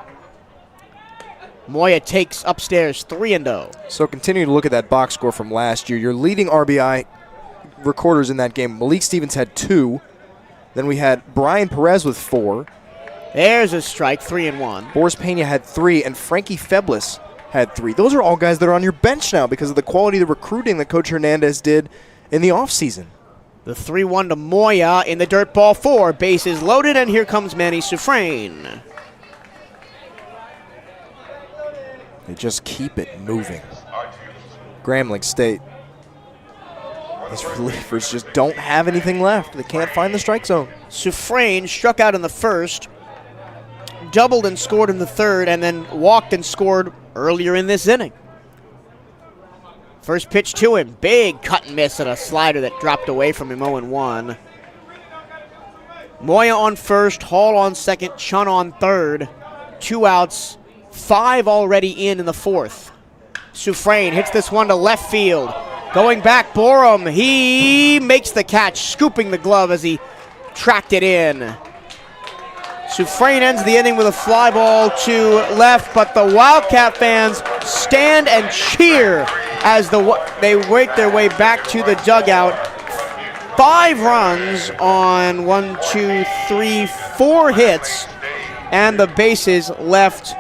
Moya takes upstairs 3-0. So continue to look at that box score from last year. Your leading RBI recorders in that game, Malik Stevens had 2. Then we had Brian Perez with 4. There's a strike, 3-1. Boris Pena had 3, and Frankie Feblis had 3. Those are all guys that are on your bench now because of the quality of the recruiting that Coach Hernandez did in the offseason. The 3-1 to Moya in the dirt ball 4. Bases loaded, and here comes Manny Sufrain. They just keep it moving. Grambling State, these relievers just don't have anything left. They can't find the strike zone. Sufrain struck out in the first, doubled and scored in the third, and then walked and scored earlier in this inning. First pitch to him, big cut and miss and a slider that dropped away from him, 0-1. Moya on first, Hall on second, Chun on third. 2 outs. 5 already in the fourth. Sufrain hits this one to left field. Going back, Borum, he makes the catch, scooping the glove as he tracked it in. Sufrain ends the inning with a fly ball to left, but the Wildcat fans stand and cheer as they work their way back to the dugout. 5 runs on 4 hits, and the bases left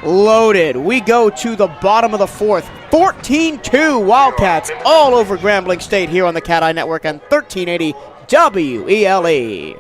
loaded. We go to the bottom of the fourth. 14-2 Wildcats all over Grambling State here on the Cat Eye Network and 1380 WELE.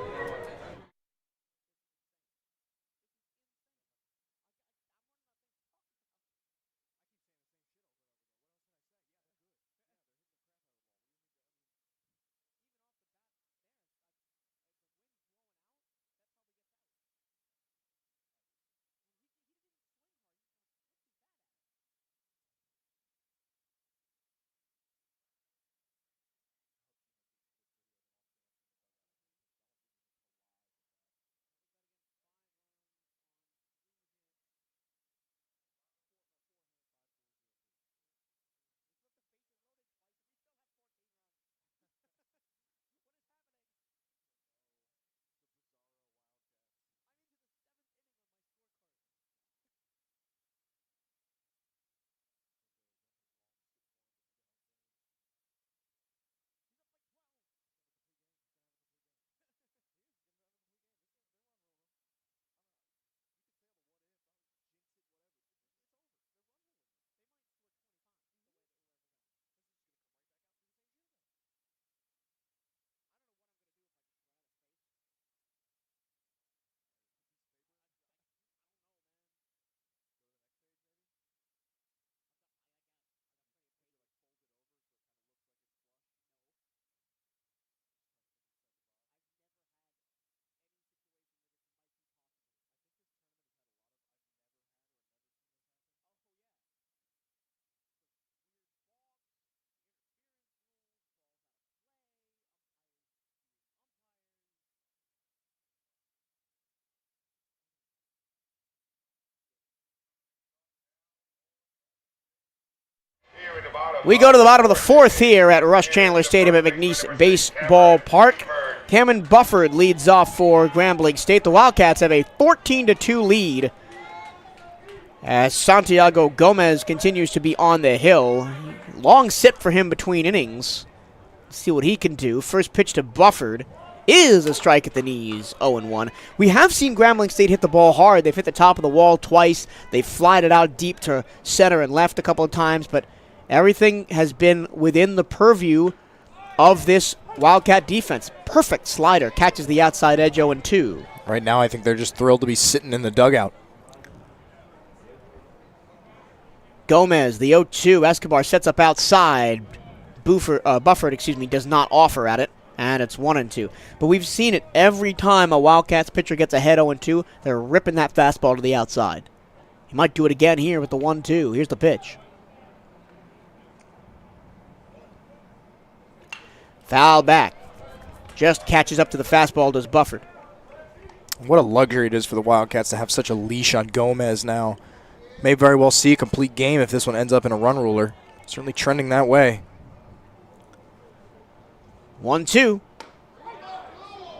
We go to the bottom of the fourth here at Rush Chandler Stadium at McNeese Baseball Park. Cameron Bufford leads off for Grambling State. The Wildcats have a 14-2 lead as Santiago Gomez continues to be on the hill. Long sit for him between innings. Let's see what he can do. First pitch to Bufford is a strike at the knees, 0-1. We have seen Grambling State hit the ball hard. They've hit the top of the wall twice. They've flied it out deep to center and left a couple of times, but everything has been within the purview of this Wildcat defense. Perfect slider. Catches the outside edge, 0-2. Right now, I think they're just thrilled to be sitting in the dugout. Gomez, the 0-2. Escobar sets up outside. Bufford, does not offer at it. And it's 1-2. But we've seen it every time a Wildcats pitcher gets ahead 0-2, they're ripping that fastball to the outside. He might do it again here with the 1-2. Here's the pitch. Foul back. Just catches up to the fastball, does Bufford. What a luxury it is for the Wildcats to have such a leash on Gomez now. May very well see a complete game if this one ends up in a run ruler. Certainly trending that way. 1-2.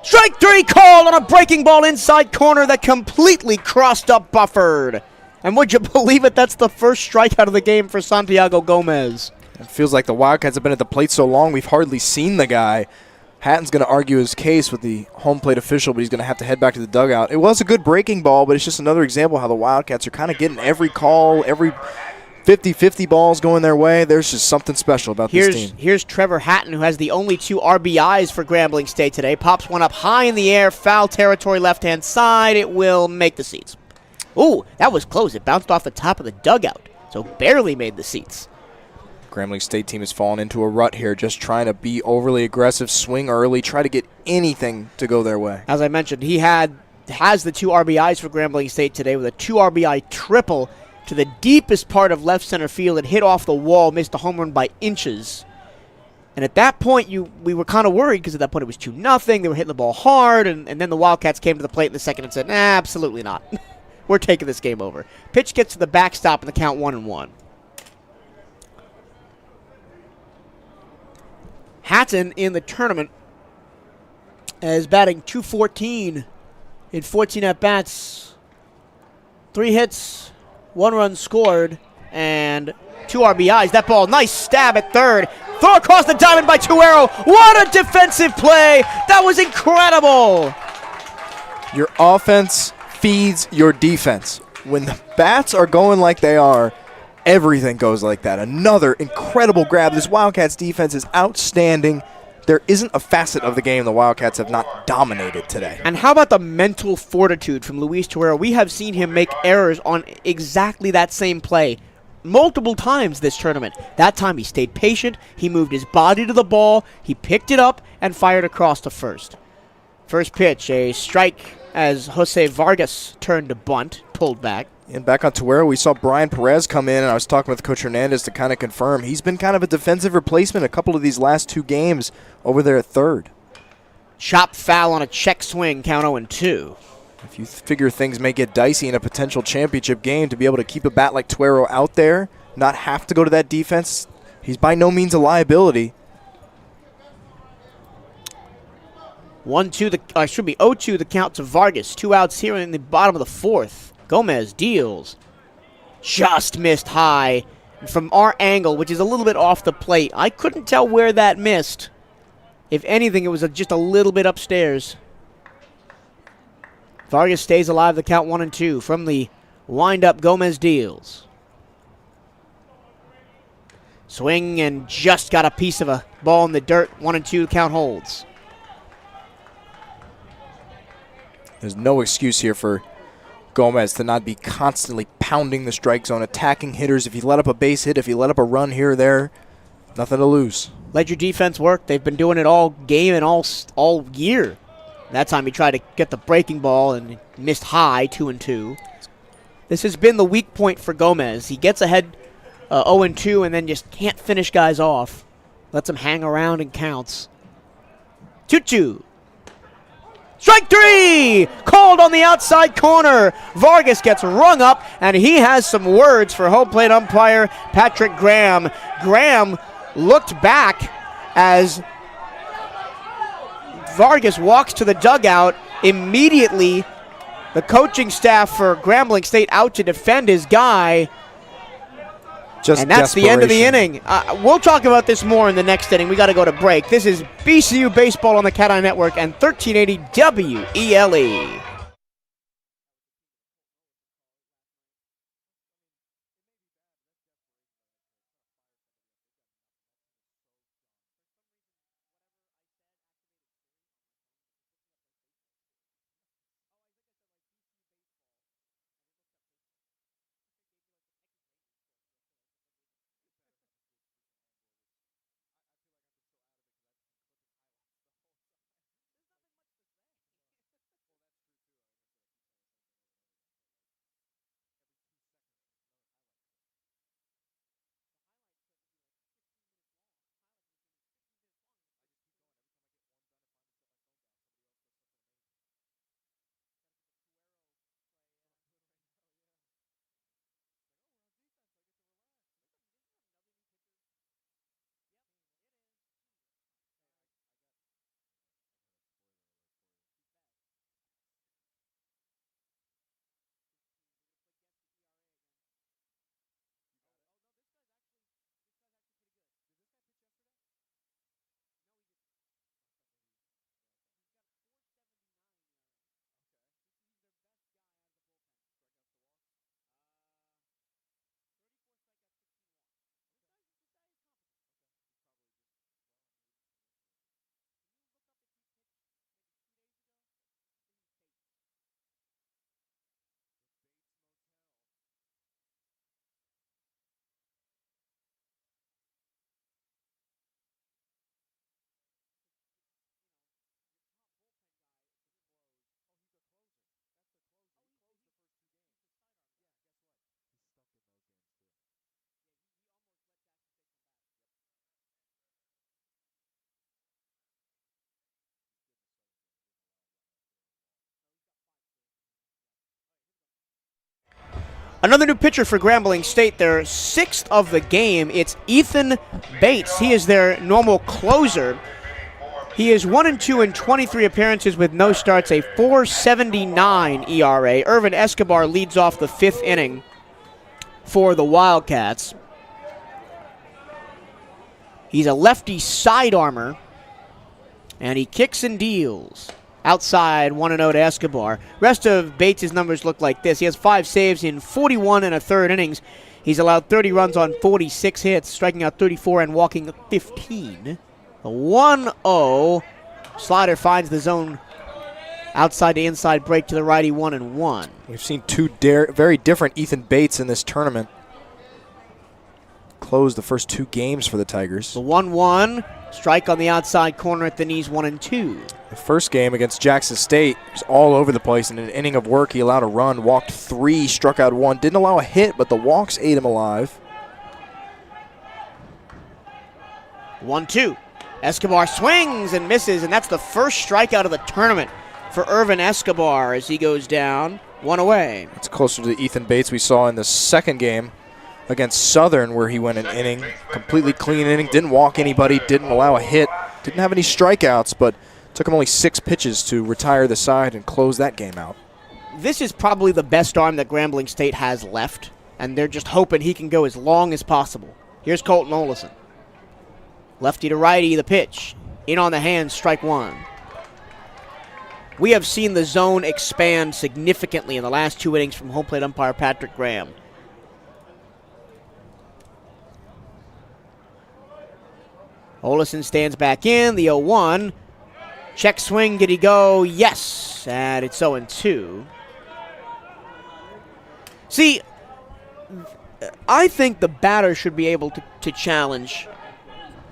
Strike three called on a breaking ball inside corner that completely crossed up Bufford. And would you believe it, that's the first strikeout of the game for Santiago Gomez. It feels like the Wildcats have been at the plate so long we've hardly seen the guy. Hatton's going to argue his case with the home plate official, but he's going to have to head back to the dugout. It was a good breaking ball, but it's just another example how the Wildcats are kind of getting every call, every 50-50 balls going their way. There's just something special about this team. Here's Trevor Hatton, who has the only 2 RBIs for Grambling State today. Pops one up high in the air, foul territory, left-hand side. It will make the seats. Ooh, that was close. It bounced off the top of the dugout, so barely made the seats. Grambling State team has fallen into a rut here, just trying to be overly aggressive, swing early, try to get anything to go their way. As I mentioned, he has the 2 RBIs for Grambling State today with a 2 RBI triple to the deepest part of left center field. It hit off the wall, missed the home run by inches. And at that point, we were kind of worried because at that point it was 2-0. They were hitting the ball hard, and then the Wildcats came to the plate in the second and said, nah, absolutely not. We're taking this game over. Pitch gets to the backstop and the count 1-1. Hatton in the tournament is batting .214 in 14 at-bats. 3 hits, 1 run scored, and 2 RBIs. That ball, nice stab at third. Throw across the diamond by Tuero. What a defensive play. That was incredible. Your offense feeds your defense. When the bats are going like they are, everything goes like that. Another incredible grab. This Wildcats defense is outstanding. There isn't a facet of the game the Wildcats have not dominated today. And how about the mental fortitude from Luis Torrero? We have seen him make errors on exactly that same play multiple times this tournament. That time he stayed patient. He moved his body to the ball. He picked it up and fired across to first. First pitch, a strike as Jose Vargas turned to bunt, pulled back. And back on Tuero, we saw Brian Perez come in, and I was talking with Coach Hernandez to kind of confirm. He's been kind of a defensive replacement a couple of these last 2 games over there at third. Chop foul on a check swing, count 0-2. If you figure things may get dicey in a potential championship game, to be able to keep a bat like Tuero out there, not have to go to that defense, he's by no means a liability. 0-2 the count to Vargas. 2 outs here in the bottom of the fourth. Gomez deals. Just missed high. And from our angle, which is a little bit off the plate, I couldn't tell where that missed. If anything, it was just a little bit upstairs. Vargas stays alive, the count 1-2. From the windup, Gomez deals. Swing and just got a piece of a ball in the dirt. 1-2, the count holds. There's no excuse here for Gomez to not be constantly pounding the strike zone, attacking hitters. If you let up a base hit, if you let up a run here or there, nothing to lose. Let your defense work. They've been doing it all game and all year. That time he tried to get the breaking ball and missed high, 2-2. This has been the weak point for Gomez. He gets ahead 0-2 and then just can't finish guys off. Lets them hang around and counts. 2-2. Strike 3! Called on the outside corner. Vargas gets rung up, and he has some words for home plate umpire Patrick Graham. Graham looked back as Vargas walks to the dugout. Immediately, the coaching staff for Grambling State out to defend his guy. And that's the end of the inning. We'll talk about this more in the next inning. We got to go to break. This is BCU Baseball on the Cat Eye Network and 1380 WELE. Another new pitcher for Grambling State, their sixth of the game. It's Ethan Bates. He is their normal closer. He is 1-2 in 23 appearances with no starts, a 4.79 ERA. Irvin Escobar leads off the fifth inning for the Wildcats. He's a lefty side armor, and he kicks and deals. Outside, 1-0 to Escobar. Rest of Bates' numbers look like this. He has 5 saves in 41 and a third innings. He's allowed 30 runs on 46 hits, striking out 34 and walking 15. The 1-0. Slider finds the zone outside to inside break to the righty, 1-1. We've seen two very different Ethan Bates in this tournament. Closed the first 2 games for the Tigers. The 1-1. Strike on the outside corner at the knees, 1-2. The first game against Jackson State was all over the place. In an inning of work, he allowed a run, walked 3, struck out 1. Didn't allow a hit, but the walks ate him alive. 1-2. Escobar swings and misses, and that's the first strikeout of the tournament for Irvin Escobar as he goes down, 1 away. It's closer to the Ethan Bates we saw in the second game against Southern, where he went an inning, completely clean inning, didn't walk anybody, didn't allow a hit, didn't have any strikeouts, but took him only 6 pitches to retire the side and close that game out. This is probably the best arm that Grambling State has left, and they're just hoping he can go as long as possible. Here's Colton Olison. Lefty to righty, the pitch. In on the hand, strike 1. We have seen the zone expand significantly in the last 2 innings from home plate umpire Patrick Graham. Olison stands back in, the 0-1. Check swing, did he go? Yes, and it's 0-2. See, I think the batter should be able to challenge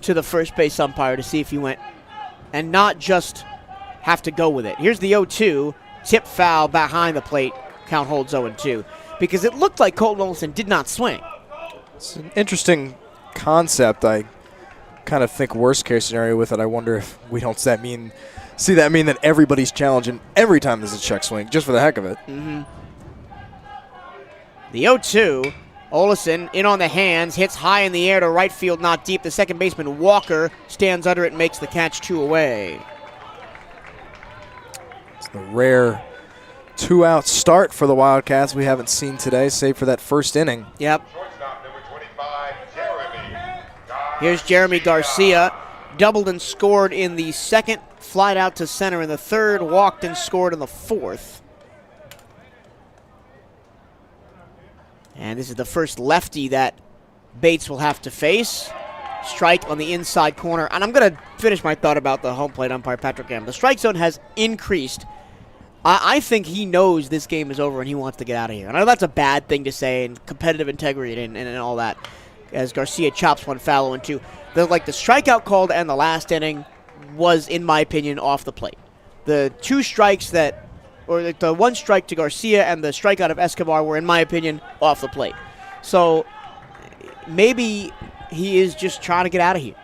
to the first base umpire to see if he went, and not just have to go with it. Here's the 0-2, tip foul behind the plate, count holds 0-2, because it looked like Colton Olson did not swing. It's an interesting concept. I kind of think worst case scenario with it. I wonder if we don't see that mean that everybody's challenging every time there's a check swing, just for the heck of it. Mm-hmm. The 0-2, Olesen in on the hands, hits high in the air to right field, not deep. The second baseman, Walker, stands under it and makes the catch, 2 away. It's the rare 2-out start for the Wildcats we haven't seen today, save for that first inning. Yep. Here's Jeremy Garcia. Doubled and scored in the second, flied out to center in the third, walked and scored in the fourth. And this is the first lefty that Bates will have to face. Strike on the inside corner. And I'm going to finish my thought about the home plate umpire, Patrick Graham. The strike zone has increased. I think he knows this game is over and he wants to get out of here. And I know that's a bad thing to say, and competitive integrity and all that, as Garcia chops one foul and 2. The strikeout called and the last inning was, in my opinion, off the plate. The 2 strikes or the 1 strike to Garcia and the strikeout of Escobar were, in my opinion, off the plate. So maybe he is just trying to get out of here.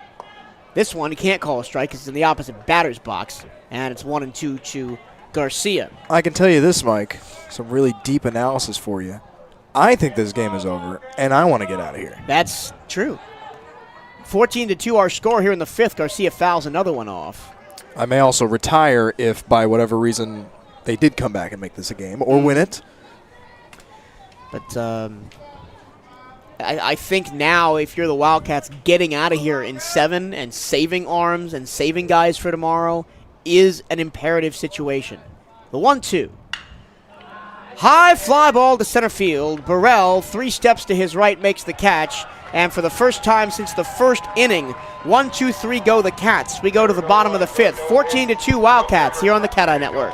This one, he can't call a strike because it's in the opposite batter's box, and it's 1-2 to Garcia. I can tell you this, Mike, some really deep analysis for you. I think this game is over, and I want to get out of here. That's true. 14-2 our score here in the 5th. Garcia fouls another one off. I may also retire if, by whatever reason, they did come back and make this a game or win it. But I think now, if you're the Wildcats, getting out of here in 7 and saving arms and saving guys for tomorrow is an imperative situation. The 1-2. High fly ball to center field. Burrell, 3 steps to his right, makes the catch. And for the first time since the first inning, 1-2-3 go the Cats. We go to the bottom of the 5th. 14-2 Wildcats here on the Cat Eye Network.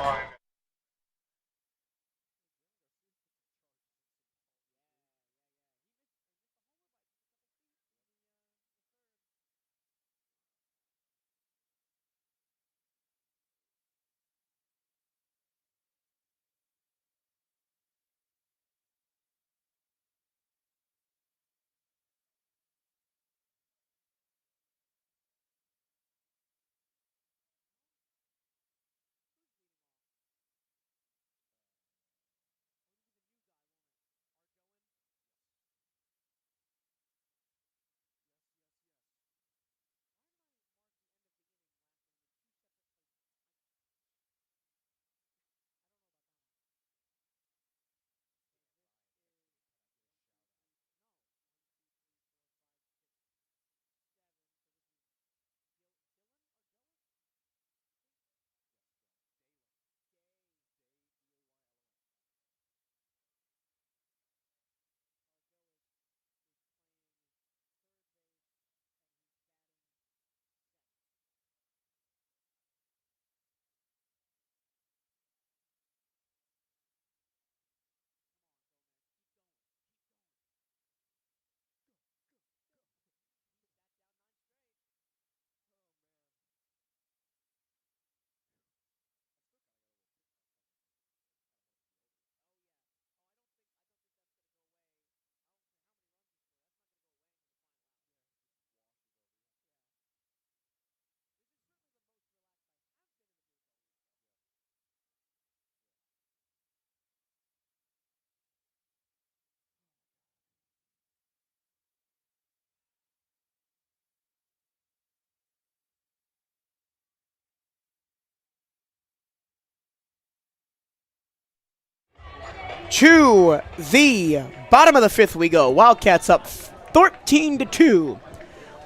To the bottom of the 5th we go. Wildcats up 13-2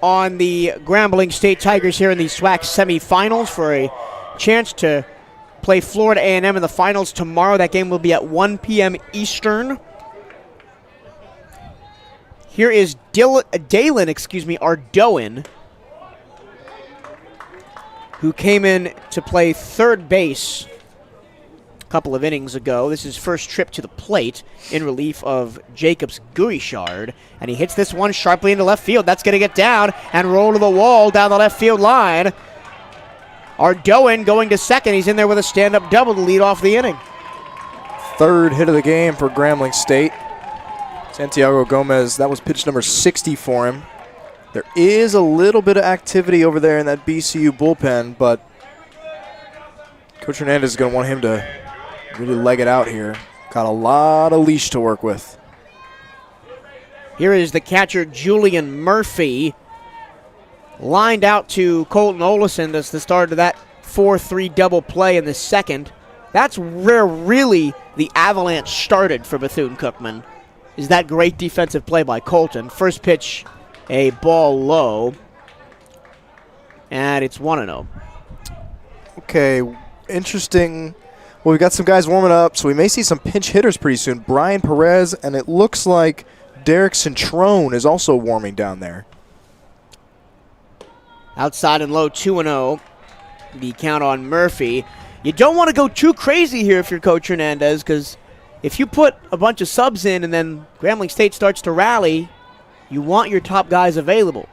on the Grambling State Tigers here in the SWAC semifinals for a chance to play Florida A&M in the finals tomorrow. That game will be at 1 p.m. Eastern. Here is Dalen Ardoin, who came in to play third base couple of innings ago. This is his first trip to the plate in relief of Jacobs Gurishard, and he hits this one sharply into left field. That's going to get down and roll to the wall down the left field line. Ardoin going to second. He's in there with a stand-up double to lead off the inning. 3rd hit of the game for Grambling State. Santiago Gomez, that was pitch number 60 for him. There is a little bit of activity over there in that BCU bullpen, but Coach Hernandez is going to want him to really leg it out here. Got a lot of leash to work with. Here is the catcher, Julian Murphy, lined out to Colton Olison. That's the start of that 4-3 double play in the second. That's where really the avalanche started for Bethune-Cookman, is that great defensive play by Colton. First pitch, a ball low, and it's 1-0. Okay, interesting. Well, we've got some guys warming up, so we may see some pinch hitters pretty soon. Brian Perez, and it looks like Derek Centrone is also warming down there. Outside and low, 2-0. The count on Murphy. You don't want to go too crazy here if you're Coach Hernandez, because if you put a bunch of subs in and then Grambling State starts to rally, you want your top guys available,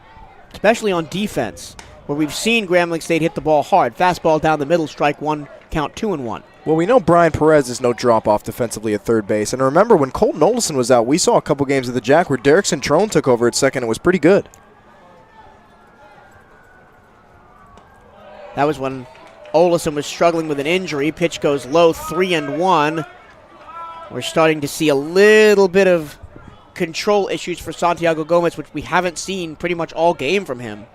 especially on defense, where we've seen Grambling State hit the ball hard. Fastball down the middle, strike one, count 2-1. Well, we know Brian Perez is no drop-off defensively at third base. And remember, when Colton Olson was out, we saw a couple games of the Jack where Derek Centrone took over at second and was pretty good. That was when Olison was struggling with an injury. Pitch goes low, 3-1. We're starting to see a little bit of control issues for Santiago Gomez, which we haven't seen pretty much all game from him.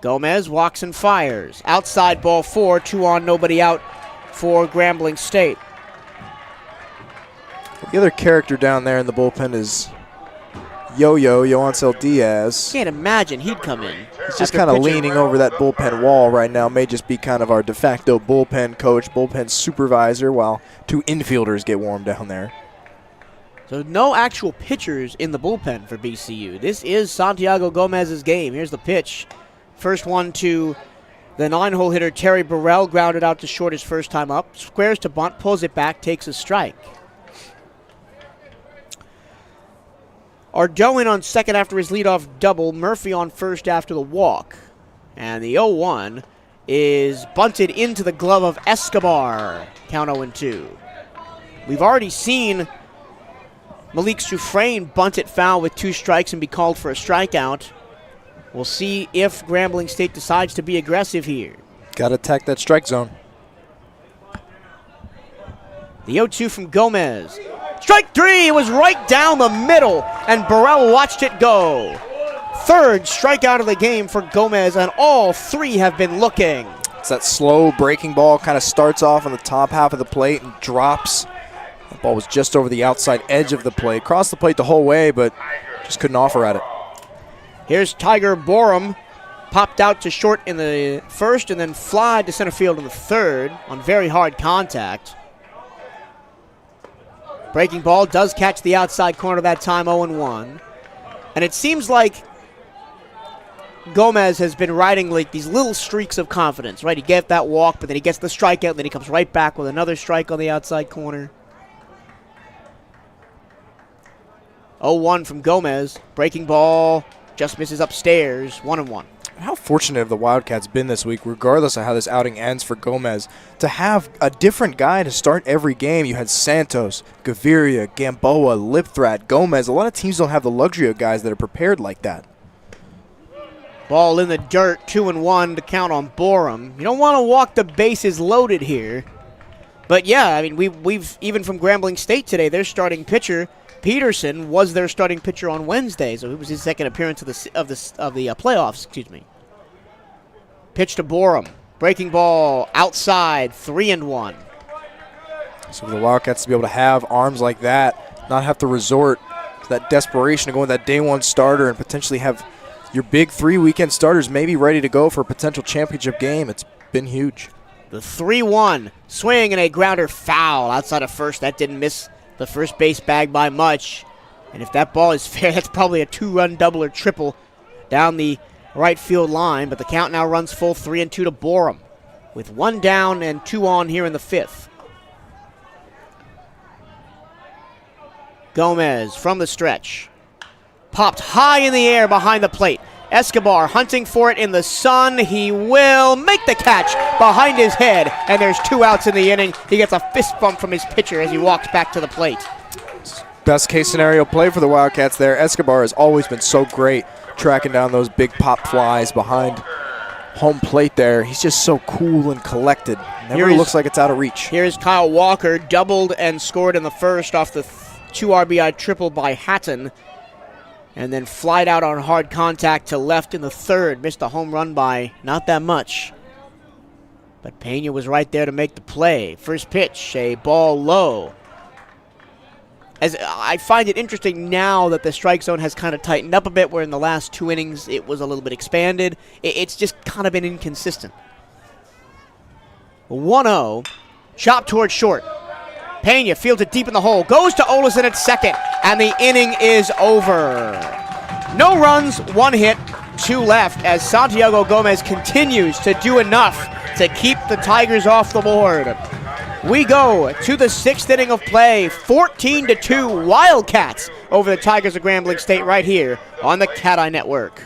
Gomez walks and fires. Outside ball 4, 2 on, nobody out for Grambling State. The other character down there in the bullpen is Yoancel Diaz. Can't imagine he'd come in. He's just kind of leaning over that bullpen wall right now. May just be kind of our de facto bullpen coach, bullpen supervisor, while two infielders get warm down there. So no actual pitchers in the bullpen for BCU. This is Santiago Gomez's game. Here's the pitch. First one to the 9-hole hitter, Terry Burrell, grounded out to short his first time up. Squares to bunt, pulls it back, takes a strike. Ardoin on second after his leadoff double. Murphy on first after the walk. And the 0-1 is bunted into the glove of Escobar. Count 0-2. We've already seen Malik Soufrain bunt it foul with 2 strikes and be called for a strikeout. We'll see if Grambling State decides to be aggressive here. Got to attack that strike zone. The 0-2 from Gomez. Strike 3, it was right down the middle, and Burrell watched it go. Third strikeout of the game for Gomez, and all 3 have been looking. It's that slow breaking ball, kind of starts off on the top half of the plate and drops. The ball was just over the outside edge of the plate. Crossed the plate the whole way, but just couldn't offer at it. Here's Tiger Borum. Popped out to short in the first and then flied to center field in the third on very hard contact. Breaking ball does catch the outside corner that time, 0-1. And it seems like Gomez has been riding like these little streaks of confidence, right? He gets that walk, but then he gets the strikeout, and then he comes right back with another strike on the outside corner. 0-1 from Gomez. Breaking ball just misses upstairs, 1-1. How fortunate have the Wildcats been this week, regardless of how this outing ends for Gomez, to have a different guy to start every game. You had Santos, Gaviria, Gamboa, Lipthrat, Gomez. A lot of teams don't have the luxury of guys that are prepared like that. Ball in the dirt, 2-1 to count on Borum. You don't want to walk the bases loaded here. But yeah, I mean, we've even from Grambling State today, their starting pitcher, Peterson, was their starting pitcher on Wednesday, so it was his second appearance of the playoffs. Excuse me. Pitch to Borum, breaking ball outside, 3-1. So for the Wildcats to be able to have arms like that, not have to resort to that desperation to go with that day one starter and potentially have your big 3 weekend starters maybe ready to go for a potential championship game, it's been huge. The 3-1 swing and a grounder foul outside of first. That didn't miss the first base bag by much. And if that ball is fair, that's probably a 2-run double or triple down the right field line. But the count now runs full, 3-2 to Borum, with 1 down and 2 on here in the 5th. Gomez from the stretch. Popped high in the air behind the plate. Escobar hunting for it in the sun. He will make the catch behind his head, and there's 2 outs in the inning. He gets a fist bump from his pitcher as he walks back to the plate. Best case scenario play for the Wildcats there. Escobar has always been so great tracking down those big pop flies behind home plate there. He's just so cool and collected. Never looks like it's out of reach. Here's Kyle Walker, doubled and scored in the first off the 2 RBI triple by Hatton. And then flied out on hard contact to left in the third. Missed a home run by not that much. But Pena was right there to make the play. First pitch, a ball low. As I find it interesting now that the strike zone has kind of tightened up a bit, where in the last 2 innings it was a little bit expanded. It's just kind of been inconsistent. 1-0, chop towards short. Pena fields it deep in the hole, goes to Olesen at second, and the inning is over. No runs, 1 hit, 2 left, as Santiago Gomez continues to do enough to keep the Tigers off the board. We go to the 6th inning of play, 14-2 Wildcats over the Tigers of Grambling State right here on the Cat Eye Network.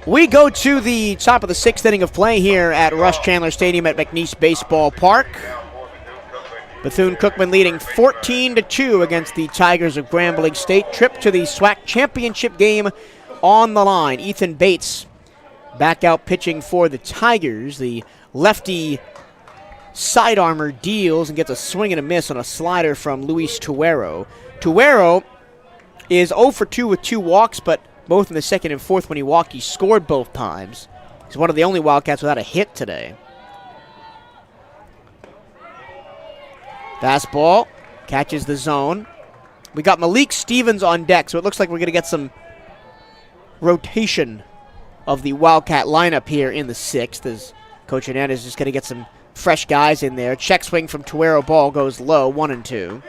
We go to the top of the 6th inning of play here at Rush Chandler Stadium at McNeese Baseball Park. Bethune-Cookman leading 14-2 against the Tigers of Grambling State. Trip to the SWAC championship game on the line. Ethan Bates back out pitching for the Tigers. The lefty side armor deals and gets a swing and a miss on a slider from Luis Tuero. Tuero is 0 for 2 with 2 walks, but both in the second and fourth when he walked, he scored both times. He's one of the only Wildcats without a hit today. Fastball catches the zone. We got Malik Stevens on deck, so it looks like we're going to get some rotation of the Wildcat lineup here in the 6th, as Coach Hernandez is just going to get some fresh guys in there. Check swing from Tuero, ball goes low, 1-2.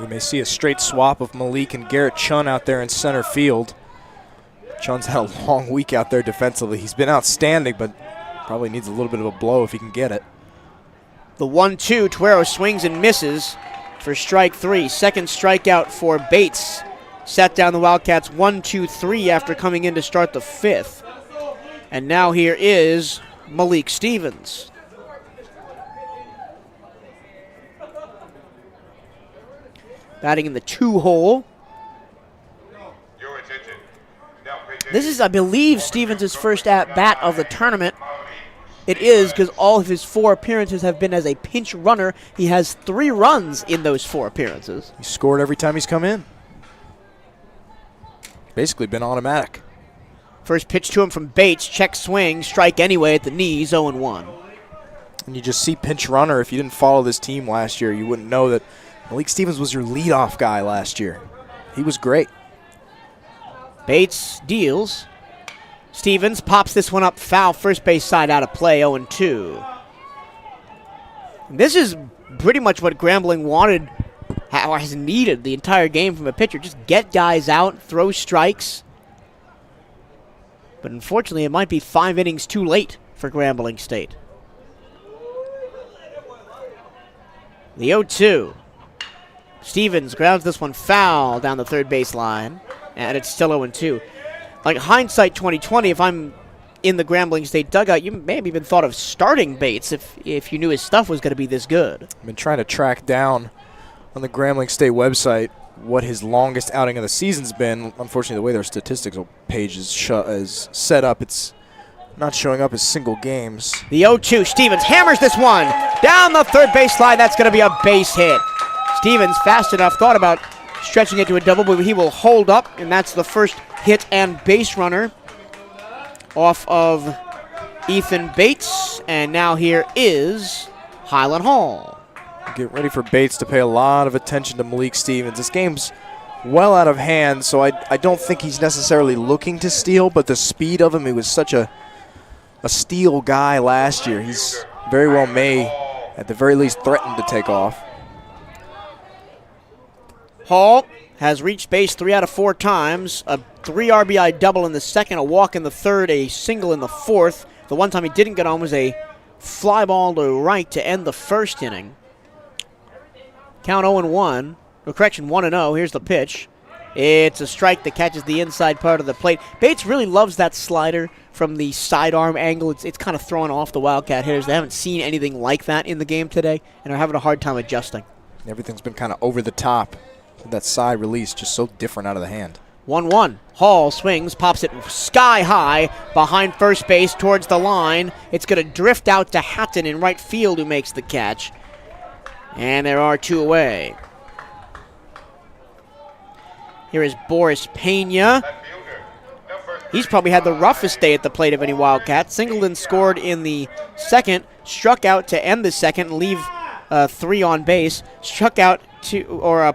We may see a straight swap of Malik and Garrett Chun out there in center field. Chun's had a long week out there defensively. He's been outstanding, but probably needs a little bit of a blow if he can get it. The 1-2, Tuero swings and misses for strike 3. Second strikeout for Bates. Sat down the Wildcats 1-2-3 after coming in to start the 5th. And now here is Malik Stevens. Batting in the 2 hole. This is, I believe, Stevens' first at-bat of the tournament. It is, because all of his 4 appearances have been as a pinch runner. He has 3 runs in those 4 appearances. He scored every time he's come in. Basically been automatic. First pitch to him from Bates. Check swing. Strike anyway at the knees. 0-1. And you just see pinch runner. If you didn't follow this team last year, you wouldn't know that Malik Stevens was your leadoff guy last year. He was great. Bates deals. Stevens pops this one up, foul, first base side out of play, 0-2. This is pretty much what Grambling wanted, or has needed the entire game from a pitcher. Just get guys out, throw strikes. But unfortunately, it might be 5 innings too late for Grambling State. The 0-2. Stevens grounds this one foul down the third base line, and it's still 0-2. Like hindsight 2020, if I'm in the Grambling State dugout, you may have even thought of starting Bates if you knew his stuff was going to be this good. I've been trying to track down on the Grambling State website what his longest outing of the season's been. Unfortunately, the way their statistics page is set up, it's not showing up as single games. The 0-2, Stevens hammers this one down the third base line. That's going to be a base hit. Stevens, fast enough, thought about stretching it to a double, but he will hold up, and that's the first hit and base runner off of Ethan Bates. And now here is Highland Hall. Get ready for Bates to pay a lot of attention to Malik Stevens. This game's well out of hand, so I don't think he's necessarily looking to steal, but the speed of him, he was such a steal guy last year. He's very well may, at the very least, threaten to take off. Hall has reached base 3 out of 4 times. A 3 RBI double in the second, a walk in the third, a single in the fourth. The one time he didn't get on was a fly ball to right to end the first inning. Count 0-1. Or correction, 1-0. Here's the pitch. It's a strike that catches the inside part of the plate. Bates really loves that slider from the sidearm angle. It's kind of throwing off the Wildcat hitters. They haven't seen anything like that in the game today and are having a hard time adjusting. Everything's been kind of over the top. That side release just so different out of the hand. 1-1. Hall swings, pops it sky high behind first base towards the line. It's going to drift out to Hatton in right field, who makes the catch. And there are 2 away. Here is Boris Pena. He's probably had the roughest day at the plate of any Wildcat. Singleton scored in the second, struck out to end the second and leave 3 on base. Struck out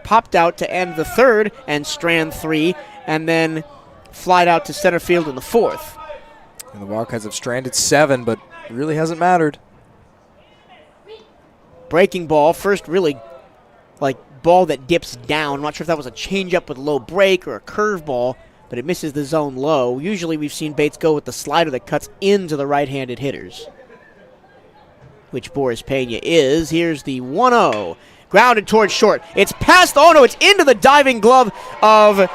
popped out to end the third and strand 3, and then flied out to center field in the fourth. And the Wildcats have stranded 7, but it really hasn't mattered. Breaking ball, first really like ball that dips down. I'm not sure if that was a changeup with low break or a curveball, but it misses the zone low. Usually we've seen Bates go with the slider that cuts into the right-handed hitters, which Boris Pena is. Here's the 1-0. Grounded towards short. It's past, it's into the diving glove of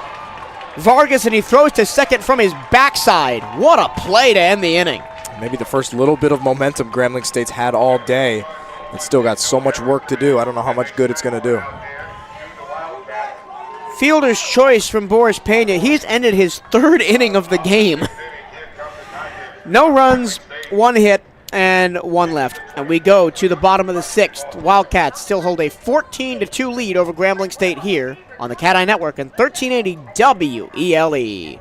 Vargas, and he throws to second from his backside. What a play to end the inning. Maybe the first little bit of momentum Grambling State's had all day. It's still got so much work to do. I don't know how much good it's going to do. Fielder's choice from Boris Pena. He's ended his 3rd inning of the game. No runs, 1 hit, and 1 left. And we go to the bottom of the 6th. Wildcats still hold a 14-2 lead over Grambling State here on the Cat Eye Network and 1380 WELE.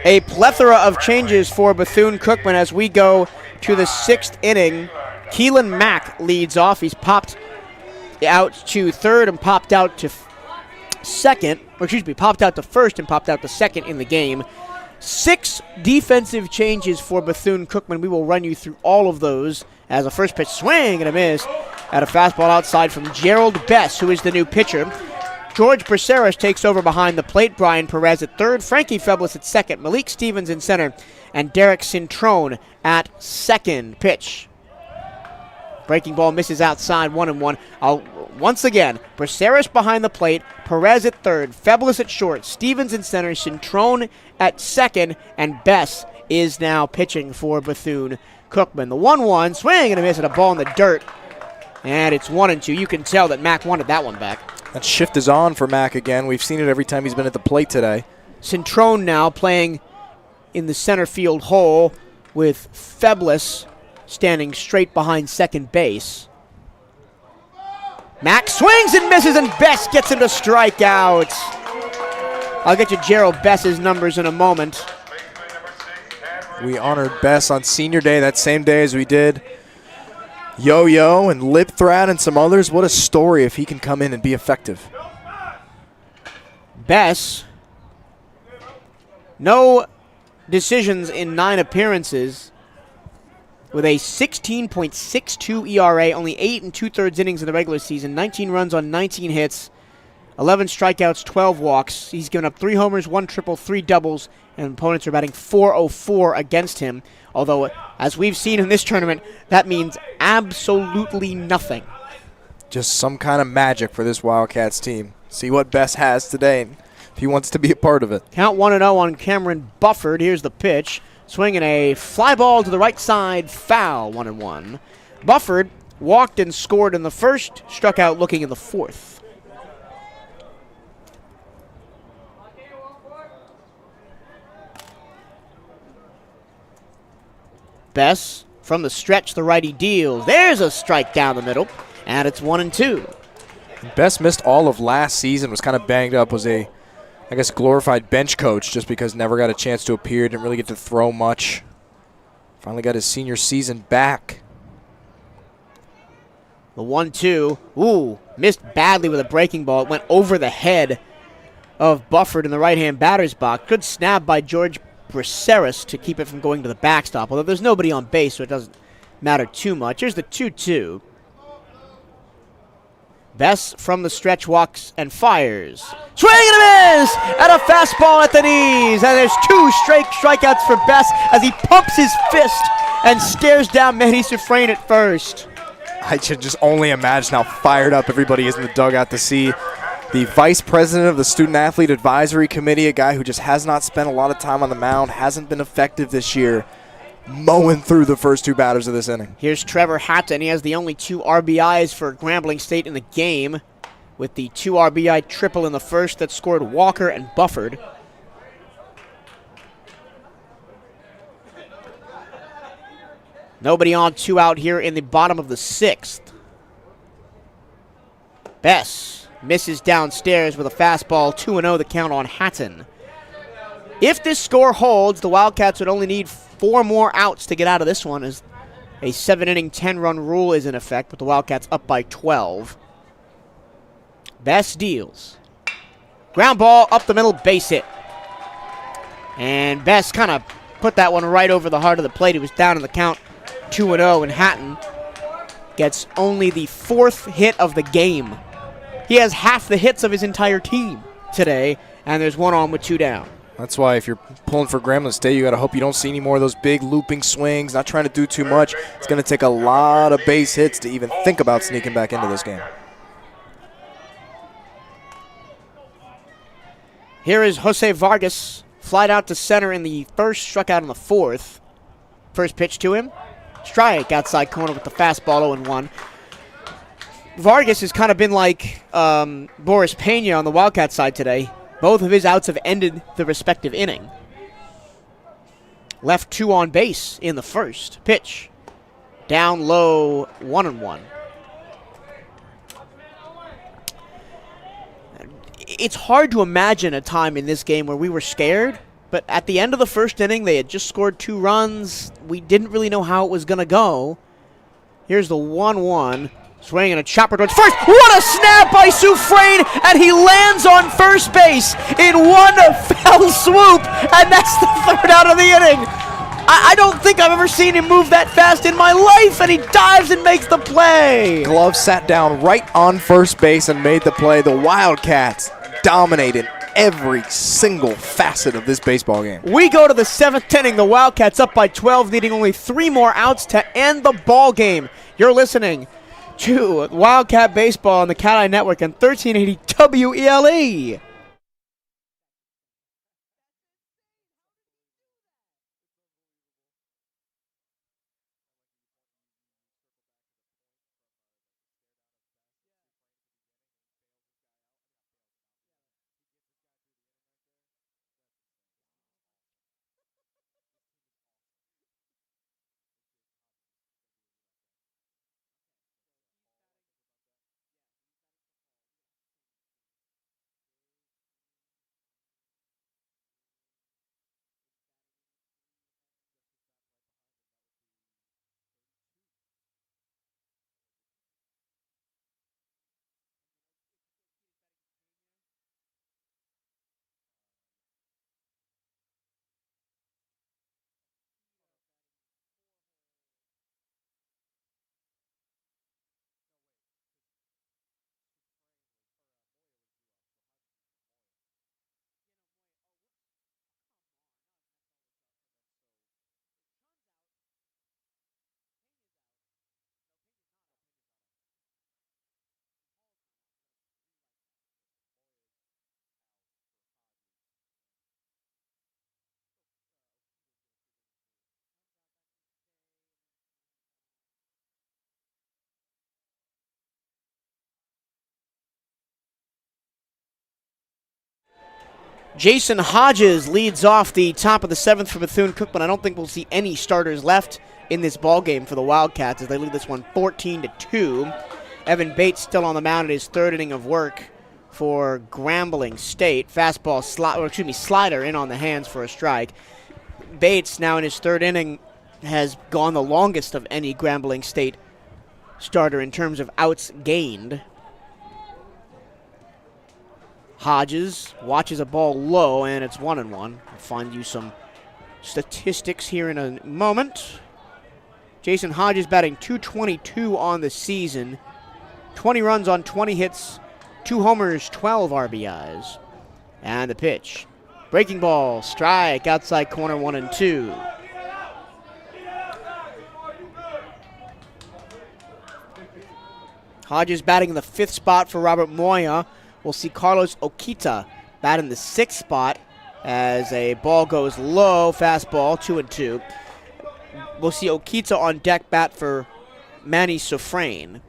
A plethora of changes for Bethune-Cookman as we go to the 6th inning. Keelan Mack leads off. He's popped out to third and popped out to second. Or excuse me, popped out to first and popped out to second in the game. 6 defensive changes for Bethune-Cookman. We will run you through all of those as a first pitch swing and a miss at a fastball outside from Gerald Bess, who is the new pitcher. George Braceras takes over behind the plate. Brian Perez at third. Frankie Feblis at second. Malik Stevens in center. And Derek Cintrone at second. Pitch. Breaking ball misses outside, 1-1. Once again, Braceras behind the plate. Perez at third. Feblis at short. Stevens in center. Cintrone at second. And Bess is now pitching for Bethune-Cookman. The 1-1. Swing and a miss at a ball in the dirt. And it's 1-2. You can tell that Mack wanted that one back. That shift is on for Mack again. We've seen it every time he's been at the plate today. Cintrone now playing in the center field hole with Feblis standing straight behind second base. Mack swings and misses, and Bess gets him to strike out. I'll get you Gerald Bess's numbers in a moment. We honored Bess on Senior Day, that same day as we did Yo-Yo and Lip Thrat and some others. What a story if he can come in and be effective. Bess, no decisions in 9 appearances with a 16.62 ERA, only 8 2/3 innings in the regular season, 19 runs on 19 hits, 11 strikeouts, 12 walks. He's given up 3 homers, 1 triple, 3 doubles, and opponents are batting .404 against him. Although, as we've seen in this tournament, that means absolutely nothing. Just some kind of magic for this Wildcats team. See what Bess has today if he wants to be a part of it. Count 1-0 on Cameron Bufford. Here's the pitch. Swinging a fly ball to the right side, foul, 1-1. Bufford walked and scored in the first, struck out looking in the fourth. Bess from the stretch, the righty deals. There's a strike down the middle, and it's 1-2. Bess missed all of last season, was kind of banged up, was a, I guess, glorified bench coach just because never got a chance to appear, didn't really get to throw much. Finally got his senior season back. The 1-2, ooh, missed badly with a breaking ball. It went over the head of Bufford in the right-hand batter's box. Good snap by George Braceras to keep it from going to the backstop, although there's nobody on base, so it doesn't matter too much. Here's the 2-2. Bess from the stretch walks and fires. Swing and a miss! And a fastball at the knees. And there's 2 straight strikeouts for Bess as he pumps his fist and stares down Manny Sufrain at first. I should just only imagine how fired up everybody is in the dugout to see the vice president of the Student Athlete Advisory Committee, a guy who just has not spent a lot of time on the mound, hasn't been effective this year, mowing through the first 2 batters of this inning. Here's Trevor Hatton. He has the only 2 RBIs for Grambling State in the game, with the 2 RBI triple in the first that scored Walker and Bufford. Nobody on, 2 out here in the bottom of the 6th. Bess misses downstairs with a fastball. 2-0 the count on Hatton. If this score holds, the Wildcats would only need 4 more outs to get out of this one, as a 7-inning, 10-run rule is in effect, with the Wildcats up by 12. Bess deals. Ground ball up the middle, base hit. And Bess kind of put that one right over the heart of the plate. He was down in the count 2-0, and Hatton gets only the 4th hit of the game. He has half the hits of his entire team today, and there's 1 on with 2 down. That's why if you're pulling for Grambling State, you got to hope you don't see any more of those big looping swings, not trying to do too much. It's going to take a lot of base hits to even think about sneaking back into this game. Here is Jose Vargas, flied out to center in the first, struck out in the 4th. First pitch to him, strike outside corner with the fastball, 0-1. Vargas has kind of been like Boris Pena on the Wildcat side today. Both of his outs have ended the respective inning. Left 2 on base in the first. Pitch. Down low, 1-1. It's hard to imagine a time in this game where we were scared But at the end of the first inning, they had just scored 2 runs. We didn't really know how it was going to go. Here's the 1-1. Swing and a chopper towards first. What a snap by Soufrain, and he lands on first base in one fell swoop, and that's the 3rd out of the inning. I don't think I've ever seen him move that fast in my life, and he dives and makes the play. Glove sat down right on first base and made the play. The Wildcats dominated every single facet of this baseball game. We go to the 7th inning. The Wildcats up by 12, needing only 3 more outs to end the ball game. You're listening to Wildcat Baseball on the Cat Eye Network and 1380 WELE. Jason Hodges leads off the top of the 7th for Bethune-Cookman. I don't think we'll see any starters left in this ball game for the Wildcats as they lead this one 14-2. Evan Bates still on the mound in his 3rd inning of work for Grambling State. Fastball, slider in on the hands for a strike. Bates now in his 3rd inning has gone the longest of any Grambling State starter in terms of outs gained. Hodges watches a ball low, and it's 1-1. I'll find you some statistics here in a moment. Jason Hodges batting .222 on the season. 20 runs on 20 hits, 2 homers, 12 RBIs. And the pitch. Breaking ball, strike, outside corner, 1-2. Hodges batting in the 5th spot for Robert Moya. We'll see Carlos Okita bat in the 6th spot as a ball goes low, fastball, 2-2. We'll see Okita on deck bat for Manny Soufrain.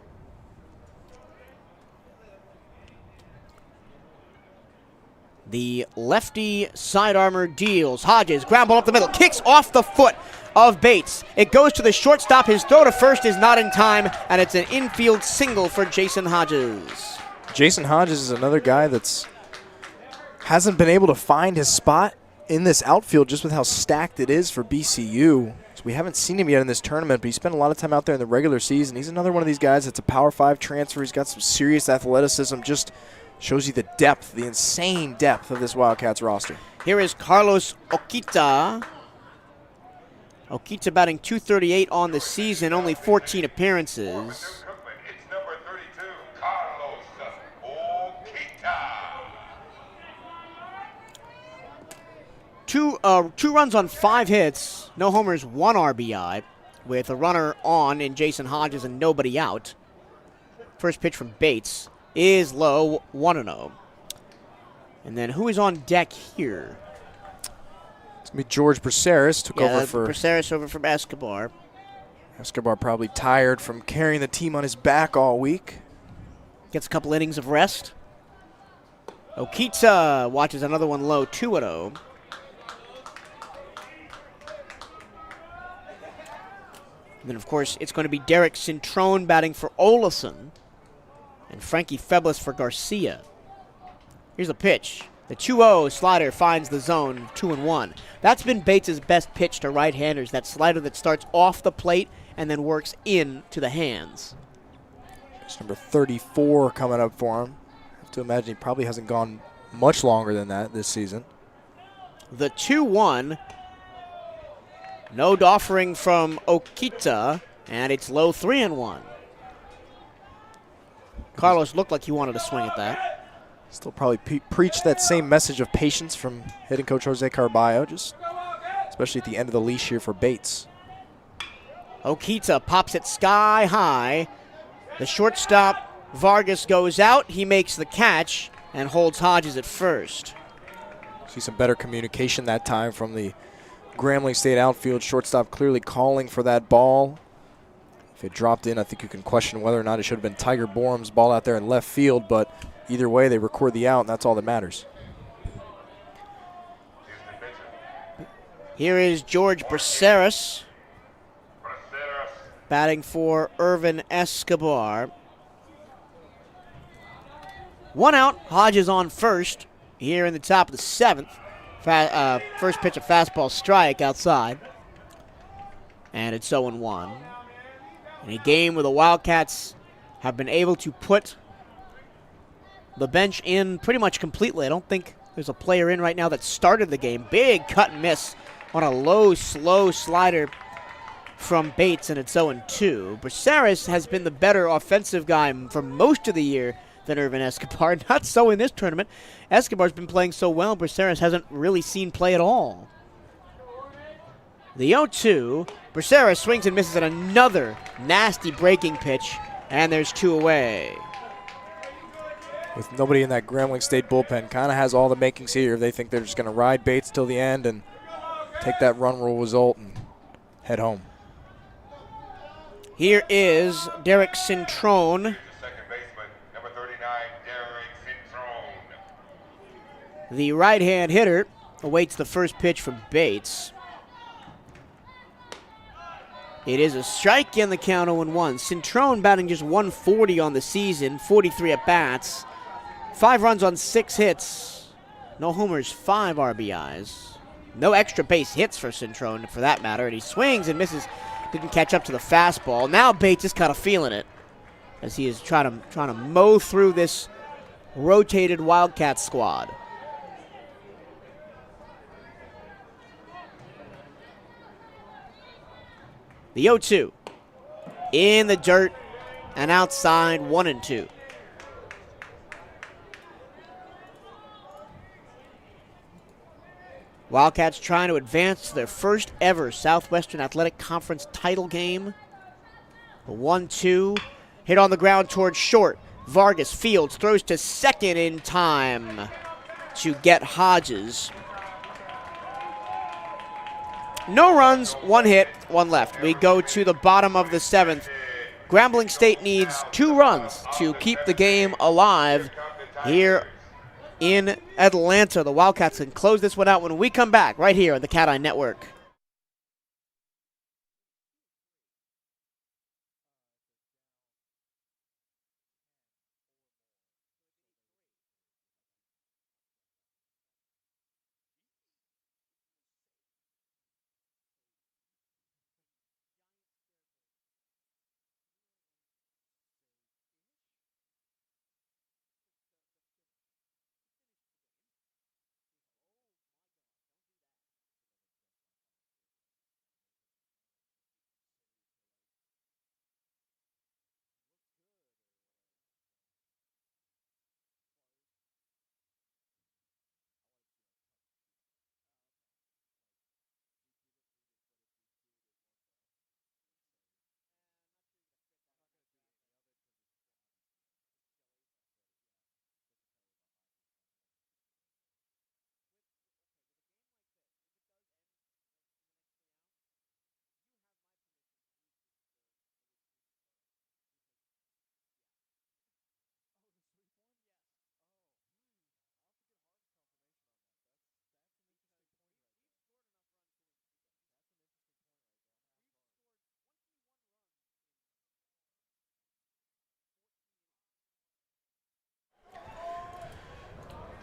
The lefty side armor deals. Hodges, ground ball up the middle, kicks off the foot of Bates. It goes to the shortstop. His throw to first is not in time, and it's an infield single for Jason Hodges. Jason Hodges is another guy that's hasn't been able to find his spot in this outfield just with how stacked it is for BCU. So we haven't seen him yet in this tournament, but he spent a lot of time out there in the regular season. He's another one of these guys that's a Power 5 transfer. He's got some serious athleticism. Just shows you the depth, the insane depth of this Wildcats roster. Here is Carlos Okita. Okita batting .238 on the season, only 14 appearances. Two runs on 5 hits, no homers, 1 RBI, with a runner on in Jason Hodges and nobody out. First pitch from Bates is low, 1-0. And then who is on deck here? It's going to be George Braceras. Took over for Braceras over from Escobar. Escobar probably tired from carrying the team on his back all week. Gets a couple innings of rest. Okita watches another one low, 2-0. And then, of course, it's going to be Derek Cintrone batting for Olison and Frankie Feblis for Garcia. Here's the pitch. The 2-0 slider finds the zone, 2-1. That's been Bates' best pitch to right-handers, that slider that starts off the plate and then works into the hands. It's number 34 coming up for him. I have to imagine he probably hasn't gone much longer than that this season. The 2-1. No offering from Okita, and it's low 3-1. Carlos looked like he wanted to swing at that. Still probably preach that same message of patience from hitting coach Jose Carballo, especially at the end of the leash here for Bates. Okita pops it sky high. The shortstop, Vargas, goes out. He makes the catch and holds Hodges at first. See some better communication that time from the Grambling State outfield. Shortstop clearly calling for that ball. If it dropped in, I think you can question whether or not it should have been Tiger Borum's ball out there in left field, but either way, they record the out, and that's all that matters. Here is George Braceras batting for Irvin Escobar. 1 out, Hodges on first here in the top of the 7th. First pitch, a fastball strike outside. And it's 0-1. In a game where the Wildcats have been able to put the bench in pretty much completely. I don't think there's a player in right now that started the game. Big cut and miss on a low, slow slider from Bates, and it's 0-2. Braceras has been the better offensive guy for most of the year than Irvin Escobar. Not so in this tournament. Escobar's been playing so well, Braceras hasn't really seen play at all. The 0-2, Braceras swings and misses at another nasty breaking pitch, and there's 2 away. With nobody in that Grambling State bullpen, kind of has all the makings here. They think they're just going to ride Bates till the end and take that run rule result and head home. Here is Derek Cintrone. The right-hand hitter awaits the first pitch from Bates. It is a strike in the count, 0-1. Cintrone batting just 140 on the season, 43 at-bats. 5 runs on 6 hits. No homers, 5 RBIs. No extra base hits for Cintrone, for that matter. And he swings and misses. Didn't catch up to the fastball. Now Bates is kind of feeling it as he is trying to mow through this rotated Wildcat squad. The 0-2 in the dirt and outside, 1-2. Wildcats trying to advance to their first ever Southwestern Athletic Conference title game. The 1-2 hit on the ground towards short. Vargas fields, throws to second in time to get Hodges. No runs, 1 hit, 1 left. We go to the bottom of the 7th. Grambling State needs 2 runs to keep the game alive here in Atlanta. The Wildcats can close this one out when we come back right here on the Cat Eye Network.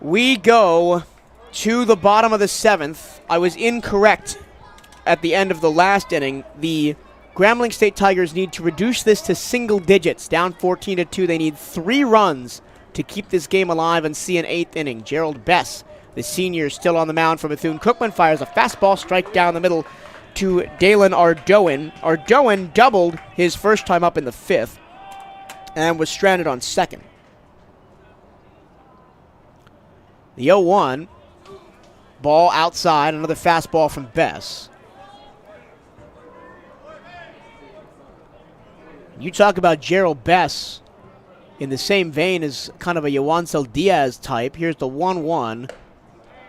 We go to the bottom of the 7th. I was incorrect at the end of the last inning. The Grambling State Tigers need to reduce this to single digits. Down 14-2. They need 3 runs to keep this game alive and see an 8th inning. Gerald Bess, the senior, still on the mound for Bethune-Cookman, fires a fastball strike down the middle to Dalen Ardoin. Ardoin doubled his first time up in the 5th and was stranded on second. The 0-1, ball outside, another fastball from Bess. You talk about Gerald Bess in the same vein as kind of a Yoancel Diaz type. Here's the 1-1.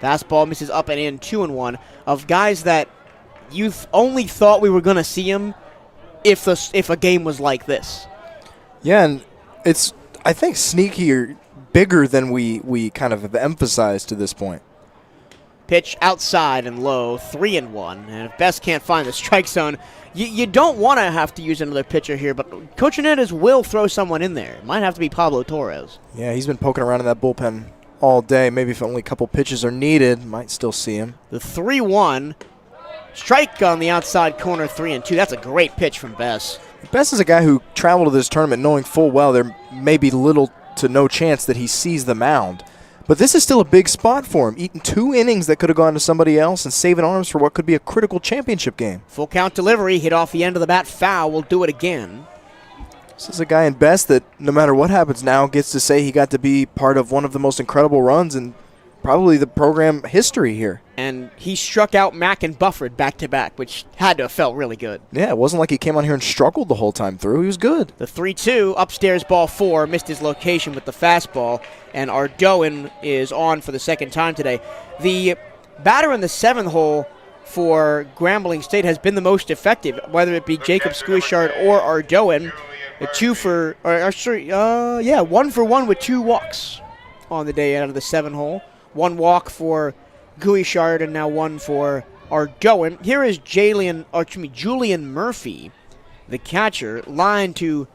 Fastball misses up and in, 2-1. Of guys that you only thought we were going to see him if a game was like this. Yeah, and it's, I think, sneakier, bigger than we kind of have emphasized to this point. Pitch outside and low, 3-1. And if Bess can't find the strike zone, you don't want to have to use another pitcher here, but Coach Hernandez will throw someone in there. It might have to be Pablo Torres. Yeah, he's been poking around in that bullpen all day. Maybe if only a couple pitches are needed, might still see him. The 3-1, strike on the outside corner, 3-2. That's a great pitch from Bess. Bess is a guy who traveled to this tournament knowing full well there may be little to no chance that he sees the mound. But this is still a big spot for him, eating 2 innings that could have gone to somebody else and saving arms for what could be a critical championship game. Full count delivery, hit off the end of the bat, foul, will do it again. This is a guy in Best that no matter what happens now gets to say he got to be part of one of the most incredible runs in probably the program history here. And he struck out Mack and Bufford back-to-back, which had to have felt really good. Yeah, it wasn't like he came on here and struggled the whole time through. He was good. The 3-2, upstairs ball 4, missed his location with the fastball, and Ardoin is on for the second time today. The batter in the 7th hole for Grambling State has been the most effective, whether it be Jacob Squishard or Ardoin. 1 for 1 with 2 walks on the day out of the 7th hole. 1 walk for Guichard and now 1 for Ardoin. Here is Julian Murphy, the catcher, line to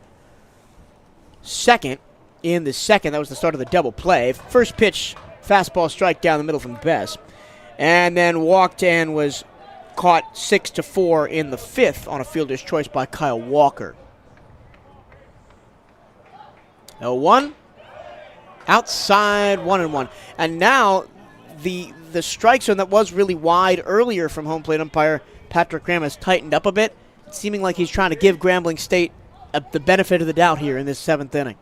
second in the 2nd. That was the start of the double play. First pitch, fastball strike down the middle from Bess. And then walked and was caught 6-4 in the 5th on a fielder's choice by Kyle Walker. 0-1. Outside, 1-1. And now the strike zone that was really wide earlier from home plate umpire Patrick Graham has tightened up a bit, seeming like he's trying to give Grambling State the benefit of the doubt here in this 7th inning.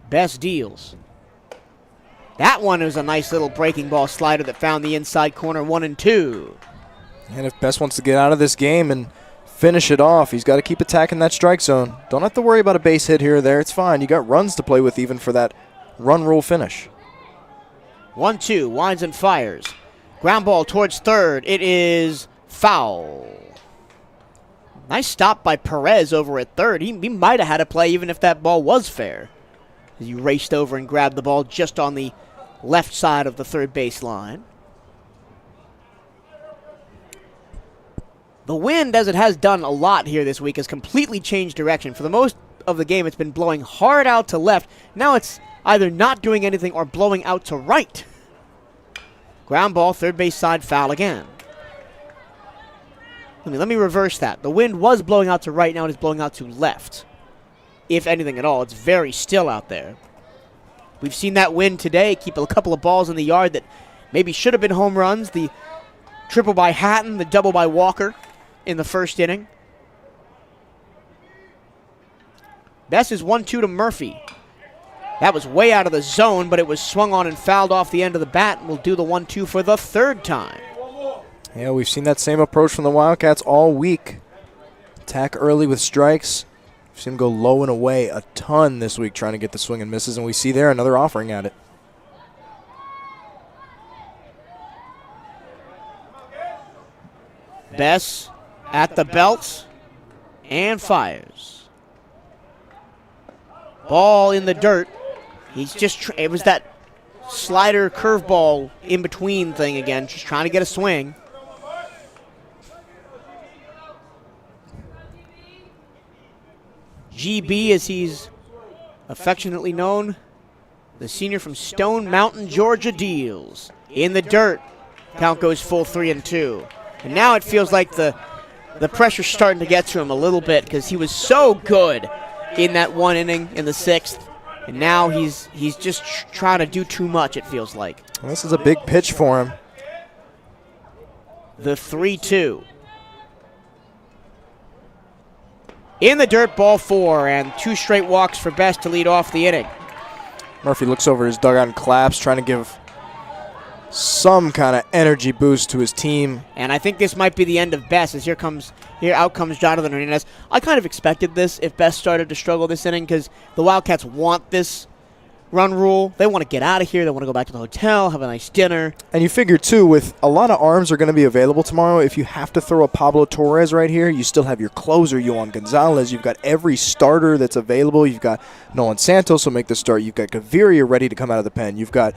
Best deals. That one was a nice little breaking ball slider that found the inside corner, 1-2. And if Best wants to get out of this game and finish it off, he's got to keep attacking that strike zone. Don't have to worry about a base hit here or there. It's fine. You got runs to play with even for that run rule finish. 1-2, winds and fires. Ground ball towards third. It is foul. Nice stop by Perez over at third. He might have had a play even if that ball was fair, as he raced over and grabbed the ball just on the left side of the third base line. The wind, as it has done a lot here this week, has completely changed direction. For the most of the game, it's been blowing hard out to left. Now it's either not doing anything or blowing out to right. Ground ball, third base side, foul again. Let me reverse that. The wind was blowing out to right, now it is blowing out to left. If anything at all, it's very still out there. We've seen that wind today keep a couple of balls in the yard that maybe should have been home runs. The triple by Hatton, the double by Walker in the first inning. Bess is 1-2 to Murphy. That was way out of the zone, but it was swung on and fouled off the end of the bat, and will do the 1-2 for the 3rd time. Yeah, we've seen that same approach from the Wildcats all week. Attack early with strikes. We've seen them go low and away a ton this week trying to get the swing and misses, and we see there another offering at it. Bess at the belt and fires. Ball in the dirt. He's just, it was that slider curveball in between thing again, just trying to get a swing. GB, as he's affectionately known, The senior from Stone Mountain, Georgia, deals. In the dirt. Count goes full 3-2. And now it feels like the pressure's starting to get to him a little bit because he was so good in that one inning in the 6th. And now he's just trying to do too much, it feels like. Well, this is a big pitch for him. The 3-2. In the dirt, ball 4, and 2 straight walks for Best to lead off the inning. Murphy looks over his dugout and claps, trying to give some kind of energy boost to his team. And I think this might be the end of Best, as here out comes Jonathan Hernandez. I kind of expected this if Best started to struggle this inning because the Wildcats want this run rule. They want to get out of here. They want to go back to the hotel, have a nice dinner. And you figure, too, with a lot of arms are going to be available tomorrow, if you have to throw a Pablo Torres right here, you still have your closer, Yohan Gonzalez. You've got every starter that's available. You've got Nolan Santos will make the start. You've got Gaviria ready to come out of the pen. You've got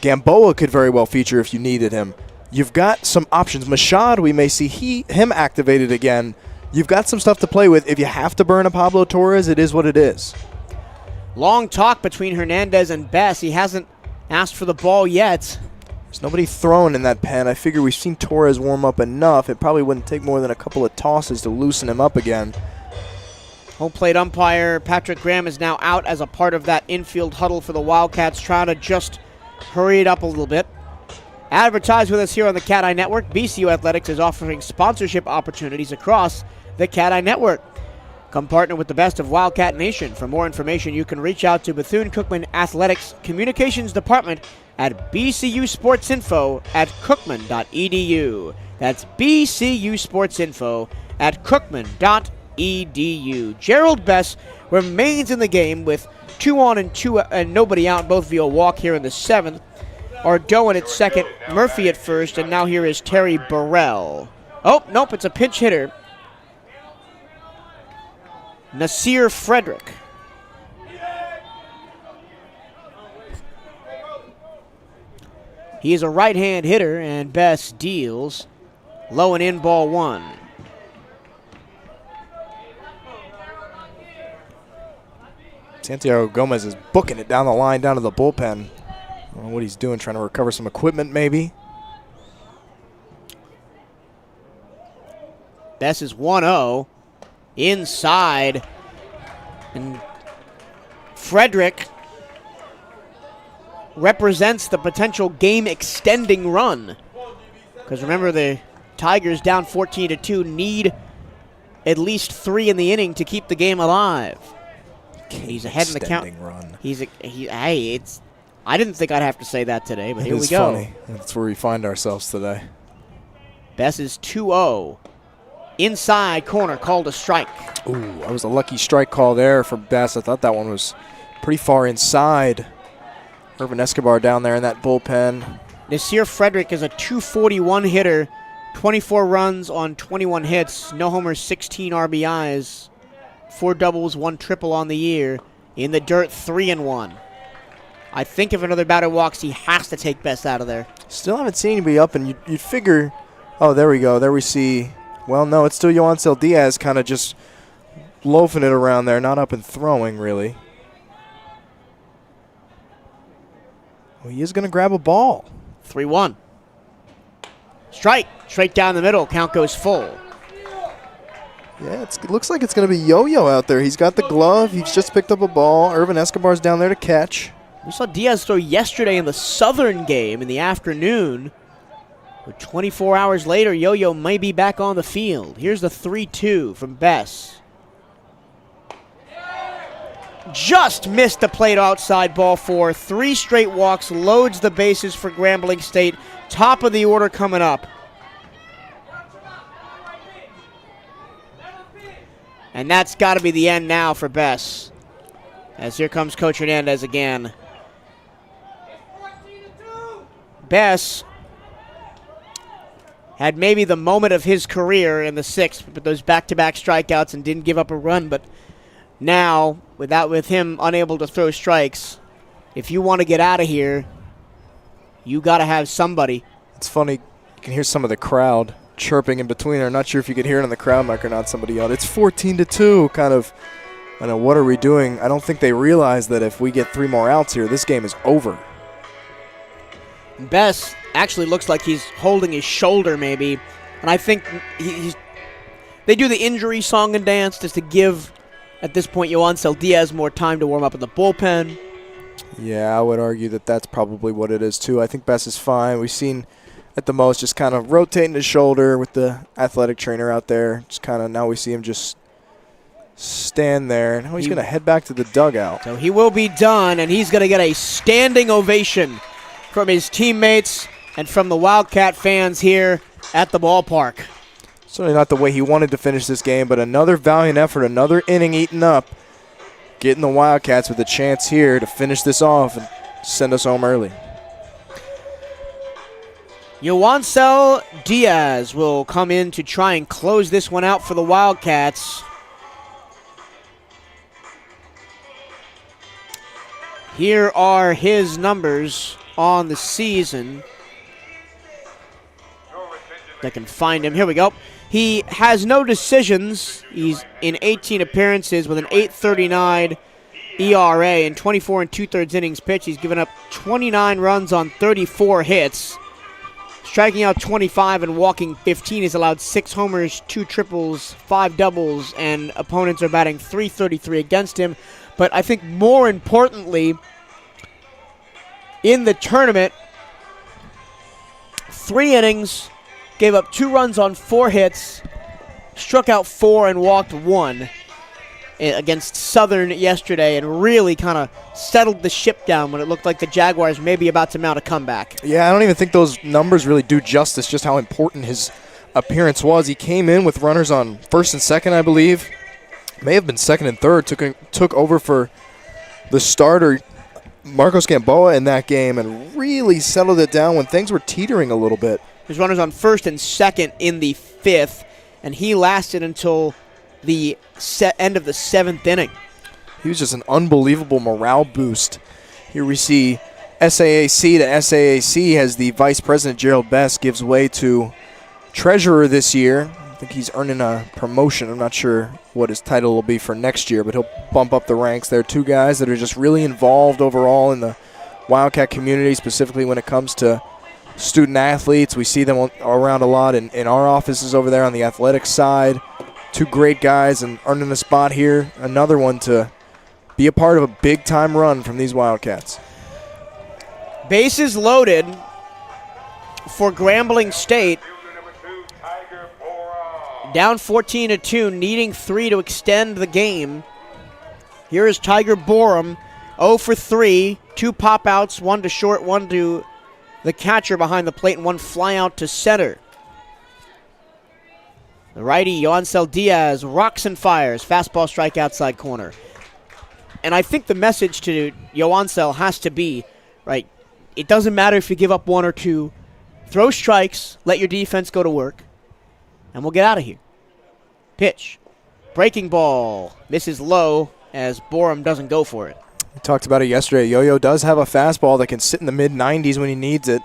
Gamboa could very well feature if you needed him. You've got some options. Machad, we may see him activated again. You've got some stuff to play with. If you have to burn a Pablo Torres, it is what it is. Long talk between Hernandez and Best. He hasn't asked for the ball yet. There's nobody throwing in that pen. I figure we've seen Torres warm up enough. It probably wouldn't take more than a couple of tosses to loosen him up again. Home plate umpire Patrick Graham is now out as a part of that infield huddle for the Wildcats, trying to just hurry it up a little bit. Advertise with us here on the Cat Eye Network. BCU Athletics is offering sponsorship opportunities across the Cat Eye Network. Come partner with the best of Wildcat Nation. For more information, you can reach out to Bethune-Cookman Athletics Communications Department at bcusportsinfo@cookman.edu. That's bcusportsinfo@cookman.edu. Gerald Best remains in the game with 2 on and nobody out, both via walk here in the 7th. Ardoin at second, Murphy at first, and now here is Terry Burrell. Oh, nope, it's a pinch hitter. Nasir Frederick. He is a right-hand hitter, and Best deals. Low and in, ball 1. Santiago Gomez is booking it down the line, down to the bullpen. I don't know what he's doing, trying to recover some equipment maybe. Best is 1-0. Inside. And Frederick represents the potential game-extending run. Because remember, the Tigers down 14-2 need at least 3 in the inning to keep the game alive. He's ahead in the count. Run. I didn't think I'd have to say that today, but here we go. Funny. That's where we find ourselves today. Best is 2-0. Inside corner, called a strike. Ooh, that was a lucky strike call there for Best. I thought that one was pretty far inside. Irvin Escobar down there in that bullpen. Nasir Frederick is a .241 hitter, 24 runs on 21 hits, no homers, 16 RBIs, 4 doubles, 1 triple on the year. In the dirt, 3-1. I think if another batter walks, he has to take Best out of there. Still haven't seen anybody up, and you'd figure, oh, there we go. There we see, well, no, it's still Yoancel Diaz kind of just loafing it around there, not up and throwing, really. Well, he is going to grab a ball. 3-1. Strike. Straight down the middle. Count goes full. Yeah, it looks like it's going to be Yo-Yo out there. He's got the glove. He's just picked up a ball. Irvin Escobar's down there to catch. We saw Diaz throw yesterday in the Southern game in the afternoon. But 24 hours later, Yo-Yo may be back on the field. Here's the 3-2 from Bess. Just missed the plate outside, ball 4. 3 straight walks, loads the bases for Grambling State. Top of the order coming up. And that's got to be the end now for Bess. As here comes Coach Hernandez again. Bess had maybe the moment of his career in the 6th, but those back-to-back strikeouts and didn't give up a run. But now, with him unable to throw strikes, if you want to get out of here, you got to have somebody. It's funny. You can hear some of the crowd chirping in between. I'm not sure if you can hear it on the crowd mic or not. Somebody yelled, "It's 14-2," kind of I know, what are we doing? I don't think they realize that if we get 3 more outs here, this game is over. Bess actually looks like he's holding his shoulder maybe, and I think they do the injury song and dance just to give, at this point, Yoancel Diaz more time to warm up in the bullpen. Yeah, I would argue that that's probably what it is too. I think Bess is fine. We've seen at the most just kind of rotating his shoulder with the athletic trainer out there. Just kind of, now we see him just stand there. Now he's going to head back to the dugout. So he will be done, and he's going to get a standing ovation from his teammates and from the Wildcat fans here at the ballpark. Certainly not the way he wanted to finish this game, but another valiant effort, another inning eaten up, getting the Wildcats with a chance here to finish this off and send us home early. Yoancel Diaz will come in to try and close this one out for the Wildcats. Here are his numbers on the season. I can find him. Here we go. He has no decisions. He's in 18 appearances with an 8.39 ERA and 24 2/3 innings pitched. He's given up 29 runs on 34 hits. Striking out 25 and walking 15. He's allowed 6 homers, 2 triples, 5 doubles, and opponents are batting .333 against him. But I think more importantly, in the tournament, 3 innings, gave up 2 runs on 4 hits, struck out 4 and walked 1 against Southern yesterday, and really kind of settled the ship down when it looked like the Jaguars may be about to mount a comeback. Yeah, I don't even think those numbers really do justice just how important his appearance was. He came in with runners on first and second, I believe. May have been second and third. Took over for the starter, Marcos Gamboa, in that game and really settled it down when things were teetering a little bit. His runners on first and second in the 5th, and he lasted until the end of the 7th inning. He was just an unbelievable morale boost. Here we see SAAC to SAAC as the Vice President, Gerald Best, gives way to Treasurer this year. I think he's earning a promotion. I'm not sure what his title will be for next year, but he'll bump up the ranks. There are 2 guys that are just really involved overall in the Wildcat community, specifically when it comes to student athletes. We see them around a lot in our offices over there on the athletic side. 2 great guys and earning a spot here. Another one to be a part of a big-time run from these Wildcats. Bases loaded for Grambling State. Down 14-2, needing 3 to extend the game. Here is Tiger Borum, 0 for 3, 2 pop-outs, 1 to short, 1 to the catcher behind the plate, and 1 fly out to center. The righty, Yoancel Diaz, rocks and fires. Fastball strike outside corner. And I think the message to Yoancel has to be, right, it doesn't matter if you give up 1 or 2. Throw strikes, let your defense go to work, and we'll get out of here. Pitch. Breaking ball. Misses low as Borum doesn't go for it. We talked about it yesterday. Yo-Yo does have a fastball that can sit in the mid-90s when he needs it.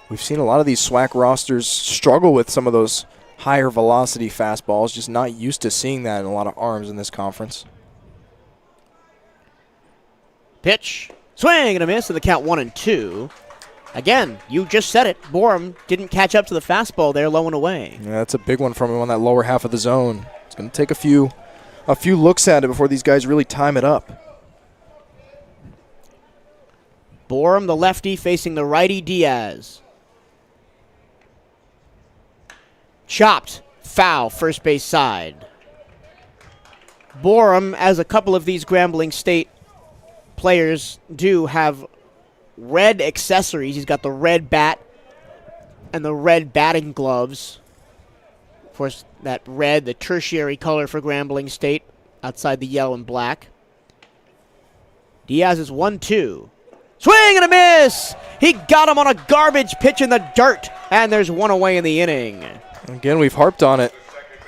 We've seen a lot of these SWAC rosters struggle with some of those higher velocity fastballs. Just not used to seeing that in a lot of arms in this conference. Pitch. Swing and a miss, and the count 1-2. Again, you just said it. Borum didn't catch up to the fastball there, low and away. Yeah, that's a big one from him on that lower half of the zone. It's going to take a few looks at it before these guys really time it up. Borum, the lefty, facing the righty Diaz. Chopped. Foul, first base side. Borum, as a couple of these Grambling State players do, have red accessories. He's got the red bat and the red batting gloves. Of course, that red, the tertiary color for Grambling State, outside the yellow and black. Diaz is 1-2. Swing and a miss! He got him on a garbage pitch in the dirt, and there's 1 away in the inning. Again, we've harped on it.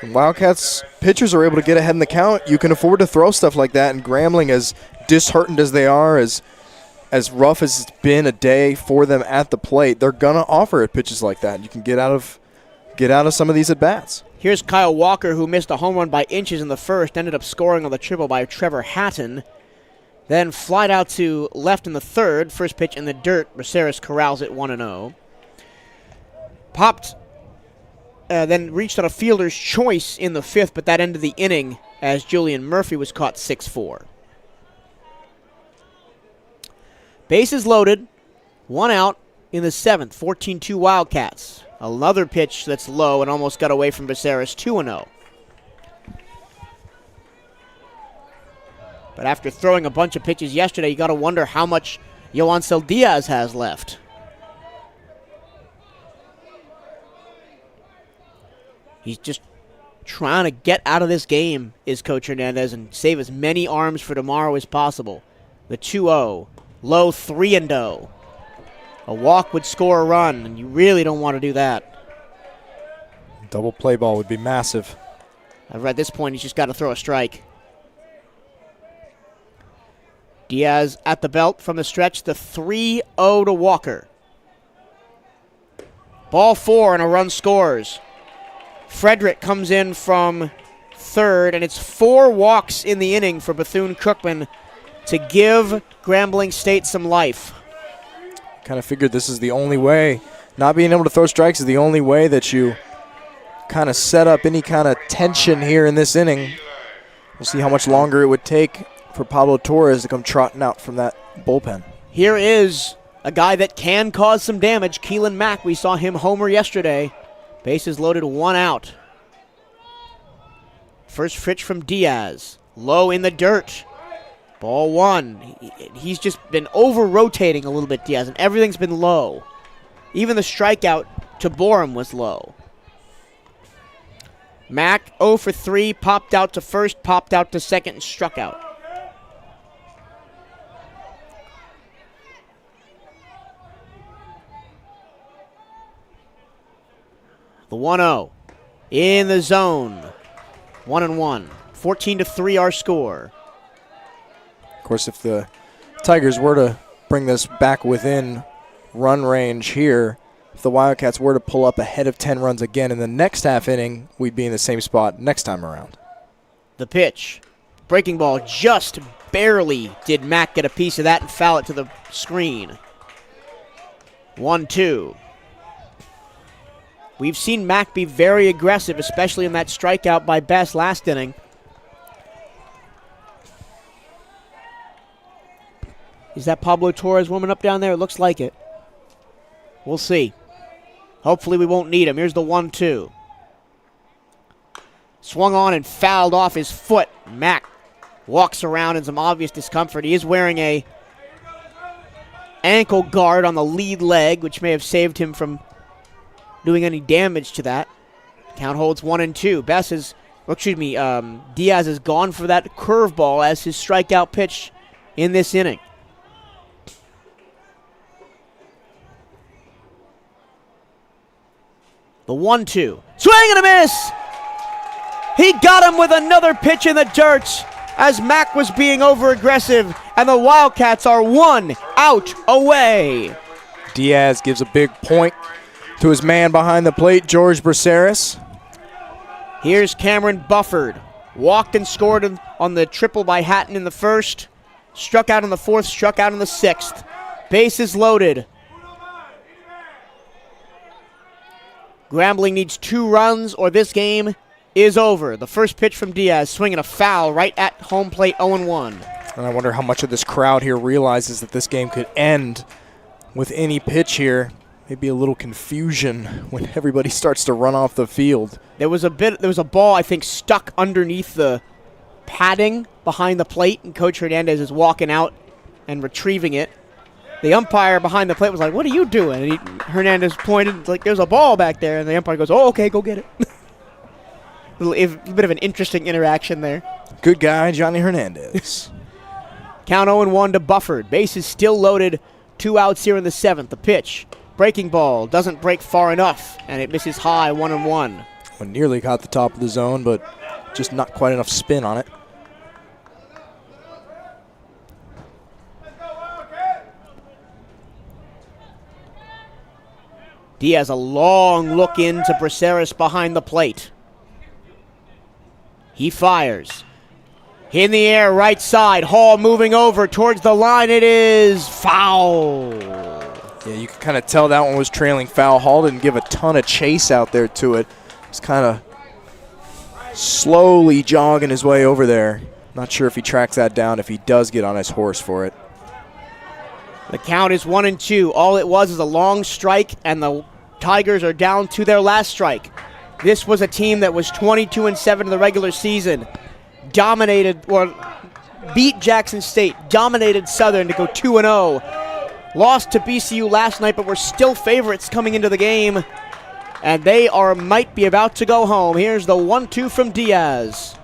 When Wildcats pitchers are able to get ahead in the count, you can afford to throw stuff like that, and Grambling, as disheartened as they are, as rough as it's been a day for them at the plate, they're going to offer it pitches like that. You can get out of get out of some of these at-bats. Here's Kyle Walker, who missed a home run by inches in the first, ended up scoring on the triple by Trevor Hatton. Then flied out to left in the third. First pitch in the dirt. Braceras corrals it 1-0. Popped, then reached on a fielder's choice in the fifth, but that ended the inning as Julian Murphy was caught 6-4. Bases loaded. One out in the seventh. 14-2 Wildcats. Another pitch that's low and almost got away from Braceras, 2-0. But after throwing a bunch of pitches yesterday, you got to wonder how much Yoancel Diaz has left. He's just trying to get out of this game, is Coach Hernandez, and save as many arms for tomorrow as possible. The 2-0, low 3-0. A walk would score a run, and you really don't want to do that. Double play ball would be massive. At this point, he's just got to throw a strike. Diaz at the belt from the stretch, the 3-0 to Walker. Ball 4 and a run scores. Frederick comes in from third, and it's 4 walks in the inning for Bethune-Cookman to give Grambling State some life. Kind of figured this is the only way. Not being able to throw strikes is the only way that you kind of set up any kind of tension here in this inning. We'll see how much longer it would take for Pablo Torres to come trotting out from that bullpen. Here is a guy that can cause some damage, Keelan Mack. We saw him homer yesterday. Bases loaded, 1 out. First pitch from Diaz. Low in the dirt. Ball 1. He's just been over-rotating a little bit, Diaz, and everything's been low. Even the strikeout to Borum was low. Mack 0 for 3, popped out to first, popped out to second, and struck out. The 1-0 in the zone. 1-1. 14-3 our score. Of course, if the Tigers were to bring this back within run range here, if the Wildcats were to pull up ahead of 10 runs again in the next half inning, we'd be in the same spot next time around. The pitch. Breaking ball just barely did Mack get a piece of that and foul it to the screen. 1-2. We've seen Mack be very aggressive, especially in that strikeout by Best last inning. Is that Pablo Torres warming up down there? It looks like it. We'll see. Hopefully we won't need him. Here's the 1-2. Swung on and fouled off his foot. Mack walks around in some obvious discomfort. He is wearing a ankle guard on the lead leg, which may have saved him from doing any damage to that. Count holds 1-2. Diaz has gone for that curveball as his strikeout pitch in this inning. The 1-2. Swing and a miss! He got him with another pitch in the dirt as Mack was being over-aggressive, and the Wildcats are 1 out away. Diaz gives a big point to his man behind the plate, George Braceras. Here's Cameron Bufford. Walked and scored on the triple by Hatton in the first. Struck out in the fourth, struck out in the sixth. Bases loaded. Grambling needs 2 runs or this game is over. The first pitch from Diaz, swinging a foul right at home plate, 0-1. And I wonder how much of this crowd here realizes that this game could end with any pitch here. Maybe a little confusion when everybody starts to run off the field. There was a ball, I think, stuck underneath the padding behind the plate, and Coach Hernandez is walking out and retrieving it. The umpire behind the plate was like, "What are you doing?" And Hernandez pointed, like, "There's a ball back there." And the umpire goes, "Oh, okay, go get it." A bit of an interesting interaction there. Good guy, Johnny Hernandez. Count 0-1 to Bufford. Bases still loaded. 2 outs here in the seventh. The pitch. Breaking ball. Doesn't break far enough, and it misses high, 1-1. Well, nearly caught the top of the zone, but just not quite enough spin on it. Diaz, a long look into Braceras behind the plate. He fires. In the air, right side. Hall moving over towards the line. It is foul. Yeah, you can kind of tell that one was trailing foul. Hall didn't give a ton of chase out there to it. He's kind of slowly jogging his way over there. Not sure if he tracks that down, if he does get on his horse for it. The count is 1-2. All it was is a long strike, and the Tigers are down to their last strike. This was a team that was 22-7 in the regular season. Beat Jackson State, dominated Southern to go 2-0. Lost to BCU last night, but were still favorites coming into the game. And they might be about to go home. Here's the 1-2 from Diaz.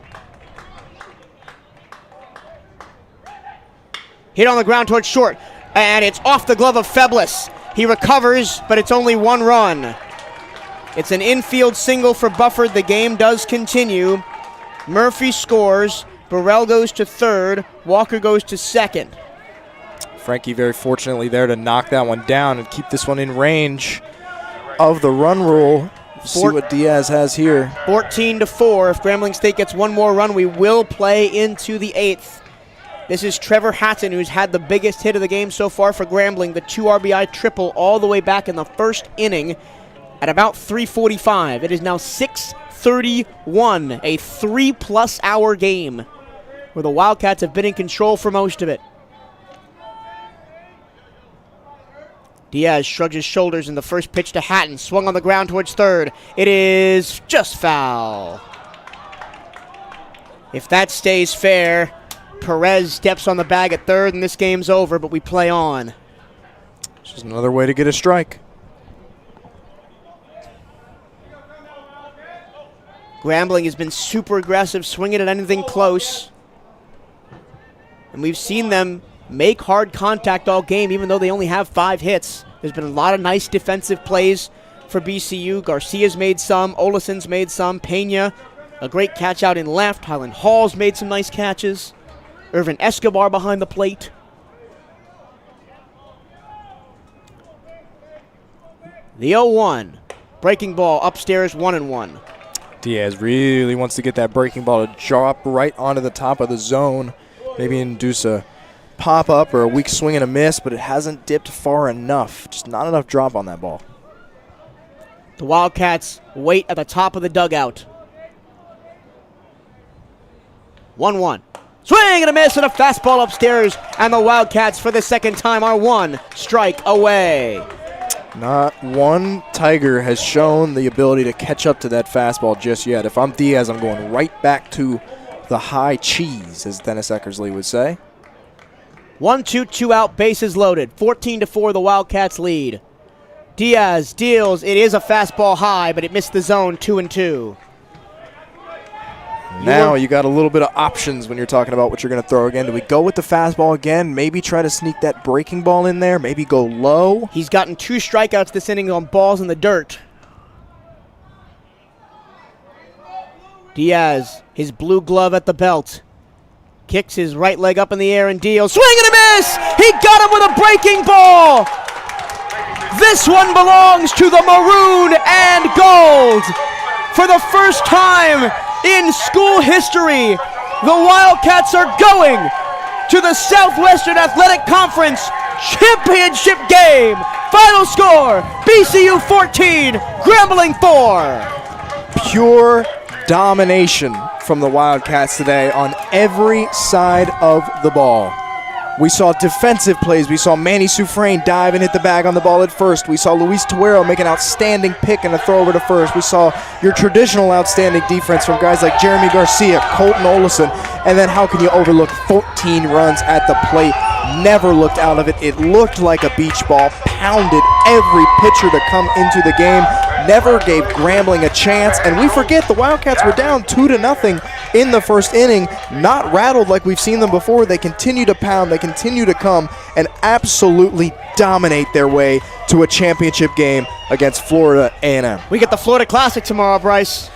Hit on the ground towards short, and it's off the glove of Feblis. He recovers, but it's only one run. It's an infield single for Bufford. The game does continue. Murphy scores. Burrell goes to third. Walker goes to second. Frankie very fortunately there to knock that one down and keep this one in range of the run rule. See what Diaz has here. 14-4. If Grambling State gets one more run, we will play into the 8th. This is Trevor Hatton, who's had the biggest hit of the game so far for Grambling. The 2 RBI triple all the way back in the first inning at about 3:45. It is now 6:31, a 3+ hour game where the Wildcats have been in control for most of it. Diaz shrugs his shoulders in the first pitch to Hatton. Swung on the ground towards third. It is just foul. If that stays fair, Perez steps on the bag at third and this game's over, but we play on. Just another way to get a strike. Grambling has been super aggressive, swinging at anything close. And we've seen them make hard contact all game, even though they only have 5 hits. There's been a lot of nice defensive plays for BCU. Garcia's made some. Olison's made some. Pena, a great catch out in left. Highland Hall's made some nice catches. Irvin Escobar behind the plate. The 0-1. Breaking ball upstairs, 1-1. Diaz really wants to get that breaking ball to drop right onto the top of the zone. Maybe induce a pop-up or a weak swing and a miss, but it hasn't dipped far enough. Just not enough drop on that ball. The Wildcats wait at the top of the dugout. 1-1. Swing and a miss and a fastball upstairs, and the Wildcats for the second time are 1 strike away. Not one Tiger has shown the ability to catch up to that fastball just yet. If I'm Diaz, I'm going right back to the high cheese, as Dennis Eckersley would say. 1-2, 2 out, bases loaded. 14-4, the Wildcats lead. Diaz deals. It is a fastball high, but it missed the zone, 2-2. Now you got a little bit of options when you're talking about what you're going to throw again. Do we go with the fastball again? Maybe try to sneak that breaking ball in there? Maybe go low? He's gotten 2 strikeouts this inning on balls in the dirt. Diaz, his blue glove at the belt. Kicks his right leg up in the air and deals. Swing and a miss! He got him with a breaking ball! This one belongs to the maroon and gold! For the first time in school history, the Wildcats are going to the Southwestern Athletic Conference Championship game. Final score, BCU 14, Grambling 4. Pure domination from the Wildcats today on every side of the ball. We saw defensive plays. We saw Manny Soufrain dive and hit the bag on the ball at first. We saw Luis Tuero make an outstanding pick and a throw over to first. We saw your traditional outstanding defense from guys like Jeremy Garcia, Colton Olison, and then how can you overlook 14 runs at the plate? Never looked out of it. It looked like a beach ball, pounded every pitcher to come into the game, never gave Grambling a chance, and we forget the Wildcats were down 2-0 in the first inning, not rattled like we've seen them before. They continue to pound, they continue to come, and absolutely dominate their way to a championship game against Florida A&M. We get the Florida Classic tomorrow, Bryce.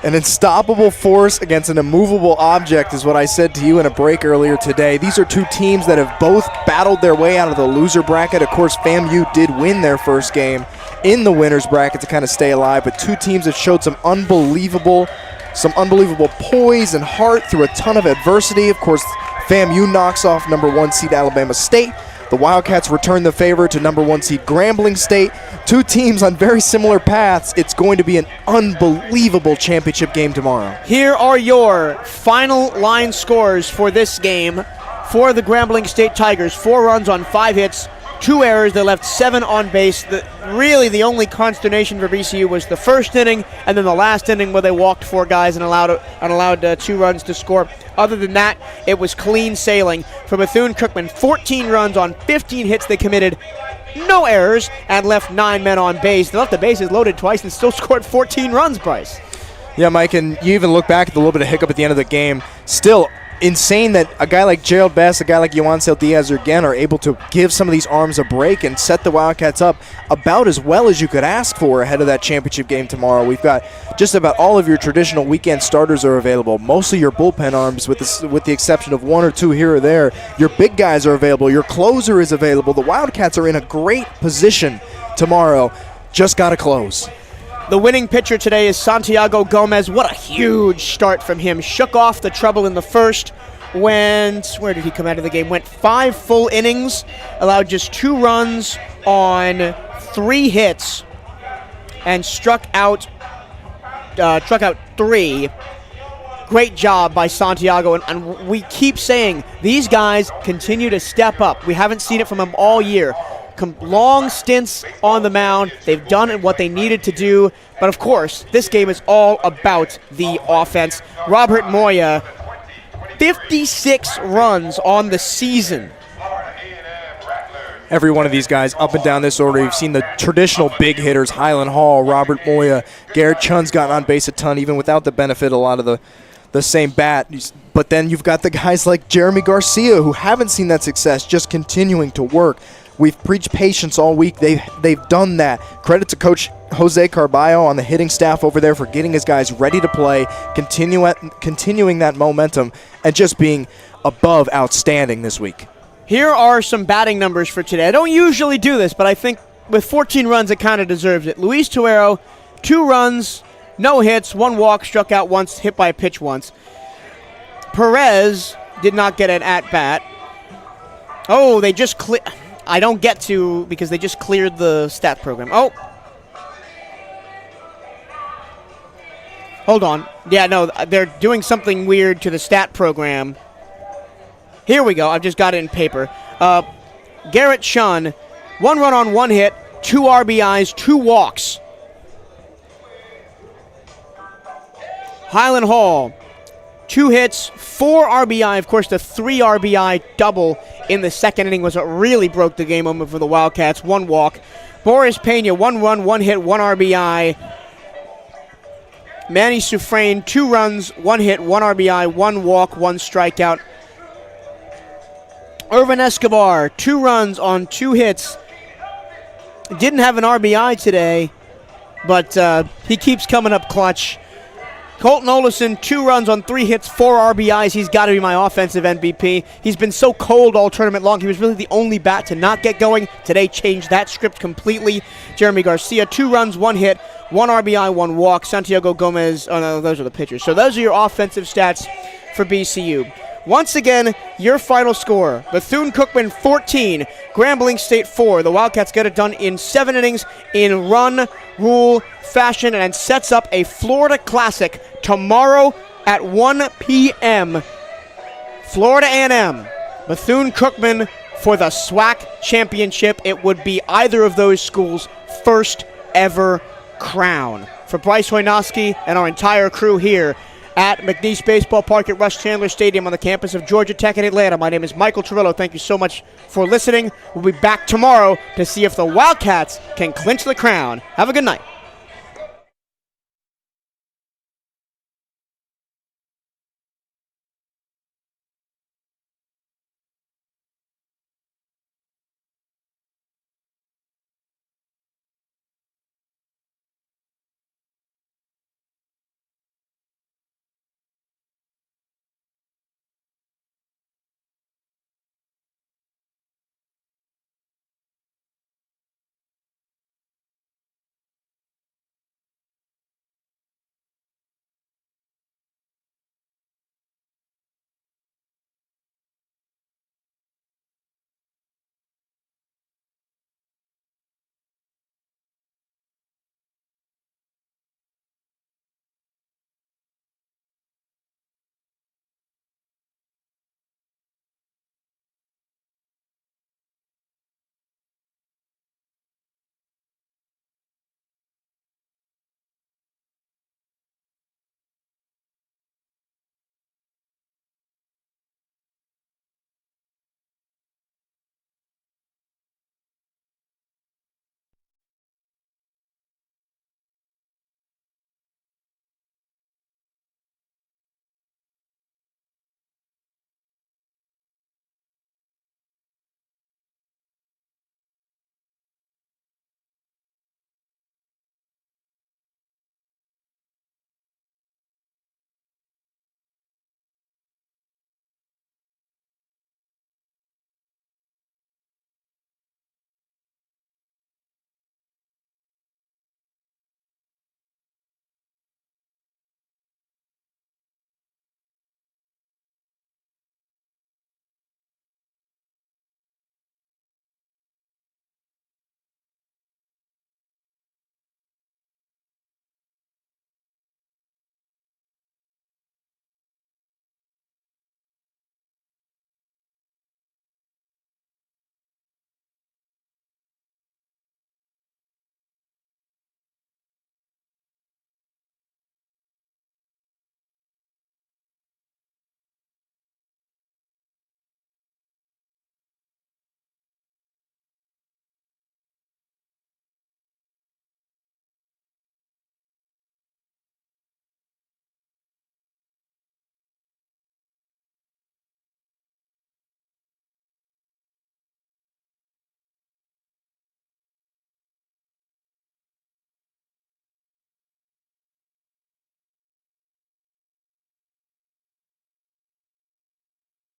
An unstoppable force against an immovable object is what I said to you in a break earlier today. These are two teams that have both battled their way out of the loser bracket. Of course, FAMU did win their first game, in the winner's bracket to kind of stay alive, but two teams have showed some unbelievable poise and heart through a ton of adversity. Of course, FAMU knocks off number 1 seed Alabama State. The Wildcats return the favor to number 1 seed Grambling State. Two teams on very similar paths. It's going to be an unbelievable championship game tomorrow. Here are your final line scores for this game for the Grambling State Tigers. 4 runs on 5 hits, 2 errors. They left 7 on base. Really, the only consternation for BCU was the first inning and then the last inning where they walked 4 guys and allowed 2 runs to score. Other than that, it was clean sailing for Bethune-Cookman. 14 runs on 15 hits. They committed no errors and left 9 men on base. They left the bases loaded twice and still scored 14 runs, Bryce. Yeah, Mike, and you even look back at the little bit of hiccup at the end of the game. Still insane that a guy like Gerald Best, a guy like Yoancel Diaz again are able to give some of these arms a break and set the Wildcats up about as well as you could ask for ahead of that championship game tomorrow. We've got just about all of your traditional weekend starters are available. Most of your bullpen arms, with the exception of 1 or 2 here or there. Your big guys are available. Your closer is available. The Wildcats are in a great position tomorrow. Just got to close. The winning pitcher today is Santiago Gomez. What a huge start from him. Shook off the trouble in the first. Where did he come out of the game? Went 5 full innings, allowed just 2 runs on 3 hits, and struck out 3. Great job by Santiago, and we keep saying these guys continue to step up. We haven't seen it from them all year. Long stints on the mound. They've done what they needed to do. But, of course, this game is all about the offense. Robert Moya, 56 runs on the season. Every one of these guys up and down this order. You've seen the traditional big hitters, Highland Hall, Robert Moya, Garrett Chun's gotten on base a ton, even without the benefit a lot of the same bat. But then you've got the guys like Jeremy Garcia who haven't seen that success, just continuing to work. We've preached patience all week. They've done that. Credit to Coach Jose Carballo on the hitting staff over there for getting his guys ready to play, continuing that momentum, and just being above outstanding this week. Here are some batting numbers for today. I don't usually do this, but I think with 14 runs, it kind of deserves it. Luis Tuero, 2 runs, no hits, 1 walk, struck out once, hit by a pitch once. Perez did not get an at-bat. Oh, they just I don't get to because they just cleared the stat program. Oh. Hold on. Yeah, no, they're doing something weird to the stat program. Here we go. I've just got it in paper. Garrett Chun, 1 run on 1 hit, 2 RBIs, 2 walks. Highland Hall, 2 hits, 4 RBI. Of course, the 3 RBI double in the second inning was what really broke the game over for the Wildcats. 1 walk. Boris Pena, 1 run, 1 hit, 1 RBI. Manny Sufrain, 2 runs, 1 hit, 1 RBI, 1 walk, 1 strikeout. Irvin Escobar, 2 runs on 2 hits. Didn't have an RBI today, but he keeps coming up clutch. Colton Olson, 2 runs on 3 hits, 4 RBIs. He's got to be my offensive MVP. He's been so cold all tournament long. He was really the only bat to not get going. Today changed that script completely. Jeremy Garcia, 2 runs, 1 hit, 1 RBI, 1 walk. Santiago Gomez, oh no, those are the pitchers. So those are your offensive stats for BCU. Once again, your final score, Bethune-Cookman 14, Grambling State 4. The Wildcats get it done in 7 innings in run rule fashion and sets up a Florida Classic tomorrow at 1 p.m. Florida A&M, Bethune-Cookman for the SWAC championship. It would be either of those schools' first ever crown. For Bryce Wojnowski and our entire crew here at McNeese Baseball Park at Rush Chandler Stadium on the campus of Georgia Tech in Atlanta. My name is Michael Torillo. Thank you so much for listening. We'll be back tomorrow to see if the Wildcats can clinch the crown. Have a good night.